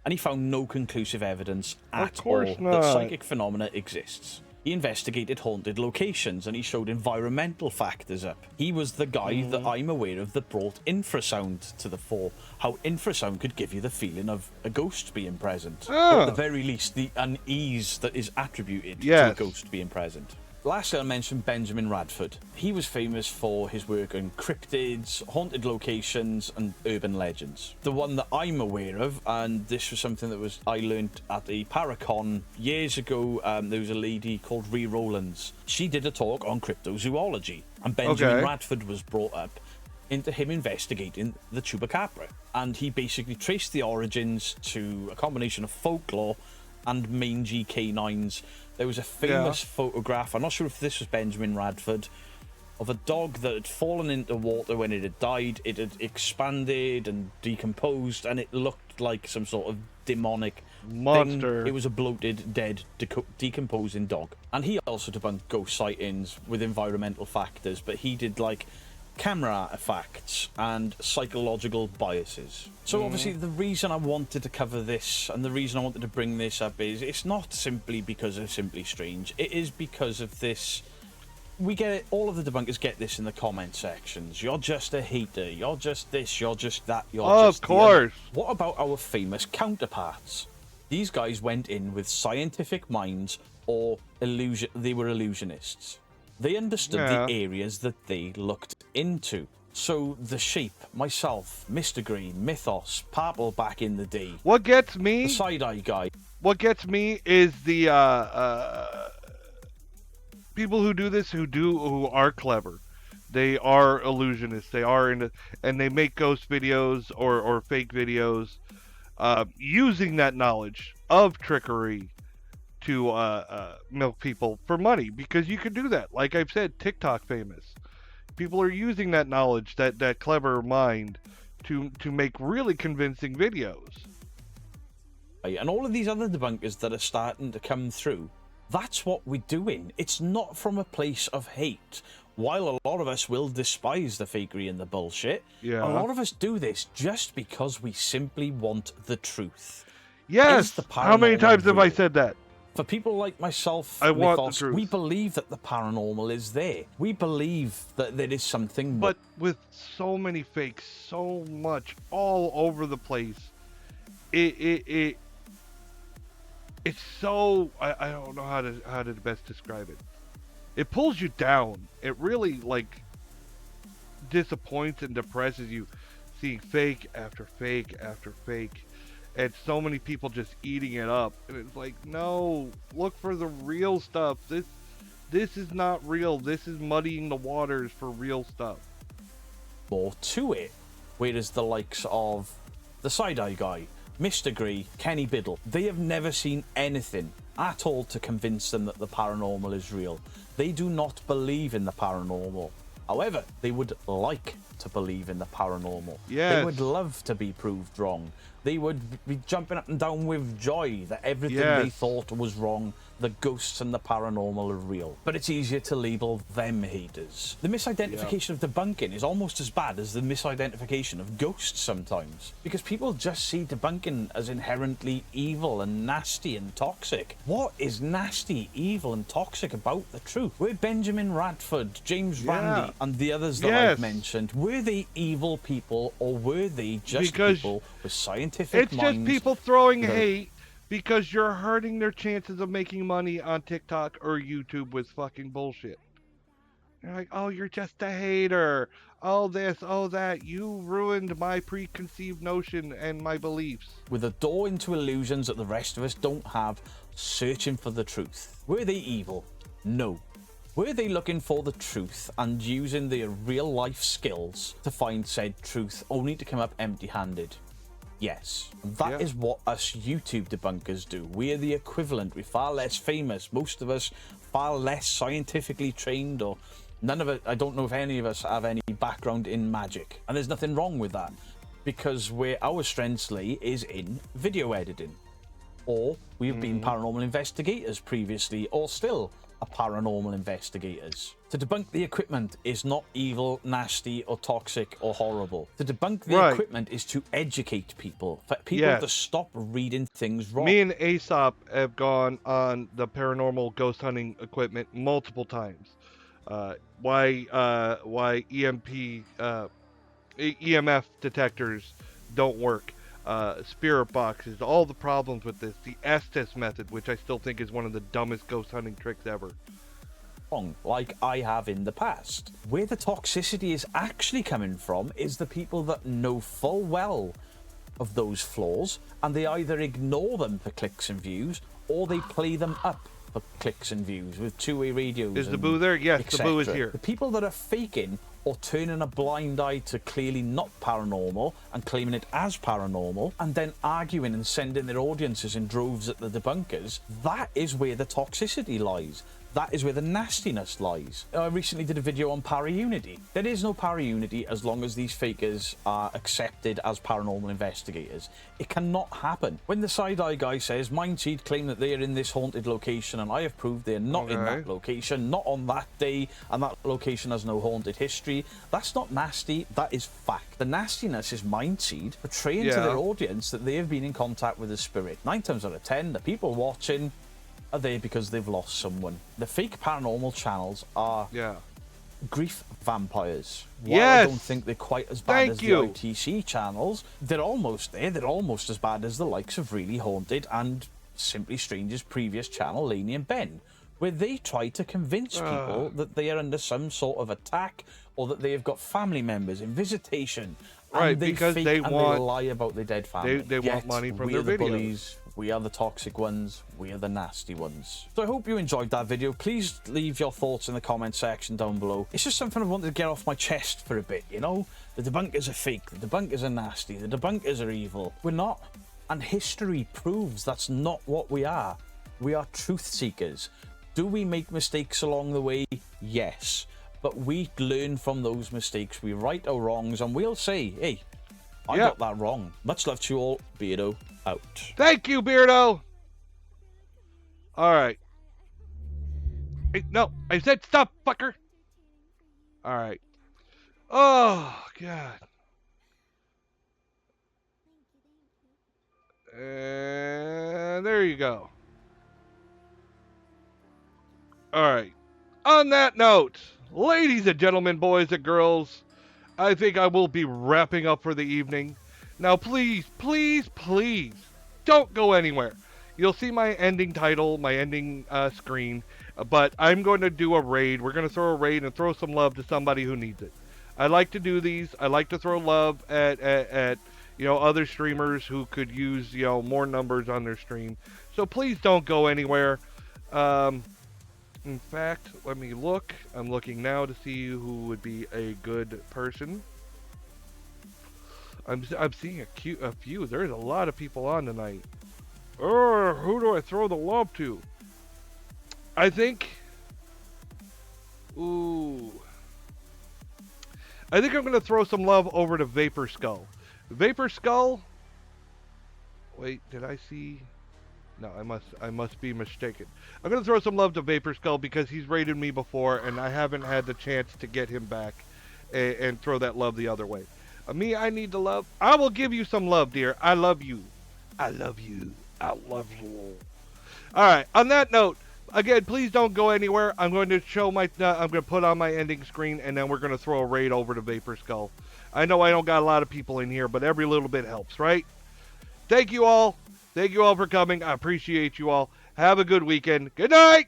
And he found no conclusive evidence at all course that not. psychic phenomena exists. He investigated haunted locations and he showed environmental factors up. He was the guy that I'm aware of that brought infrasound to the fore. How infrasound could give you the feeling of a ghost being present. Or Ah. at the very least, the unease that is attributed to Yes. a ghost being present. Lastly, I'll mention Benjamin Radford. He was famous for his work on cryptids, haunted locations, and urban legends. The one that I'm aware of, and this was something that I learned at the Paracon years ago, there was a lady called Ree Rowlands. She did a talk on cryptozoology, and Benjamin Radford was brought up into him investigating the chupacabra. And he basically traced the origins to a combination of folklore and mangy canines. There was a famous photograph, I'm not sure if this was Benjamin Radford, of a dog that had fallen into water when it had died. It had expanded and decomposed, and it looked like some sort of demonic monster thing. It was a bloated, dead, decomposing dog. And he also debunked ghost sightings with environmental factors, but he did like camera artifacts and psychological biases. So obviously the reason I wanted to cover this and the reason I wanted to bring this up is it's not simply because of Simply Strange. It is because of this. We get it, all of the debunkers get this in the comment sections. You're just a hater. You're just this. You're just that. You're just of course. What about our famous counterparts? These guys went in with scientific minds, or they were illusionists. They understood the areas that they looked into. So The Sheep, myself, Mr. Green, Mythos, Purple back in the day. What gets me? The Side-Eye Guy. What gets me is the people who do this who are clever. They are illusionists. They are and they make ghost videos or fake videos, using that knowledge of trickery to milk people for money, because you can do that. Like I've said, TikTok famous. People are using that knowledge, that clever mind, to make really convincing videos. And all of these other debunkers that are starting to come through, that's what we're doing. It's not from a place of hate. While a lot of us will despise the fakery and the bullshit, a lot of us do this just because we simply want the truth. Yes! How many times have I said that? For people like myself, I want Mythos, the truth. we believe that the paranormal is there. We believe that there is something more. But with so many fakes, so much all over the place, it's so I don't know how to best describe it. It pulls you down. It really like disappoints and depresses you, seeing fake after fake after fake. And so many people just eating it up, and it's like, no, look for the real stuff. This is not real. This is muddying the waters for real stuff. More to it. Whereas the likes of the Side-Eye Guy, Mr. Grey, Kenny Biddle, they have never seen anything at all to convince them that the paranormal is real. They do not believe in the paranormal. However, they would like to believe in the paranormal. Yes. They would love to be proved wrong. They would be jumping up and down with joy that everything they thought was wrong, the ghosts and the paranormal are real. But it's easier to label them haters. The misidentification of debunking is almost as bad as the misidentification of ghosts sometimes, because people just see debunking as inherently evil and nasty and toxic. What is nasty, evil and toxic about the truth? Were Benjamin Radford, James Randi and the others that I've mentioned, were they evil people, or were they just people with scientific minds? It's just people throwing hate because you're hurting their chances of making money on TikTok or YouTube with fucking bullshit. You're like, oh, you're just a hater. Oh, this, oh, that. You ruined my preconceived notion and my beliefs. With a door into illusions that the rest of us don't have, searching for the truth. Were they evil? No. Were they looking for the truth and using their real life skills to find said truth only to come up empty-handed? Yes. That is what us YouTube debunkers do. We're the equivalent. We're far less famous. Most of us far less scientifically trained, or none of it. I don't know if any of us have any background in magic. And there's nothing wrong with that, because where our strengths lay is in video editing. Or we've been paranormal investigators previously, or still are paranormal investigators. To debunk the equipment is not evil, nasty, or toxic, or horrible. To debunk the equipment is to educate people, for people to stop reading things wrong. Me and Aesop have gone on the paranormal ghost hunting equipment multiple times. Why EMF detectors don't work. Spirit boxes, all the problems with this. The Estes method, which I still think is one of the dumbest ghost hunting tricks ever. wrong, like I have in the past. Where the toxicity is actually coming from is the people that know full well of those flaws, and they either ignore them for clicks and views, or they play them up for clicks and views with two-way radios. Is the boo there? Yes, the boo is here. The people that are faking or turning a blind eye to clearly not paranormal and claiming it as paranormal, and then arguing and sending their audiences in droves at the debunkers, that is where the toxicity lies. That is where the nastiness lies. I recently did a video on para-unity. There is no para-unity as long as these fakers are accepted as paranormal investigators. It cannot happen. When the side-eye guy says, Mindseed claim that they are in this haunted location and I have proved they are not in that location, not on that day, and that location has no haunted history, that's not nasty, that is fact. The nastiness is Mindseed portraying to their audience that they have been in contact with a spirit. 9 times out of 10, the people watching are there because they've lost someone. The fake paranormal channels are grief vampires. While I don't think they're quite as bad as the ITC channels, they're almost there. They're almost as bad as the likes of Really Haunted and Simply Strange's previous channel, Laney and Ben, where they try to convince people that they are under some sort of attack or that they have got family members in visitation. Right, and they because fake they and want they lie about their dead family. They want money from their we are the videos. bullies. We are the toxic ones. We are the nasty ones. So I hope you enjoyed that video. Please leave your thoughts in the comment section down below. It's just something I wanted to get off my chest for a bit, you know? The debunkers are fake. The debunkers are nasty. The debunkers are evil. We're not. And history proves that's not what we are. We are truth seekers. Do we make mistakes along the way? Yes. But we learn from those mistakes. We right our wrongs and we'll say, hey, I got that wrong. Much love to you all. Beardo out. Thank you, Beardo. All right. Hey, no, I said stop, fucker. All right. Oh, God. And there you go. All right. On that note, ladies and gentlemen, boys and girls, I think I will be wrapping up for the evening. Now, please, please, please, don't go anywhere. You'll see my ending title, my ending screen, but I'm going to do a raid. We're going to throw a raid and throw some love to somebody who needs it. I like to do these. I like to throw love at you know, other streamers who could use, you know, more numbers on their stream. So please don't go anywhere. In fact, let me look. I'm looking now to see who would be a good person. I'm seeing a few. There's a lot of people on tonight. Who do I throw the love to? I think. Ooh. I think I'm gonna throw some love over to Vapor Skull. Vapor Skull. Wait, did I see? No, I must be mistaken. I'm gonna throw some love to Vapor Skull because he's raided me before, and I haven't had the chance to get him back and throw that love the other way. Me, I need the love. I will give you some love, dear. I love you. I love you. I love you. All right. On that note, again, please don't go anywhere. I'm going to show my. I'm going to put on my ending screen, and then we're going to throw a raid over to Vapor Skull. I know I don't got a lot of people in here, but every little bit helps, right? Thank you all. Thank you all for coming. I appreciate you all. Have a good weekend. Good night.